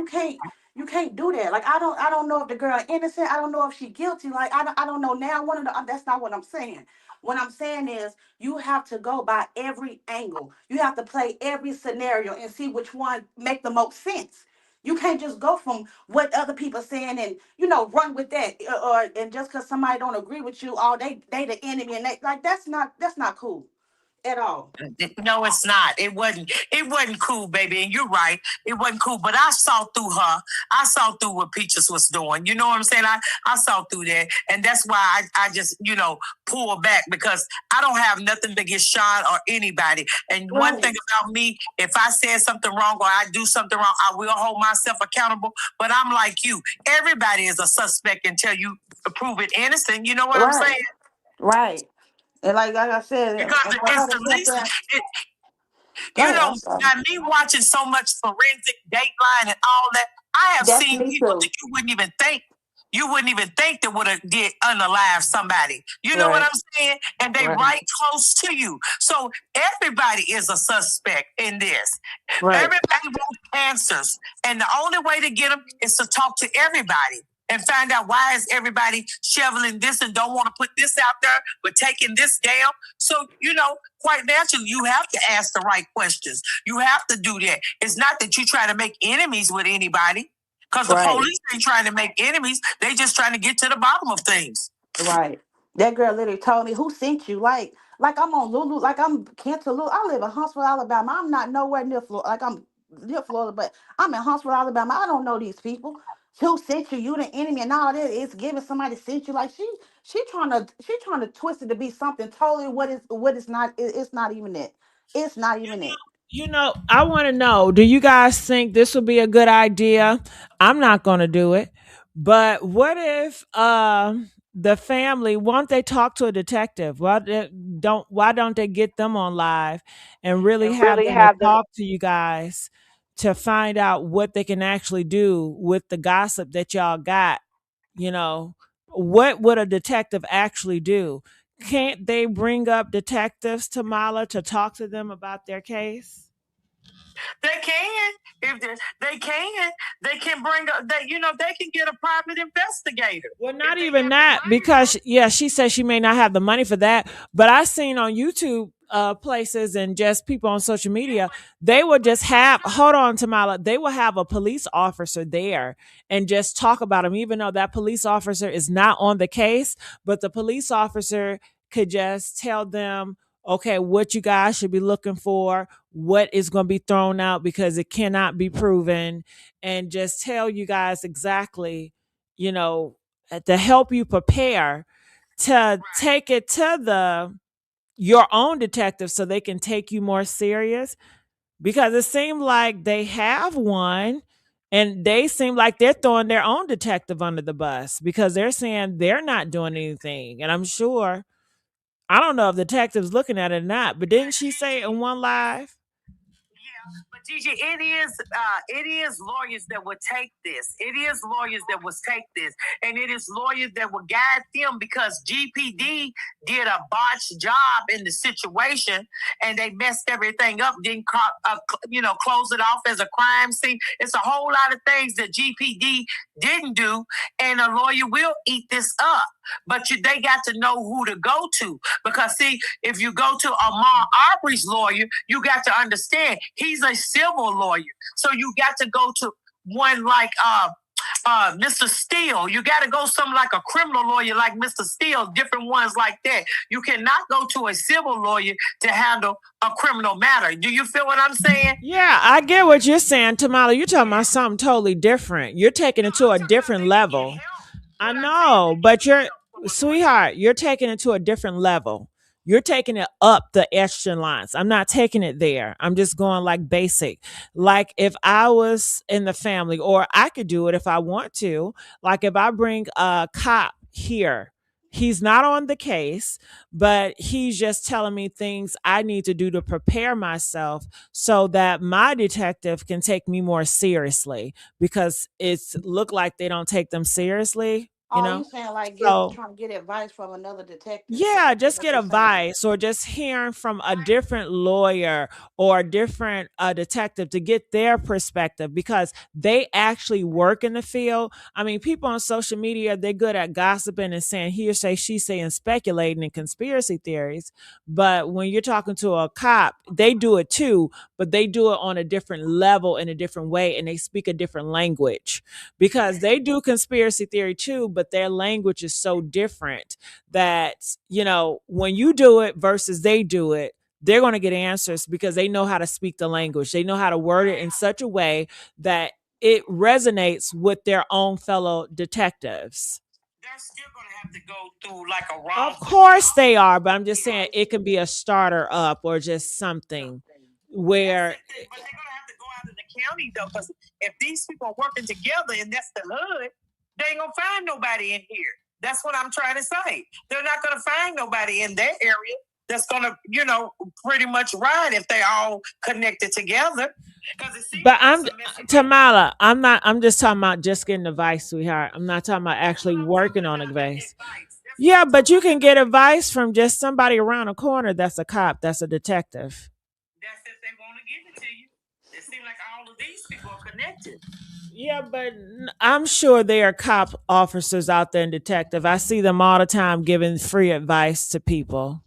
you can't do that. Like, I don't know if the girl innocent. I don't know if she guilty. Like, I don't know now. One of the That's not what I'm saying. What I'm saying is you have to go by every angle. You have to play every scenario and see which one make the most sense. You can't just go from what other people saying and run with that, or and just because somebody don't agree with you, oh they the enemy, and they like that's not cool at all. No, it's not. It wasn't. It wasn't cool, baby. And you're right. It wasn't cool. But I saw through her. I saw through what Peaches was doing. You know what I'm saying? I saw through that, and that's why I just pull back because I don't have nothing against Sean or anybody. And one Right, thing about me, if I said something wrong or I do something wrong, I will hold myself accountable. But I'm like you. Everybody is a suspect until you prove it innocent. You know what I'm right, saying? right. And like I said, Because and for it's her to the sit least. there, go You ahead. know, I'm sorry. by me watching so much forensic Dateline and all that, I have That's seen me people that too. you wouldn't even think that would have did unalive somebody. You know what Right, I'm saying? And they right, right close to you. So everybody is a suspect in this. right, Everybody wants answers. And the only way to get them is to talk to everybody and find out why is everybody shoveling this and don't want to put this out there, but taking this down. So, quite naturally, you have to ask the right questions. You have to do that. It's not that you try to make enemies with anybody because the right, police ain't trying to make enemies. They just trying to get to the bottom of things. right. That girl literally told me, "Who sent you?" Like I'm on Lulu, like I'm Cantaloupe. I live in Huntsville, Alabama. I'm not nowhere near Florida. Like I'm near Florida, but I'm in Huntsville, Alabama. I don't know these people. Who sent you? You the enemy and all that. It's giving somebody sent you. Like she trying to twist it to be something totally what is not. It's not even that. It's not even it. I want to know, do you guys think this would be a good idea? I'm not going to do it. But what if the family, won't they talk to a detective? Why don't they get them on live and really And have really them to have the talk to you guys to find out what they can actually do with the gossip that y'all got, you know? what would a detective actually do? Can't they bring up detectives, Tamala, to talk to them about their case? They can, if they can bring up that they can get a private investigator. Well, not If they even have the that, money because yeah, she says she may not have the money for that. But I seen on YouTube places and just people on social media, they would just have hold on, Tamala, they will have a police officer there and just talk about him, even though that police officer is not on the case, but the police officer could just tell them, okay, what you guys should be looking for, what is going to be thrown out because it cannot be proven, and just tell you guys exactly, you know, to help you prepare to take it to the your own detective so they can take you more serious, because it seemed like they have one and they seem like they're throwing their own detective under the bus because they're saying they're not doing anything. And I'm sure, I don't know if the detective's looking at it or not, but didn't she say in one live? Yeah, but Gigi, it is lawyers that would take this. It is lawyers that would take this, and it is lawyers that will guide them because GPD did a botched job in the situation, and they messed everything up. Didn't close it off as a crime scene. It's a whole lot of things that GPD didn't do, and a lawyer will eat this up. But they got to know who to go to, because see, if you go to Ahmaud Arbery's lawyer, you got to understand he's a civil lawyer, so you got to go to one like Mr. Steele. You got to go something like a criminal lawyer like Mr. Steele, different ones like that. You cannot go to a civil lawyer to handle a criminal matter. Do you feel what I'm saying? Yeah, I get what you're saying, Tamala. You're talking about something totally different. You're taking it to a different level. I know, but you're, sweetheart, you're taking it to a different level. You're taking it up the echelons. I'm not taking it there. I'm just going like basic. Like if I was in the family, or I could do it if I want to. Like if I bring a cop here, he's not on the case, but he's just telling me things I need to do to prepare myself so that my detective can take me more seriously, because it's look like they don't take them seriously, you Oh, know? you saying like So trying to get advice from another detective? yeah, just What get you're saying? advice, or just hearing from a different lawyer or a different detective to get their perspective, because they actually work in the field. I mean, people on social media, they're good at gossiping and saying he say, she say, and speculating and conspiracy theories. But when you're talking to a cop, they do it too, but they do it on a different level, in a different way, and they speak a different language, because they do conspiracy theory too, but their language is so different that, when you do it versus they do it, they're going to get answers because they know how to speak the language. They know how to word it in such a way that it resonates with their own fellow detectives. They're still going to have to go through like a Of wrongful course job. they are, but I'm just saying it could be a starter up or just something where. But they're gonna have to go out in the county though, because if these people are working together and that's the hood, they ain't gonna find nobody in here. That's what I'm trying to say. They're not gonna find nobody in that area that's gonna, pretty much ride if they all connected together. But I'm Tamala. I'm just talking about just getting advice, sweetheart. I'm not talking about actually working on advice. Yeah, but you can get advice from just somebody around the corner that's a cop, that's a detective. That's if they want to give it to you. It seems like all of these people are connected. Yeah, but I'm sure there are cop officers out there and detective. I see them all the time giving free advice to people.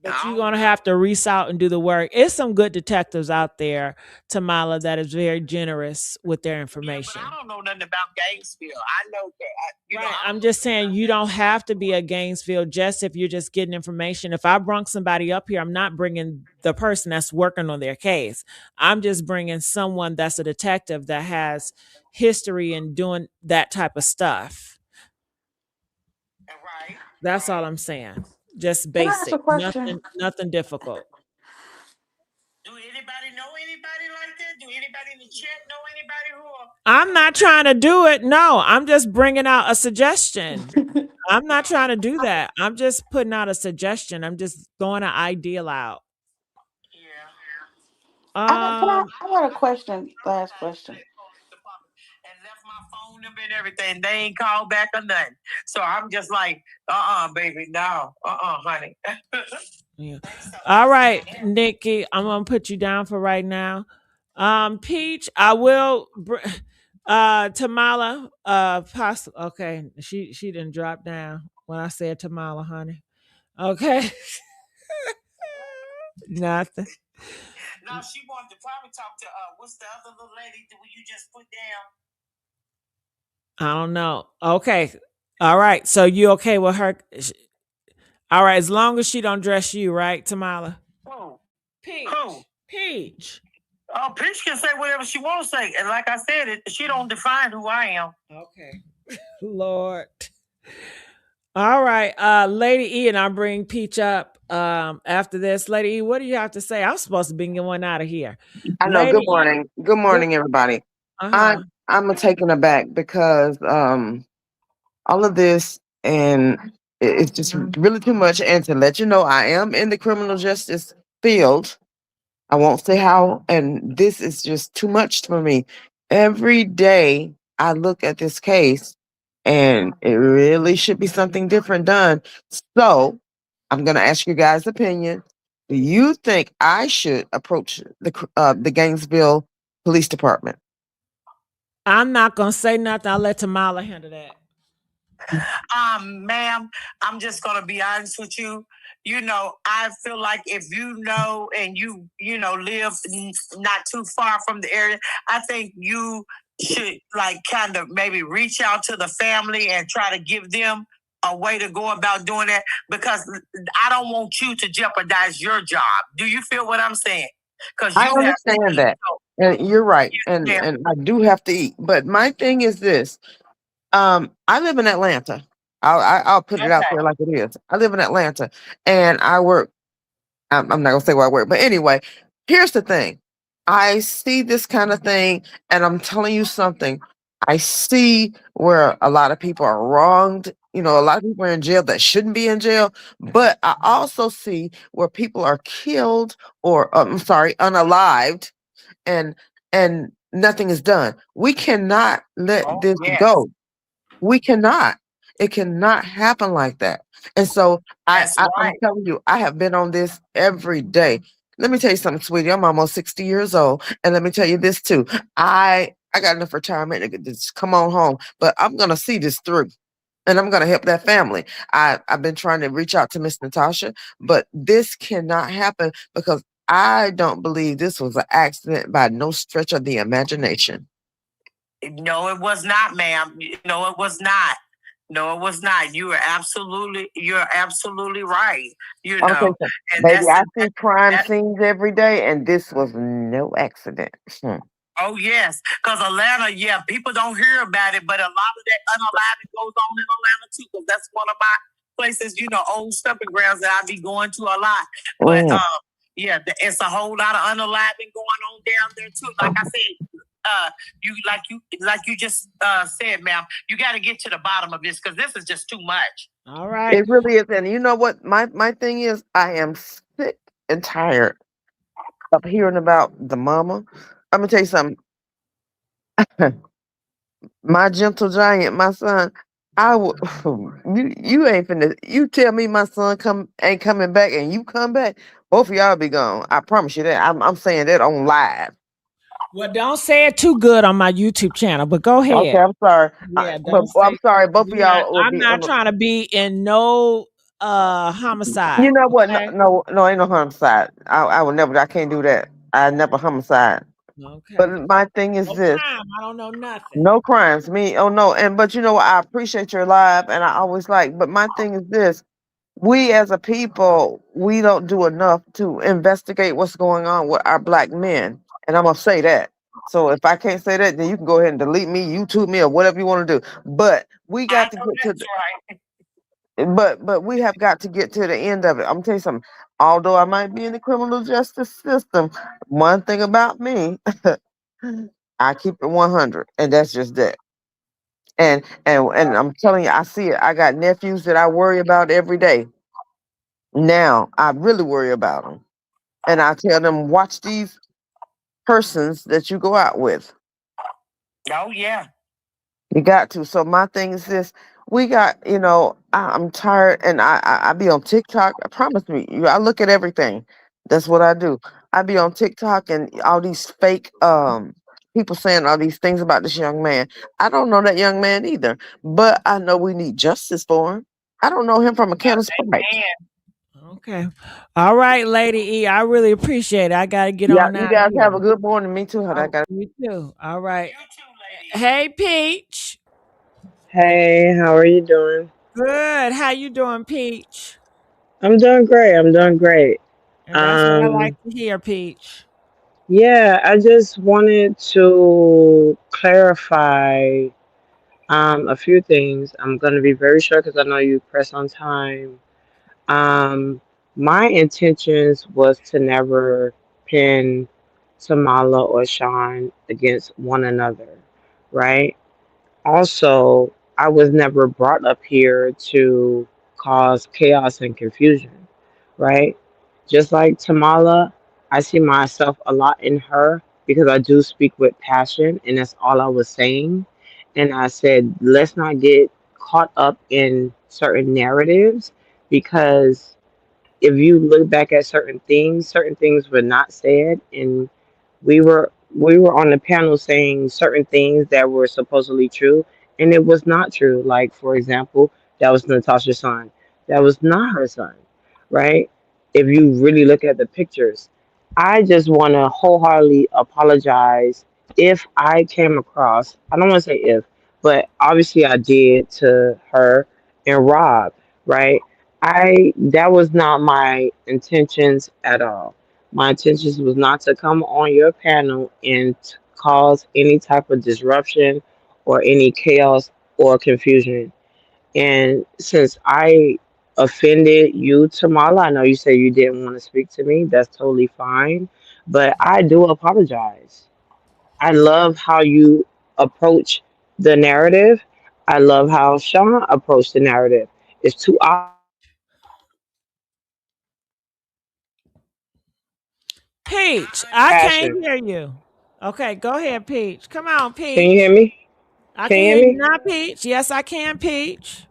But you're gonna have to reach out and do the work. It's some good detectives out there, Tamala, that is very generous with their information. Yeah, but I don't know nothing about Gainesville. I know that. Right. I'm just saying you don't have to be a Gainesville just if you're just getting information. If I bring somebody up here, I'm not bringing the person that's working on their case. I'm just bringing someone that's a detective that has history in doing that type of stuff. Right. That's all I'm saying. Just Can I ask a basic, question? nothing difficult. Do anybody know anybody like that? Do anybody in the chat know anybody who are? I'm not trying to do it. No, I'm just bringing out a suggestion. I'm not trying to do that. I'm just putting out a suggestion. I'm just throwing an ideal out. Yeah. I got Um, I got a question. Last question. And left my phone phone them and everything. They ain't called back or nothing. So I'm just like, baby, no, honey. Yeah. All right, Nikki, I'm gonna put you down for right now. Peach, I will. Tamala, okay, she didn't drop down when I said Tamala, honey. Okay, nothing. No, she wanted to probably talk to what's the other little lady that you just put down? I don't know. Okay, all right. So you okay with her? All right, as long as she don't dress you, right, Tamala? Who? Peach. Who? Peach. Oh, Peach can say whatever she wants to say, and like I said, she don't define who I am. Okay. Lord. All right, Lady E, and I'll bring Peach up after this. Lady E, what do you have to say? I'm supposed to be getting out of here. I know. Lady Good E, morning. Good good. morning, everybody. I Uh-huh. I'm taken aback because all of this and it's just really too much. And to let you know, I am in the criminal justice field. I won't say how, and this is just too much for me. Every day I look at this case, and it really should be something different done. So I'm going to ask you guys' opinion. Do you think I should approach the Gainesville Police Department? I'm not gonna say nothing. I'll let Tamala handle that. Ma'am, I'm just gonna be honest with you. You know, I feel like if you know and you know live not too far from the area, I think you should like kind of maybe reach out to the family and try to give them a way to go about doing that because I don't want you to jeopardize your job. Do you feel what I'm saying? Because I you have to understand eat. that, and you're right, Yes, and ma'am. I do have to eat. But my thing is this: I live in Atlanta. I'll put it out Okay. there like it is. I live in Atlanta, and I work. I'm not gonna say where I work, but anyway, here's the thing. I see this kind of thing, and I'm telling you something. I see where a lot of people are wronged. You know, a lot of people are in jail that shouldn't be in jail. But I also see where people are killed or I'm sorry, unalived, and nothing is done. We cannot let Oh, this yes. go. We cannot. It cannot happen like that. And so That's I'm right. telling you, I have been on this every day. Let me tell you something, sweetie. I'm almost 60 years old. And let me tell you this too. I got enough retirement to just come on home, but I'm gonna see this through. And I'm gonna help that family. I've been trying to reach out to Miss Natasha, but this cannot happen because I don't believe this was an accident by no stretch of the imagination. No, it was not, ma'am. No, it was not. No, it was not. You're absolutely right. You I'm gonna tell you know, something, and baby. I that, see crime that scenes every day, and this was no accident. oh yes, because Atlanta, yeah, people don't hear about it, but a lot of that unalignment goes on in Atlanta too. Because that's one of my places, you know, old stepping grounds that I be going to a lot. But Mm. yeah, it's a whole lot of unalignment going on down there too. Like I said, you just said, ma'am, you got to get to the bottom of this because this is just too much. All right. It really is, and you know what? My thing is, I am sick and tired of hearing about the mama. I'm gonna tell you something. My gentle giant, my son. I will. You ain't finna. You tell me my son ain't coming back, and you come back. Both of y'all be gone. I promise you that. I'm saying that on live. Well, don't say it too good on my YouTube channel, but go Okay, ahead. I'm sorry. Yeah, But don't I'm say sorry. Both of y'all will I'm be on not the. trying to be in no You homicide. know what? No, Okay. no, no, ain't no homicide. I will never. I can't do that. I never homicide. Okay. But my thing is No this: crime. I don't know nothing. no crimes. Me, oh no. And but you know what? I appreciate your live, and I always like. But my thing is this: we as a people, we don't do enough to investigate what's going on with our black men. And I'm gonna say that. So if I can't say that, then you can go ahead and delete me, YouTube me, or whatever you want to do. But we I got to know get to that's right. but we have got to get to the end of it. I'm telling you something. Although I might be in the criminal justice system, one thing about me, I keep it 100, and that's just that. And I'm telling you, I see it. I got nephews that I worry about every day. Now I really worry about them, and I tell them, watch these persons that you go out with. Oh yeah. You got to. So my thing is this: we got, I'm tired, and I be on TikTok. I promise me, I look at everything. That's what I do. I be on TikTok and all these fake people saying all these things about this young man. I don't know that young man either, but I know we need justice for him. I don't know him from a can of Sprite. Okay. All right, Lady E. I really appreciate it. I got to get Yeah, on you out of guys have here. a good morning. Me too, honey. I Oh, got. you too. All right. Hey, Peach. Hey, how are you doing? Good. How you doing, Peach? I'm doing great. I'm doing great. And that's what I like Um, to hear, Peach. yeah, I just wanted to clarify a few things. I'm going to be very short because I know you press on time. Um, my intentions was to never pin Tamala or Sean against one another, right? Also, I was never brought up here to cause chaos and confusion, right? Just like Tamala, I see myself a lot in her because I do speak with passion, and that's all I was saying. And I said, let's not get caught up in certain narratives because if you look back at certain things were not said, and we were on the panel saying certain things that were supposedly true, and it was not true. Like for example, that was Natasha's son. That was not her son, right? If you really look at the pictures, I just want to wholeheartedly apologize if I came across. I don't want to say if, but obviously I did to her and Rob, right? I that was not my intentions at all. My intentions was not to come on your panel and cause any type of disruption or any chaos or confusion. And since I offended you, Tamala, I know you said you didn't want to speak to me. That's totally fine. But I do apologize. I love how you approach the narrative. I love how Sean approached the narrative. It's two Peach, I can't passion. hear you. Okay, go ahead, Peach. Come on, Can you hear Peach. me? I Can can you hear hear you me? now, Peach. Yes, I can, Peach.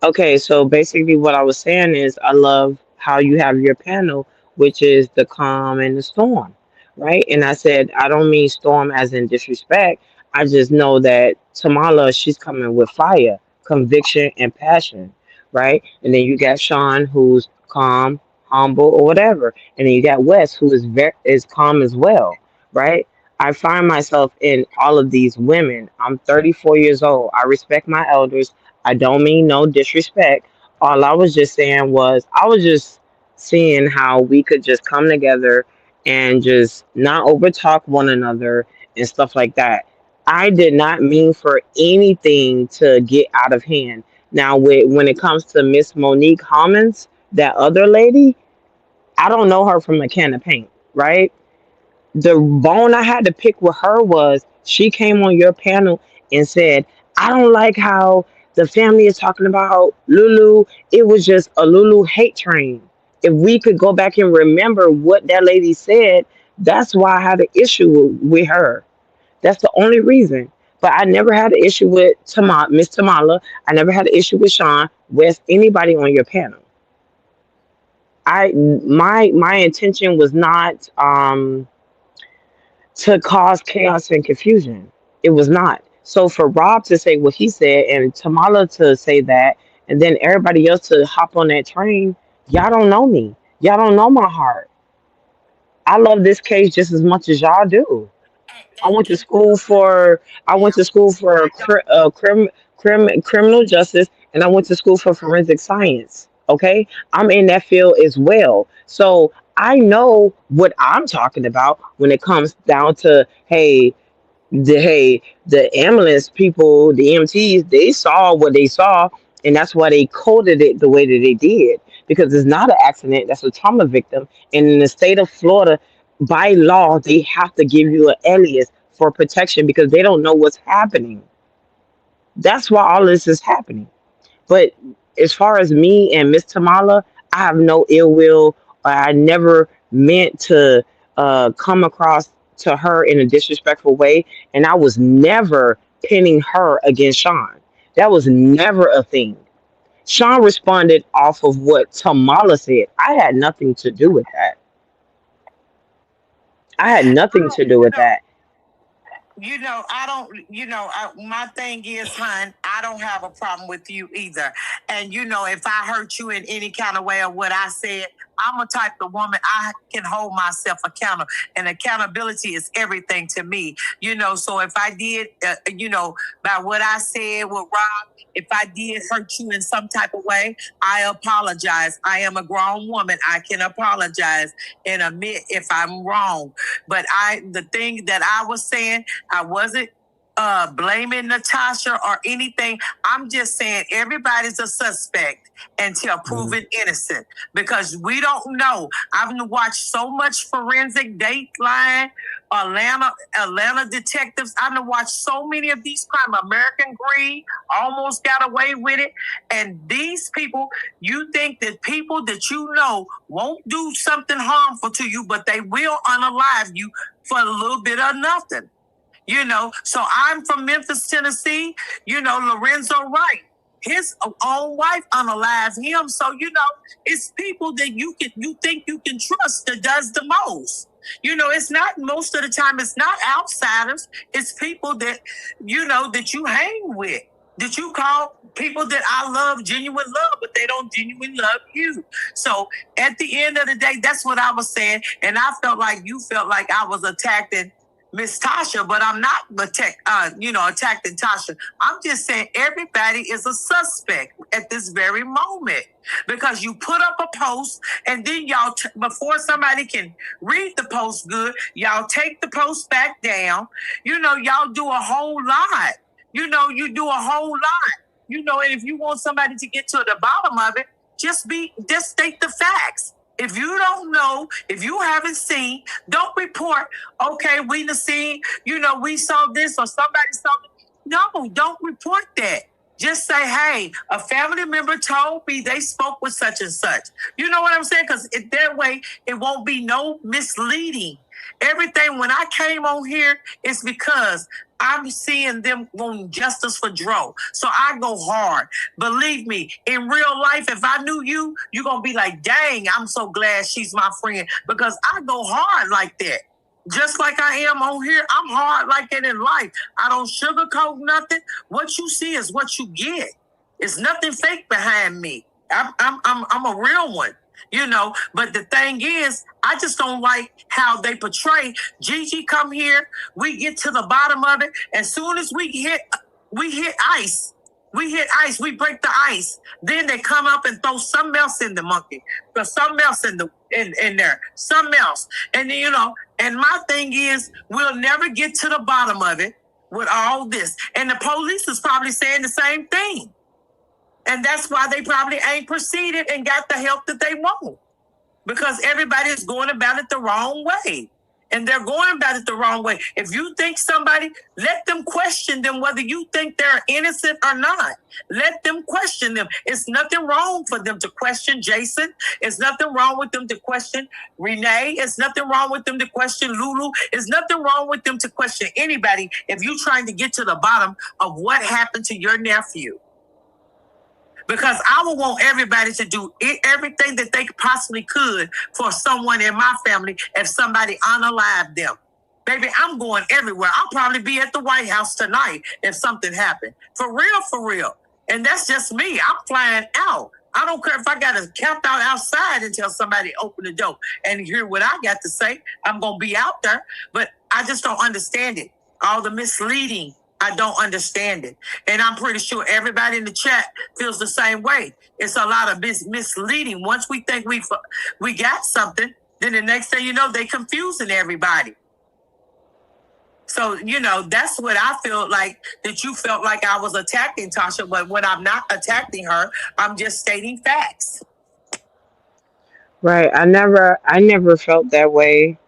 Okay, so basically, what I was saying is, I love how you have your panel, which is the calm and the storm, right? And I said, I don't mean storm as in disrespect. I just know that Tamala, she's coming with fire, conviction, and passion, right? And then you got Sean, who's calm, humble, or whatever, and then you got Wes, who is calm as well, right? I find myself in all of these women. I'm 34 years old. I respect my elders. I don't mean no disrespect. All I was just saying was I was just seeing how we could just come together and just not overtalk one another and stuff like that. I did not mean for anything to get out of hand. Now, when it comes to Miss Monique Hommins, that other lady, I don't know her from a can of paint, right? The bone I had to pick with her was she came on your panel and said, I don't like how the family is talking about Lulu. It was just a Lulu hate train. If we could go back and remember what that lady said, that's why I had an issue with her. That's the only reason. But I never had an issue with Miss Tamala. I never had an issue with Sean, West, anybody on your panel. My intention was not to cause chaos and confusion. It was not. So for Rob to say what he said and Tamala to say that, and then everybody else to hop on that train, y'all don't know me. Y'all don't know my heart. I love this case just as much as y'all do. I went to school for criminal justice, and I went to school for forensic science. Okay, I'm in that field as well, so I know what I'm talking about when it comes down to the ambulance people, the EMTs, they saw what they saw, and that's why they coded it the way that they did. Because it's not an accident, that's a trauma victim. And in the state of Florida, by law, they have to give you an alias for protection because they don't know what's happening. That's why all this is happening. But as far as me and Miss Tamala, I have no ill will. I never meant to come across to her in a disrespectful way, and I was never pinning her against Sean. That was never a thing. Sean responded off of what Tamala said. I had nothing to do with that. I had nothing Oh, to do with that. I don't, my thing is, hon, I don't have a problem with you either. And, if I hurt you in any kind of way or what I said, I'm a type of woman, I can hold myself accountable. And accountability is everything to me. So if I did, by what I said with Rob, if I did hurt you in some type of way, I apologize. I am a grown woman. I can apologize and admit if I'm wrong. But the thing that I was saying, I wasn't blaming Natasha or anything. I'm just saying everybody's a suspect until proven innocent because we don't know. I've watched so much forensic Dateline, Atlanta detectives. I've watched so many of these crimes. American Greed almost got away with it. And these people, you think that people that won't do something harmful to you, but they will unalive you for a little bit of nothing. So I'm from Memphis, Tennessee. Lorenzo Wright, his own wife unalived him. So it's people that you think you can trust that does the most. It's not most of the time. It's not outsiders. It's people that that you hang with, that you call people that I love, genuine love, but they don't genuinely love you. So at the end of the day, that's what I was saying, and I felt like you felt like I was attacking Miss Tasha, but I'm not attacking Tasha. I'm just saying everybody is a suspect at this very moment because you put up a post and then y'all, before somebody can read the post good, y'all take the post back down. Y'all do a whole lot. You do a whole lot. And if you want somebody to get to the bottom of it, just state the facts. If you don't know, if you haven't seen, don't report, okay, we done seen, we saw this or somebody saw it. No, don't report that. Just say, hey, a family member told me they spoke with such and such. You know what I'm saying? Because that way, it won't be no misleading. Everything, when I came on here, it's because I'm seeing them wanting justice for Dro. So I go hard. Believe me, in real life, if I knew you, you're going to be like, dang, I'm so glad she's my friend. Because I go hard like that. Just like I am on here, I'm hard like it in life. I don't sugarcoat nothing. What you see is what you get. It's nothing fake behind me. I'm a real one. But the thing is, I just don't like how they portray. Gigi come here, we get to the bottom of it. As soon as we hit ice. We hit ice, we break the ice. Then they come up and throw something else in the monkey. There's something else in there. Something else. And and my thing is, we'll never get to the bottom of it with all this. And the police is probably saying the same thing. And that's why they probably ain't proceeded and got the help that they want. Because everybody is going about it the wrong way. And they're going about it the wrong way. If you think somebody, let them question them whether you think they're innocent or not. Let them question them. It's nothing wrong for them to question Jason. It's nothing wrong with them to question Renee. It's nothing wrong with them to question Lulu. It's nothing wrong with them to question anybody if you're trying to get to the bottom of what happened to your nephew. Because I would want everybody to do everything that they possibly could for someone in my family if somebody unalived them. Baby, I'm going everywhere. I'll probably be at the White House tonight if something happened. For real, for real. And that's just me. I'm flying out. I don't care if I got to camp out outside until somebody open the door and hear what I got to say. I'm going to be out there. But I just don't understand it. All the misleading. I don't understand it. And I'm pretty sure everybody in the chat feels the same way. It's a lot of misleading. Once we think we got something, then the next thing you know, they confusing everybody. So, that's what I feel like, that you felt like I was attacking Tasha, but when I'm not attacking her, I'm just stating facts. Right. I never felt that way.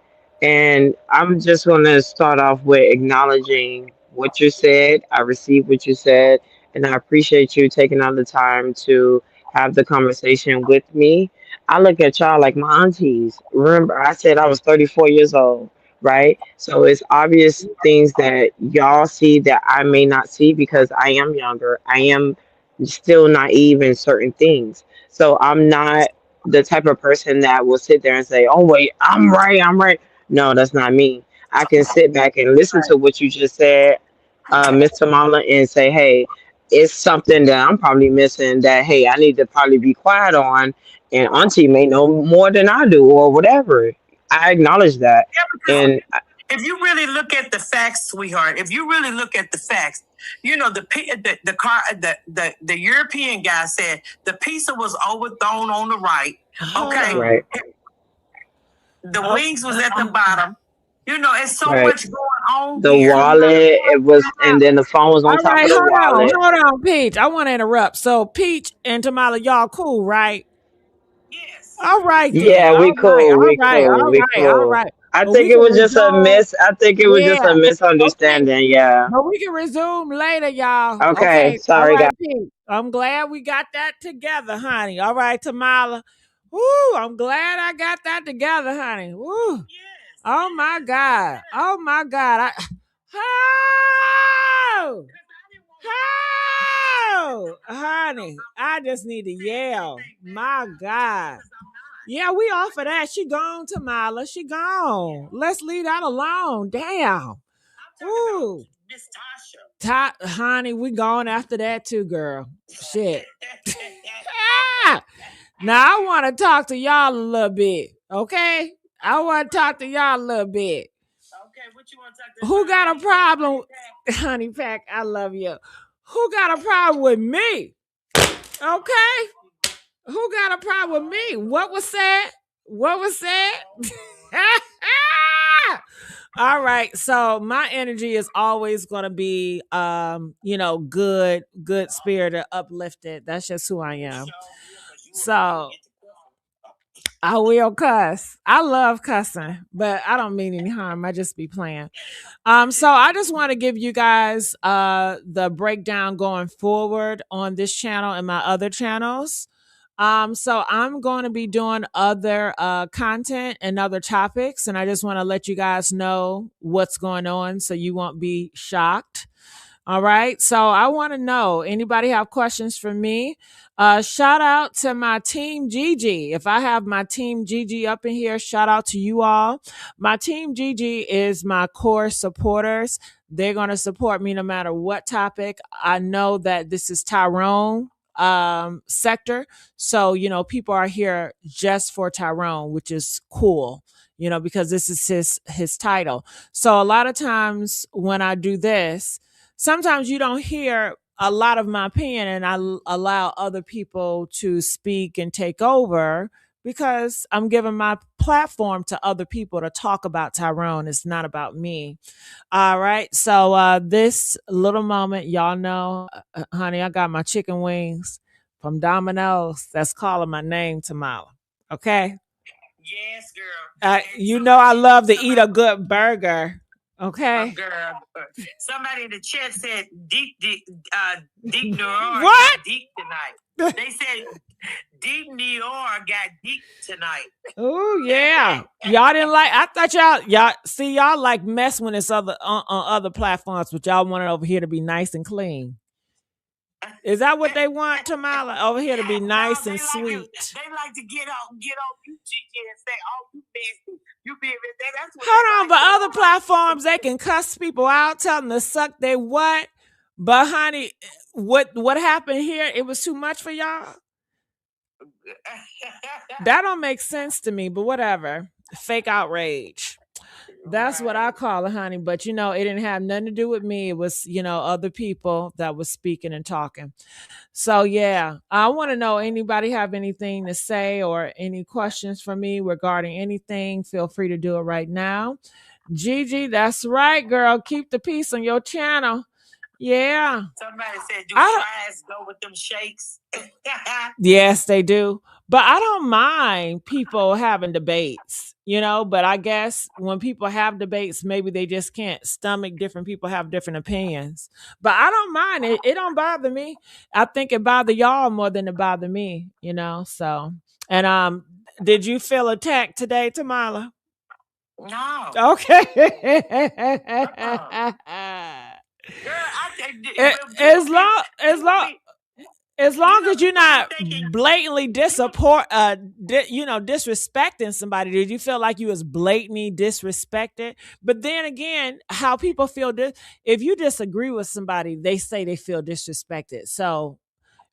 And I'm just gonna start off with acknowledging what you said. I received what you said, and I appreciate you taking out the time to have the conversation with me. I look at y'all like my aunties. Remember, I said I was 34 years old. right? So it's obvious things that y'all see that I may not see because I am younger. I am still naive in certain things. So I'm not the type of person that will sit there and say, "Oh wait, I'm right, I'm right." No, that's not me. I can sit back and listen to what you just said, Miss Tamala, and say, "Hey, it's something that I'm probably missing. That hey, I need to probably be quiet on." And Auntie may know more than I do, or whatever. I acknowledge that, Yeah, because and if you really look at the facts, sweetheart, if you really look at the facts, you know the car the European guy said the pizza was overthrown on the right. Okay, right, the wings was at the bottom. You know, it's so right. much going on The here. wallet, it was, and then the phone was on All top right, of the wallet. hold on, Peach. I want to interrupt. So Peach and Tamala, y'all cool, right? Yes. All right then. Yeah, we cool, we All cool, we right, all cool. right. I But we think it can was just a resume. miss. I think it was just Yeah. a Okay. misunderstanding. Yeah. But we can resume later, y'all. Okay. Okay. All Sorry, guys. right, Pete. I'm glad we got that together, honey. All right, Tamala. Woo, I'm glad I got that together, honey. Woo. Yes. Oh my God. Oh my God. Oh, oh, honey. I just need to yell. My God. Yeah, we off of that. She gone, Tamala. She gone. Let's leave that alone. Damn. Ooh. Miss Tasha. Honey, we gone after that too, girl. Shit. Now I want to talk to y'all a little bit. Okay? I want to talk to y'all a little bit. Okay, what you want to talk to? Who got a problem? Honey Pack, I love you. Who got a problem with me? Okay? Who got a problem with me? What was said? What was said? All right. So my energy is always gonna be good spirited, uplifted. That's just who I am. So I will cuss. I love cussing, but I don't mean any harm. I just be playing. So I just want to give you guys the breakdown going forward on this channel and my other channels. So I'm going to be doing other content and other topics, and I just want to let you guys know what's going on so you won't be shocked. All right. So I want to know, anybody have questions for me? Shout out to my team Gigi. If I have my team Gigi up in here, shout out to you all. My team Gigi is my core supporters. They're going to support me no matter what topic. I know that this is Tyrone sector. So, people are here just for Tyrone, which is cool, because this is his title. So a lot of times when I do this, sometimes you don't hear a lot of my opinion, and I allow other people to speak and take over because I'm giving my platform to other people to talk about Tyrone. It's not about me. All right. So this little moment, y'all know, honey, I got my chicken wings from Domino's. That's calling my name, Tamala. Okay. Yes, girl. I love to eat a good burger. Okay. Girl, somebody in the chat said Deep New York What? got deep tonight. They said Deep New York got deep tonight. Oh yeah, y'all didn't like. I thought y'all like mess when it's other on other platforms, but y'all want it over here to be nice and clean. Is that what they want, Tamala? Over here to be nice and sweet. They like to get on you, Gigi, and say, "Oh, you nasty, you being that's what." Hold on, but other platforms they can cuss people out, tell them to suck their what. But honey, what happened here? It was too much for y'all. That don't make sense to me. But whatever, fake outrage. That's what I call it, honey. But it didn't have nothing to do with me. It was, other people that was speaking and talking. So yeah, I want to know, anybody have anything to say or any questions for me regarding anything? Feel free to do it right now. Gigi, that's right, girl. Keep the peace on your channel. Yeah. Somebody said, "Do fries go with them shakes?" Yes, they do. But I don't mind people having debates, but I guess when people have debates, maybe they just can't stomach different people have different opinions. But I don't mind it. It don't bother me. I think it bother y'all more than it bother me, so. And did you feel attacked today, Tamala? No. Okay. Girl, As long as you're people be not thinking blatantly disrespecting somebody, did you feel like you was blatantly disrespected? But then again, how people feel if you disagree with somebody, they say they feel disrespected. So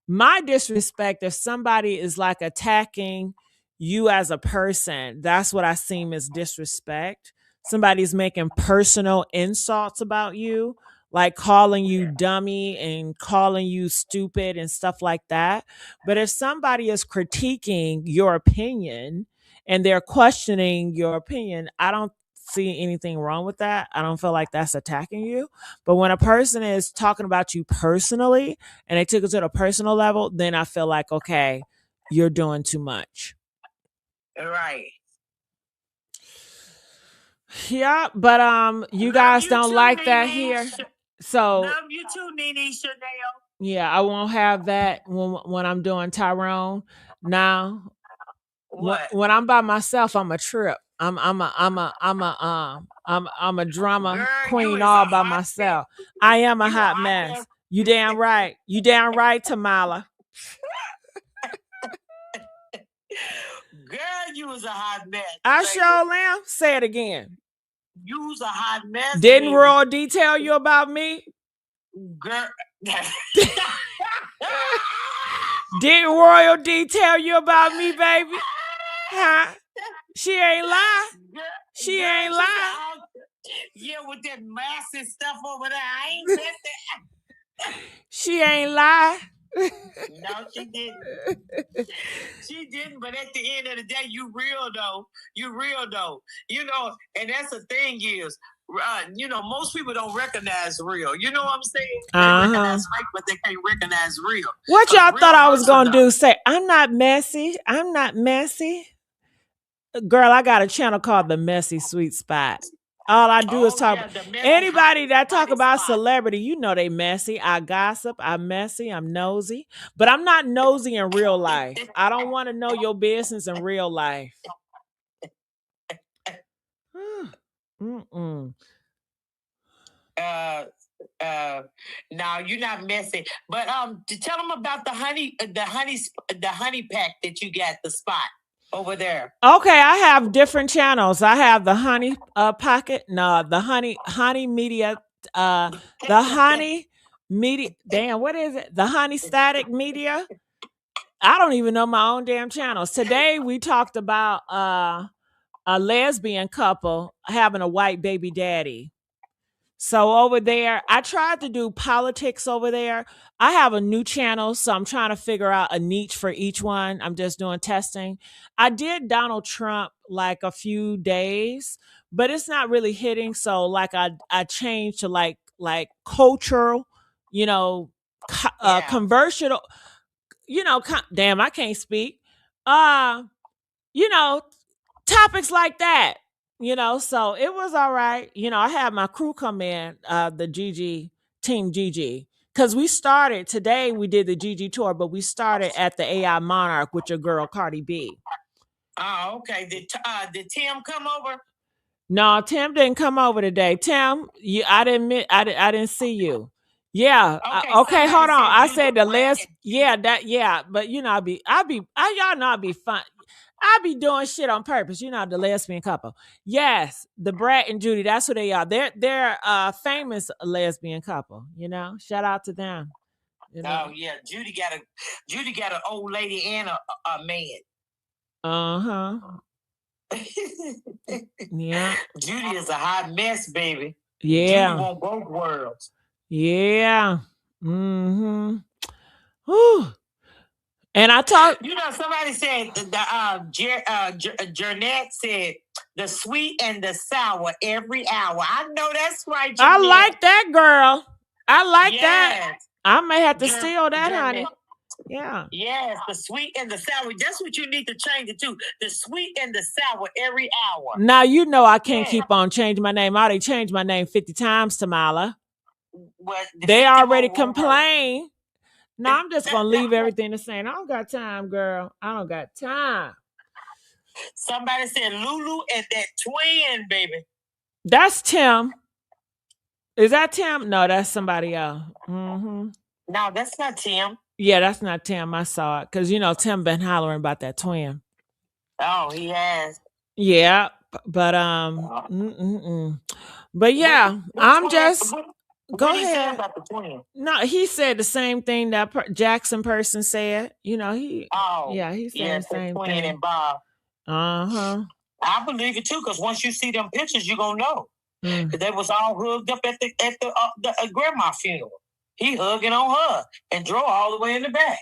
my disrespect, if somebody is like attacking you as a person, that's what I seem as disrespect. Somebody's making personal insults about you, like calling you dummy and calling you stupid and stuff like that. But if somebody is critiquing your opinion and they're questioning your opinion, I don't see anything wrong with that. I don't feel like that's attacking you. But when a person is talking about you personally and they took it to the personal level, then I feel like, okay, you're doing too much. right. Yeah, but you guys don't like that here. So Love you too, Nene Chanel. yeah, I won't have that when I'm doing Tyrone. Now, What? when I'm by myself, I'm a trip. I'm a drama Girl, you queen is all a by hot myself. mess. I am a You a hot hot mess. mess. You damn right. You damn right, Tamala. Girl, you was a hot mess. I baby. sure am. Say it again. You was a hot mess. Didn't baby. Royal D tell you about me? Girl. Didn't Royal D tell you about me, baby? Huh? She ain't lie. She ain't lie. Yeah, with that massive stuff over there. I ain't missed it. She ain't lie. No, she didn't. She didn't, but at the end of the day, you real though. You real though. You know, and that's the thing is, most people don't recognize real. You know what I'm saying? They recognize fake, but they can't recognize real. What y'all thought I was gonna do? Say, I'm not messy. I'm not messy. Girl, I got a channel called The Messy Sweet Spot. All I do is talk. Anybody that talk about celebrity, you know they messy. I gossip. I'm messy. I'm nosy. But I'm not nosy in real life. I don't want to know your business in real life. Mm-mm. No, you're not messy. But to tell them about the honey pack that you got, the spot over there. Okay, I have different channels. I have the honey pocket, no, the honey media, the honey media. Damn, what is it? The honey static media. I don't even know my own damn channels. Today we talked about a lesbian couple having a white baby daddy. So over there, I tried to do politics over there. I have a new channel, so I'm trying to figure out a niche for each one. I'm just doing testing. I did Donald Trump like a few days, but it's not really hitting. So like I changed to like cultural, conversational, damn, I can't speak. You know, topics like that, so it was all right. I had my crew come in, the team GG, because we started today. We did the GG tour, but we started at the AI Monarch with your girl Cardi B. Oh, okay. Did Tim come over? No, Tim didn't come over today. Tim, I didn't see you. Yeah. Okay, hold on. I said the last. Yeah, but y'all know I be fun. I be doing shit on purpose. The lesbian couple. Yes, the Brett and Judy. That's who they are. They're a famous lesbian couple. Shout out to them. Oh yeah, Judy got an old lady and a man. Yeah. Judy is a hot mess, baby. Yeah. Judy want both worlds. Yeah. Mm-hmm. Whew. And I talked. Somebody said Jernette said the sweet and the sour every hour. I know that's right. Jernette. I like that, girl. I like that. I may have to steal that, honey. Yeah. Yes, the sweet and the sour. That's what you need to change it to. The sweet and the sour every hour. Now I can't keep on changing my name. I already changed my name 50 times, Tamala. They already complain. No, I'm just gonna leave everything the same. I don't got time, girl. I don't got time. Somebody said Lulu and that twin, baby. That's Tim. Is that Tim? No, that's somebody else. No, that's not Tim. Yeah, that's not Tim. I saw it because Tim been hollering about that twin. Oh, he has. Yeah, but but yeah, I'm just go ahead. About the twin? No, he said the same thing that Jackson person said. He Oh, he said the same twin thing. and Bob. Uh-huh. I believe it too, because once you see them pictures, you're gonna know. They was all hugged up at the grandma funeral. He hugging on her and drove all the way in the back.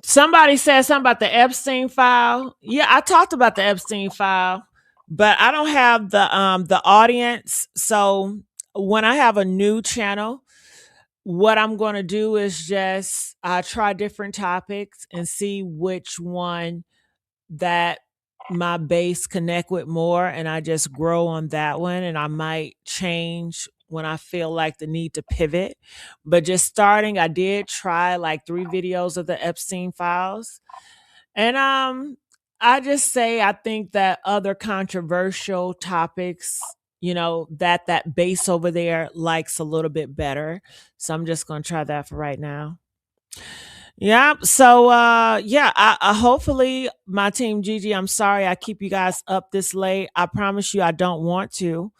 Somebody said something about the Epstein file. Yeah, I talked about the Epstein file, but I don't have the audience. So when I have a new channel, what I'm going to do is just try different topics and see which one that my base connect with more, and I just grow on that one, and I might change when I feel like the need to pivot. But just starting, I did try like 3 videos of the Epstein files. And I just say I think that other controversial topics, that base over there likes a little bit better. So I'm just going to try that for right now. Yeah. So yeah, I hopefully my team Gigi, I'm sorry I keep you guys up this late. I promise you I don't want to.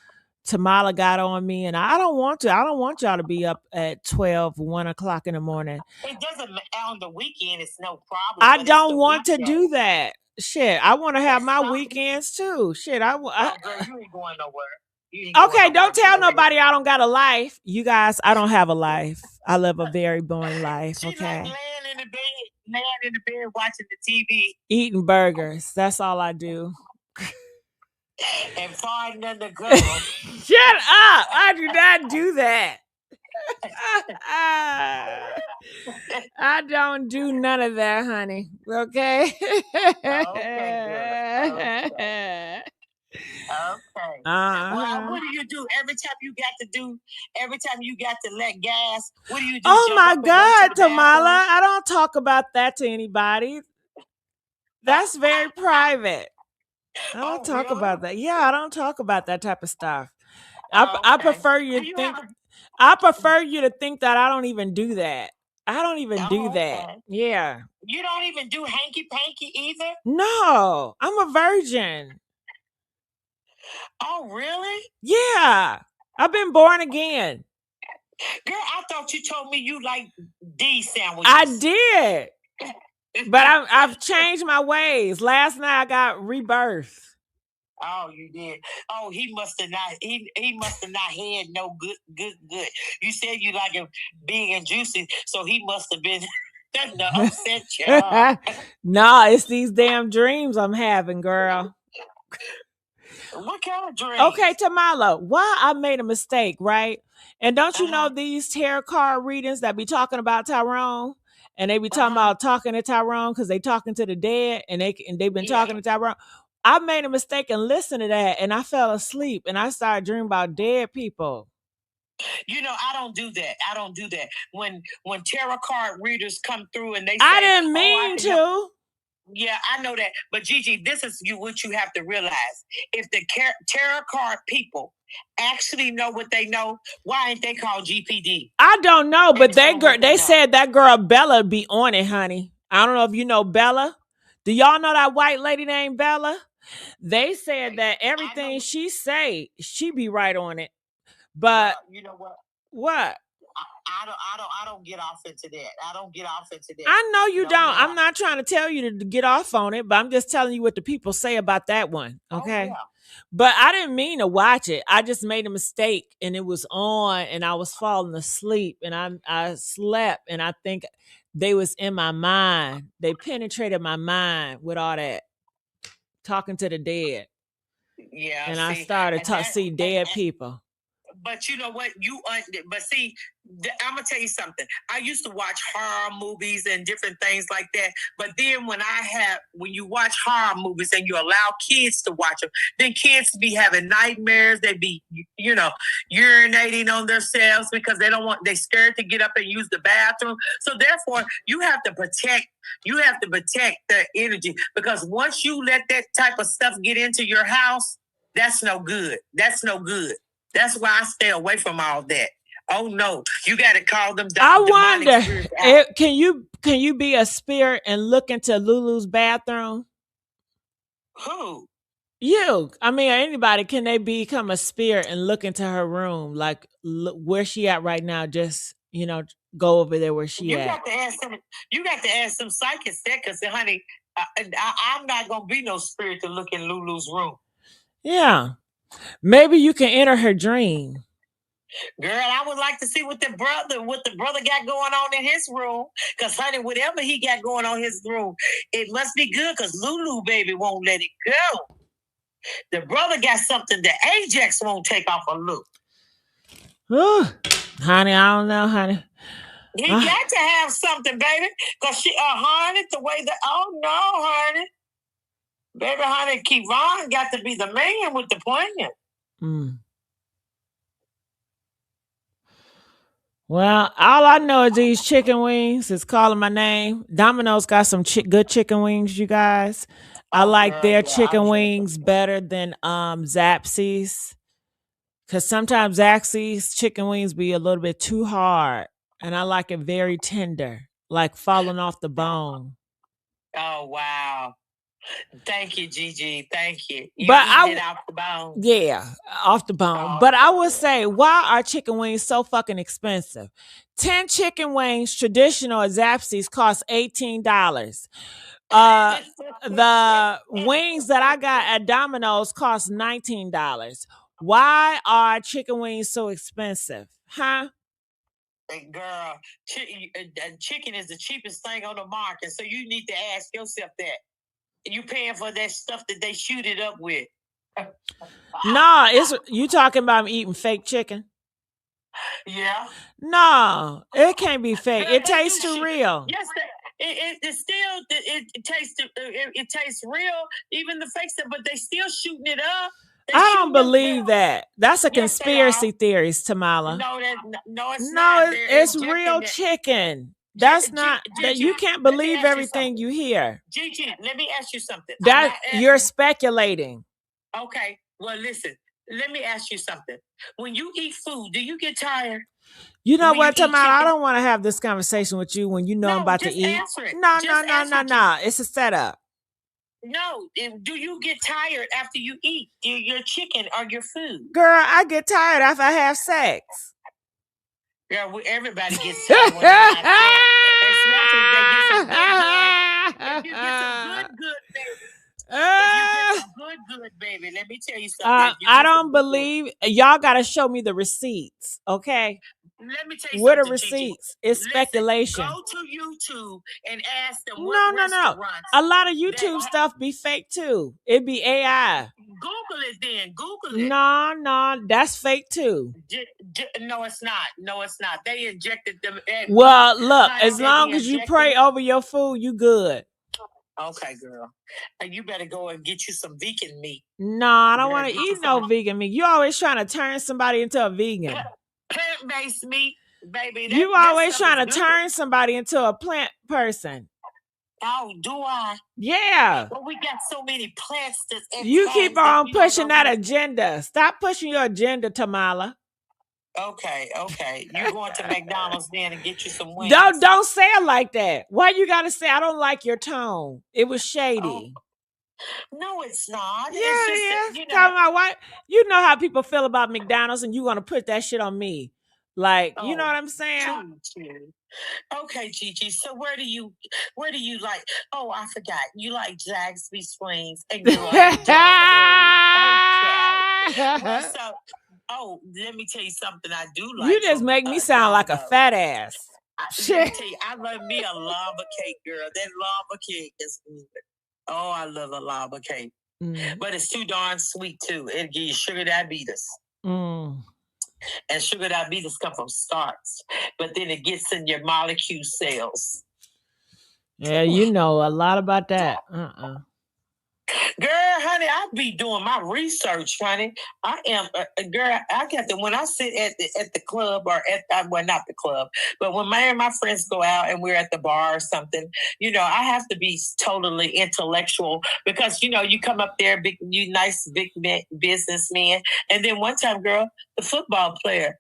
Tamala got on me and I don't want to. I don't want y'all to be up at 12, 1 o'clock in the morning. It doesn't on the weekend, it's no problem. I don't want to do that. Shit. I want to have my not- weekends too. Shit. Oh, girl, you ain't going nowhere. Okay, don't tell nobody I don't got a life. You guys, I don't have a life. I live a very boring life. She's Okay. like laying in the bed watching the TV. Eating burgers. That's all I do. And farting in the girl. Shut up. I do not do that. I don't do none of that, honey. Okay? Okay, girl. Okay. Well, what do you do every time you got to let gas? What do you do? Oh my God, Tamala. I don't talk about that to anybody. That's very private. I don't talk about that. Yeah, I don't talk about that type of stuff. I prefer you to think I prefer you to think that I don't even do that. I don't even do that. Yeah. You don't even do hanky panky either? No, I'm a virgin. Oh, really? Yeah. I've been born again. Girl, I thought you told me you like these sandwiches. I did. But I've changed my ways. Last night I got rebirth. Oh, you did. Oh, he must have not. He must have not had no good. You said you like him big and juicy, so he must have been the upset child. Nah, it's these damn dreams I'm having, girl. What kind of dreams? Okay, Tamala, why I made a mistake, right? And don't you know these tarot card readings that be talking about Tyrone? And they be talking about talking to Tyrone because they talking to the dead, and they've been talking to Tyrone. I made a mistake and listened to that, and I fell asleep, and I started dreaming about dead people. I don't do that. I don't do that. When tarot card readers come through and they say, I didn't mean to. Yeah, I know that. But Gigi, this is what you have to realize. If the tarot card people actually know what they know, why ain't they called GPD? I don't know, but they said that girl Bella be on it, honey. I don't know if you know Bella. Do y'all know that white lady named Bella? They said that everything she say, she be right on it. But you know what? What? I don't get off into that. I don't get off into that. I know you don't. I'm not trying to tell you to get off on it, but I'm just telling you what the people say about that one. Okay. Oh, yeah. But I didn't mean to watch it. I just made a mistake and it was on and I was falling asleep and I slept and I think they was in my mind. They penetrated my mind with all that talking to the dead. Yeah. And I started to see dead people. But you know what? But see, I'm gonna tell you something. I used to watch horror movies and different things like that. But then when you watch horror movies and you allow kids to watch them, then kids be having nightmares. They be, urinating on themselves because they're scared to get up and use the bathroom. So therefore, you have to protect their energy, because once you let that type of stuff get into your house, that's no good. That's no good. That's why I stay away from all that. Oh no, you got to call them. I wonder, can you be a spirit and look into Lulu's bathroom? Who? You. I mean, anybody. Can they become a spirit and look into her room, like where she at right now? Just go over there where she at. You got to ask some psychics that, because honey, I'm not gonna be no spirit to look in Lulu's room. Yeah, maybe you can enter her dream. Girl, I would like to see what the brother got going on in his room. Because, honey, whatever he got going on in his room, it must be good, because Lulu, baby, won't let it go. The brother got something that Ajax won't take off of Luke. Honey, I don't know, honey. He got to have something, baby. Because honey, the way that, oh no, honey. Baby, honey, Kevon got to be the man with the plan. Well, all I know is these chicken wings is calling my name. Domino's got some good chicken wings, you guys. I like their chicken wings better than Zapsy's. Because sometimes Zapsy's chicken wings be a little bit too hard. And I like it very tender, like falling off the bone. Oh, wow. Thank you, Gigi. Thank you. You eating it off the bone? Yeah, off the bone. But I would say, why are chicken wings so fucking expensive? 10 chicken wings, traditional at Zapsy's, cost $18. The wings that I got at Domino's cost $19. Why are chicken wings so expensive? Huh? Hey, girl, chicken is the cheapest thing on the market, so you need to ask yourself that. You paying for that stuff that they shoot it up with? Nah, you talking about me eating fake chicken? Yeah. No, it can't be fake. It tastes too real. Yes, it tastes real. Even the fake stuff, but they still shooting it up. I don't believe that. That's a conspiracy theory, Tamala. No, it's not. It's real chicken. That's not that you can't believe everything you hear. Gigi, let me ask you something. That you're speculating. Okay. Well, listen. Let me ask you something. When you eat food, do you get tired? You know what, Tamala? I don't want to have this conversation with you when you know I'm about to eat. Answer it. No. It's a setup. No. Do you get tired after you eat your chicken or your food? Girl, I get tired after I have sex. Girl, everybody gets tired when they have sex. Especially if they get some good. If you get some good, baby. If you get some good, baby. Let me tell you something. I don't believe y'all got to show me the receipts, okay? Let me tell you what something. What are receipts? It's speculation. Go to YouTube and ask them No. A lot of YouTube stuff be fake too. It be AI. Google it then. Google it. No, that's fake too. No, it's not. No, it's not. They injected them. Well, look, as long as you pray over your food, you good. Okay, girl. You better go and get you some vegan meat. No, I don't want to eat no vegan meat. You always trying to turn somebody into a vegan. Plant-based meat, baby. You always trying to turn somebody into a plant person. Oh, do I? Yeah. Well, we got so many plants. You keep on pushing that agenda. Stop pushing your agenda, Tamala. Okay. You going to McDonald's then and get you some wings? Don't say it like that. Why you gotta say I don't like your tone? It was shady. Oh. No, it's not. Yeah, it's just, talking about what you know how people feel about McDonald's, and you gonna put that shit on me. Like, you know what I'm saying? Okay, Gigi. So where do you like? Oh, I forgot. You like Zaxby's wings and you like Domino's. Okay. Let me tell you something I do like. You just make me sound like a fat ass. Let me tell you, I love me a lava cake, girl. That lava cake is good. Oh, I love a lava cake. But it's too darn sweet, too. It'll give you sugar diabetes. And sugar diabetes come from starch, but then it gets in your molecule cells. Yeah, you know a lot about that. Girl, honey, I be doing my research, honey. I am, girl. I got to when I sit at the club or well, not the club, but when my and my friends go out and we're at the bar or something, I have to be totally intellectual because you come up there, you nice big businessman, and then one time, girl, the football player.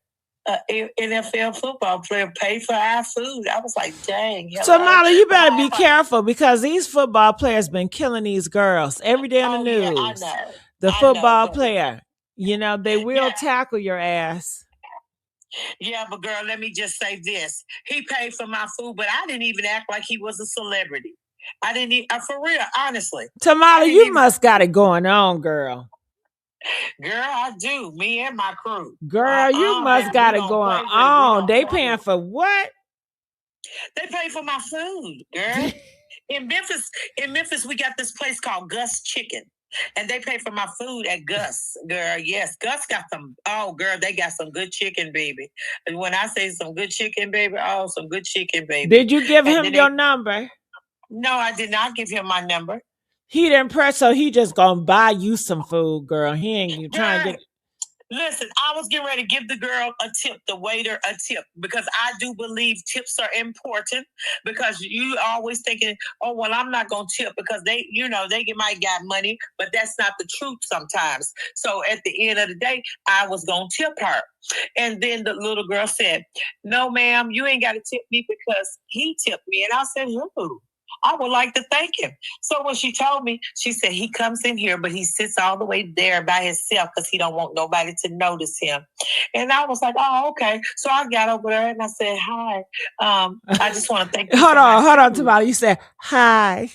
NFL football player paid for our food. I was like, dang. So, Molly, you better be careful because these football players been killing these girls every day on the news. Yeah, I know. The football player, they will tackle your ass. Yeah, but girl, let me just say this. He paid for my food, but I didn't even act like he was a celebrity. I didn't even, for real, honestly. Tamala, you must got it going on, girl. Girl, I do. Me and my crew. Girl, you must got it going on. They paying for what? They pay for my food, girl. In Memphis, we got this place called Gus Chicken. And they pay for my food at Gus, girl. Yes, Gus got some. Oh, girl, they got some good chicken, baby. And when I say some good chicken, baby, some good chicken, baby. Did you give him your number? No, I did not give him my number. He didn't press, so he just gonna buy you some food, girl. He ain't trying to get. Listen, I was getting ready to give the girl a tip, the waiter a tip, because I do believe tips are important because you always thinking, oh, well, I'm not going to tip because they might got money, but that's not the truth sometimes. So at the end of the day, I was going to tip her. And then the little girl said, no, ma'am, you ain't got to tip me because he tipped me. And I said, who? I would like to thank him. So when she told me, she said he comes in here, but he sits all the way there by himself because he don't want nobody to notice him. And I was like, oh, okay. So I got over there and I said, hi. I just want to thank you. hold on, Tamala. You said hi.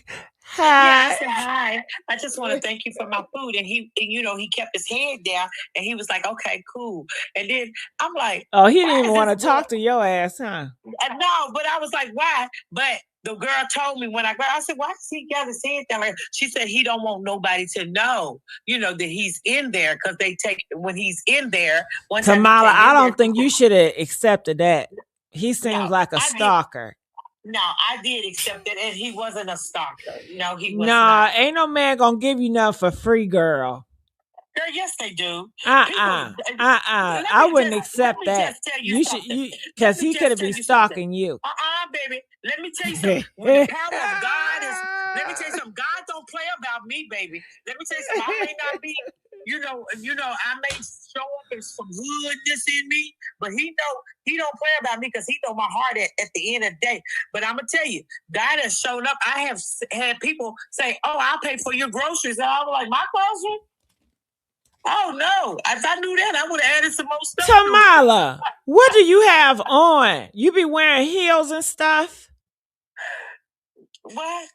Hi. Yeah, I said hi. I just want to thank you for my food. And he kept his head down and he was like, okay, cool. And then I'm like, oh, he didn't even want to talk to your ass, huh? No, but I was like, why? But the girl told me when I said, why does he got his head down? She said he don't want nobody to know, that he's in there because they take when he's in there. Tamala, I don't think you should have accepted that. He seems like a stalker. No, I did accept it, and he wasn't a stalker. No, he was not. Ain't no man gonna give you nothing for free, girl. Girl, yes, they do. I wouldn't accept that. You should, because he could have been stalking you. Baby. Let me tell you something. When the power of God is, let me tell you something. God don't play about me, baby. Let me tell you something. I may not be, I may show up in some hoodness in me, but he don't play about me because he know my heart at the end of the day. But I'm gonna tell you, God has shown up. I have had people say, "Oh, I'll pay for your groceries," and I was like, "My groceries." Oh no! If I knew that, I would have added some more stuff. Tamala, what do you have on? You be wearing heels and stuff? What?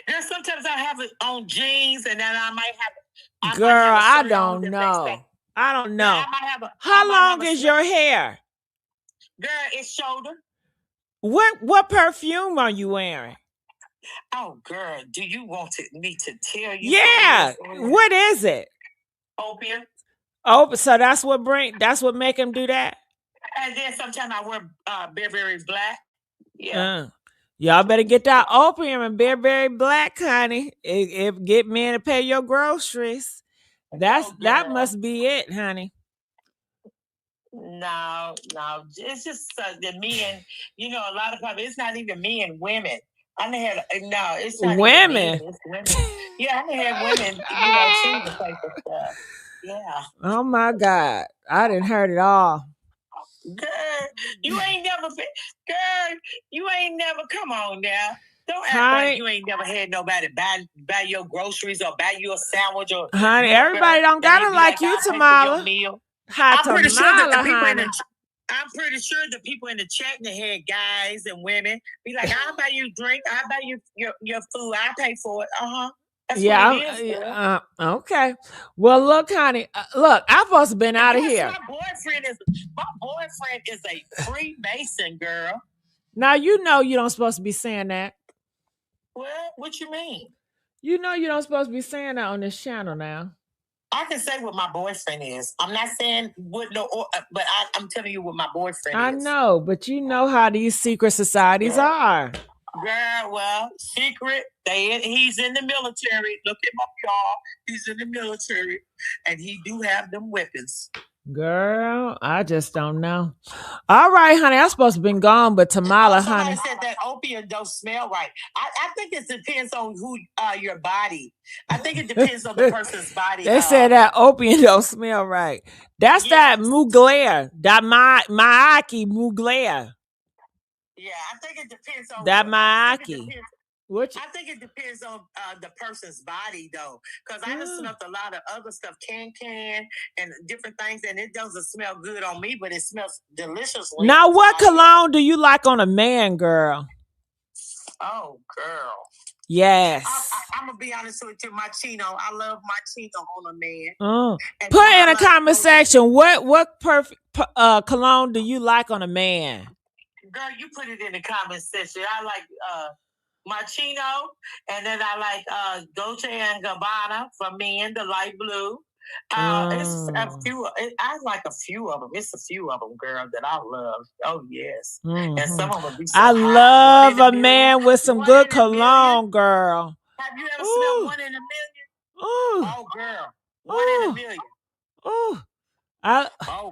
There's sometimes I have it on jeans, and then I might have. Girl, I don't know. I don't know. How long is your hair? Girl, it's shoulder. What perfume are you wearing? Oh, girl, do you want me to tell you? Yeah. What is it? Opium. Oh, so that's what make him do that. And then sometimes I wear Burberry black. Yeah. Y'all better get that opium and Burberry black, honey. It get men to pay your groceries. That must be it, honey. No, it's just the men. A lot of times it's not even men, women. It's not women. Even men, it's women. Yeah, I had women, too, to pay for stuff. Yeah. Oh my God, I didn't heard it all. Girl, you ain't never come on now. Don't act like you ain't never had nobody buy your groceries or buy you a sandwich or honey. Everybody don't gotta like you, Tamala. I'm pretty sure that the people in the chat that had guys and women be like, I'll buy you a drink, I'll buy you your food, I'll pay for it. That's what it is, okay. Well, look, honey. Look, I've supposed been out of here. My boyfriend is a Freemason, girl. Now you don't supposed to be saying that. Well, what you mean? You don't supposed to be saying that on this channel now. I can say what my boyfriend is. I'm not saying what but I'm telling you what my boyfriend I is. know, but you know how these secret societies are. Girl, well, secret. He's in the military. Look him up, y'all. He's in the military, and he do have them weapons. Girl, I just don't know. All right, honey, I'm supposed to have been gone, but Tamala, somebody honey. said that opium don't smell right. I think it depends on who your body. I think it depends on the person's body. They said that opium don't smell right. That's that Mugler, that Maaki Mugler. Yeah, I think it depends on that Maaki. Which I think it depends on the person's body, though, because I have smelled a lot of other stuff, can and different things, and it doesn't smell good on me, but it smells deliciously. Now, what cologne do you like on a man, girl? Oh, girl. Yes. I'm gonna be honest with you, my chino. I love my chino on a man. Put in a comment section what perfect cologne do you like on a man? Girl, you put it in the comment section. I like Machino, and then I like Dolce and Gabbana for men, the light blue. It's a few. I like a few of them. It's a few of them, girl, that I love. Oh yes, and some of them be so I hot. love a man with some good cologne, girl. Have you ever smelled 1 in a million? Oh, girl, 1 in a million. Oh,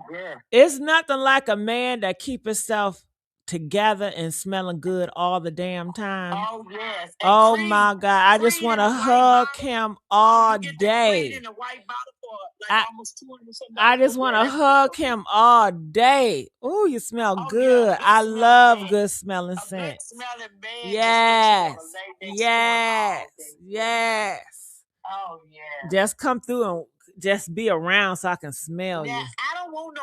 girl, it's nothing like a man that keep himself together and smelling good all the damn time. Oh yes. And oh my God, I just want to hug him all day. In a white bottle for like almost I just want to hug him all day. Oh, you smell good. Yeah, I love good smelling scent. Good smelling man. Yes. Yes. Oh yeah. Just come through and just be around so I can smell you. I don't want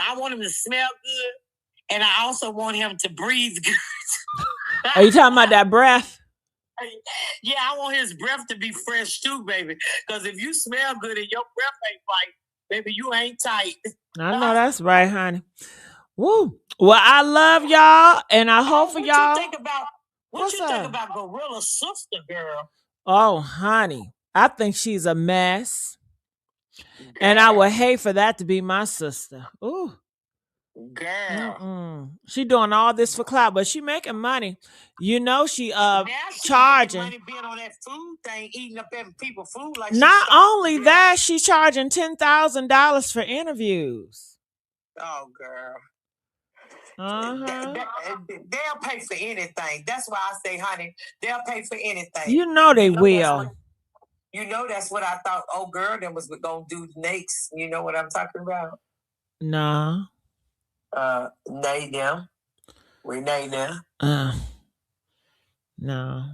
I want him to smell good, and I also want him to breathe good. Are you talking about that breath? Yeah, I want his breath to be fresh too, baby. Because if you smell good and your breath ain't right, baby, you ain't tight. I know that's right, honey. Woo. Well, I love y'all, and I hope for y'all. What you think about Gorilla's sister, girl? Oh, honey, I think she's a mess. Girl. And I would hate for that to be my sister. Ooh. Girl. She doing all this for clout, but she making money. You know she charging. Money being on that food thing, eating up people's food like not only that, she's charging $10,000 for interviews. Oh, girl. They'll pay for anything. That's why I say, honey, they'll pay for anything. You know they will. You know that's what I thought. Oh, girl, that was gonna do next. You know what I'm talking about? Nah. Nay them. We nay them. No.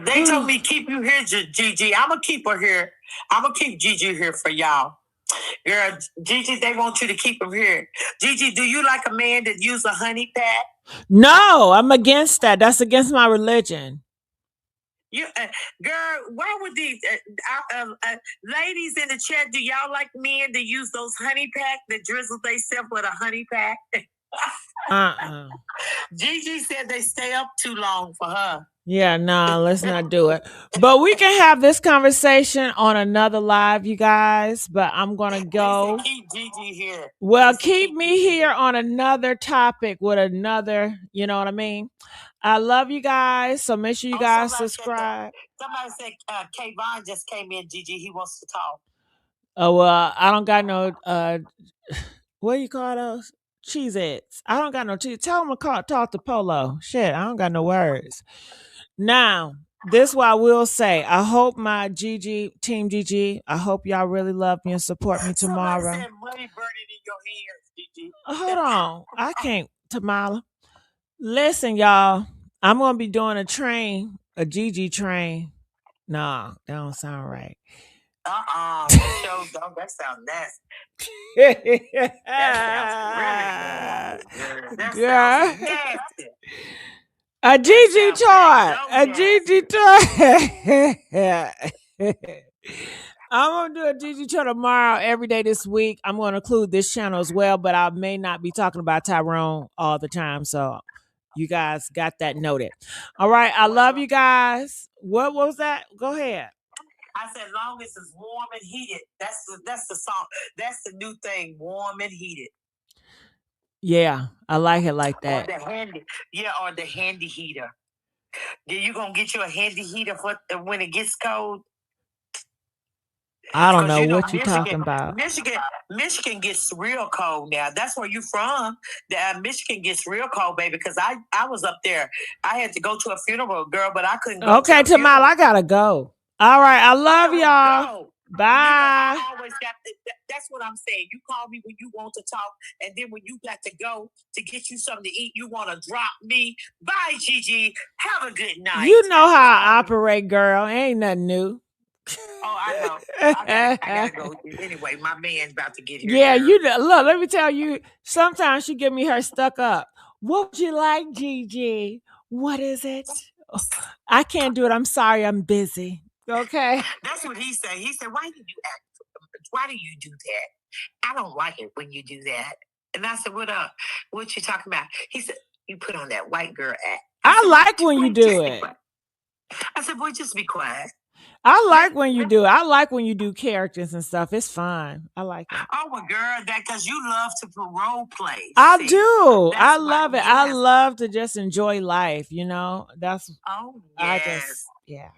They told me keep you here, Gigi. I'm gonna keep her here. I'm gonna keep Gigi here for y'all. Girl, Gigi, they want you to keep him here. Gigi, do you like a man that use a honey pack? No, I'm against that. That's against my religion. You, girl, why would these ladies in the chat? Do y'all like men that use those honey pack that drizzle themselves with a honey pack? Gigi said they stay up too long for her. Yeah, no, let's not do it. But we can have this conversation on another live, you guys. But I'm gonna go. Keep Gigi here. Well, keep me here on another topic with another. You know what I mean? I love you guys, so make sure you guys subscribe. Somebody said Kayvon just came in. Gigi, he wants to talk. Oh well, I don't got no. What do you call those? Cheeseheads. I don't got no cheese. Tell them to talk to Polo. Shit, I don't got no words. Now, this is what I will say. I hope my Team GG, I hope y'all really love me and support me tomorrow. Somebody said money burning in your hands, Gigi. Hold on. I can't, Tamala. Listen, y'all. I'm going to be doing a GG train. Nah, that don't sound right. That sounds nasty. That sounds really nasty. A GG toy. A GG toy. I'm going to do a GG toy tomorrow, every day this week. I'm going to include this channel as well, but I may not be talking about Tyrone all the time. So You guys got that noted. All right. I love you guys. What was that? Go ahead. I said, long as it's warm and heated. That's the song. That's the new thing, warm and heated. Yeah, I like it like Or that. the handy heater. Yeah, you gonna get you a handy heater for when it gets cold? I don't 'Cause know you know what you're talking about. Michigan gets real cold now. That's where you from. Michigan gets real cold, baby. Because I was up there. I had to go to a funeral, girl, but I couldn't go to Okay, the Tamal, funeral. I gotta go. All right, I love y'all. Go. Bye. You know, I always got that's what I'm saying. You call me when you want to talk, and then when you got to go to get you something to eat, you want to drop me. Bye, Gigi. Have a good night. You know how I operate, girl. Ain't nothing new. Oh, I know. I gotta go. Anyway, my man's about to get here. Yeah, girl. you look, let me tell you, sometimes she give me her stuck up. What would you like, Gigi? What is it? Oh, I can't do it. I'm sorry, I'm busy. Okay. That's what he said. He said, why do you act? Why do you do that? I don't like it when you do that. And I said, what you talking about? He said, you put on that white girl act. I said, like when you do it. I said, boy, just be quiet. I like when you do it. I like when you do characters and stuff. It's fun. I like it. Oh, well, girl, because you love to put role play. I do. I That's love why- it. I yes. love to just enjoy life, you know? That's Oh, I yes. just yeah.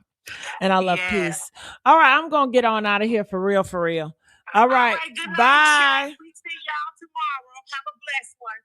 And I love Yes. peace. All right, I'm gonna get on out of here for real, for real. All right. Good night, Bye. chat. We see y'all tomorrow. Have a blessed one.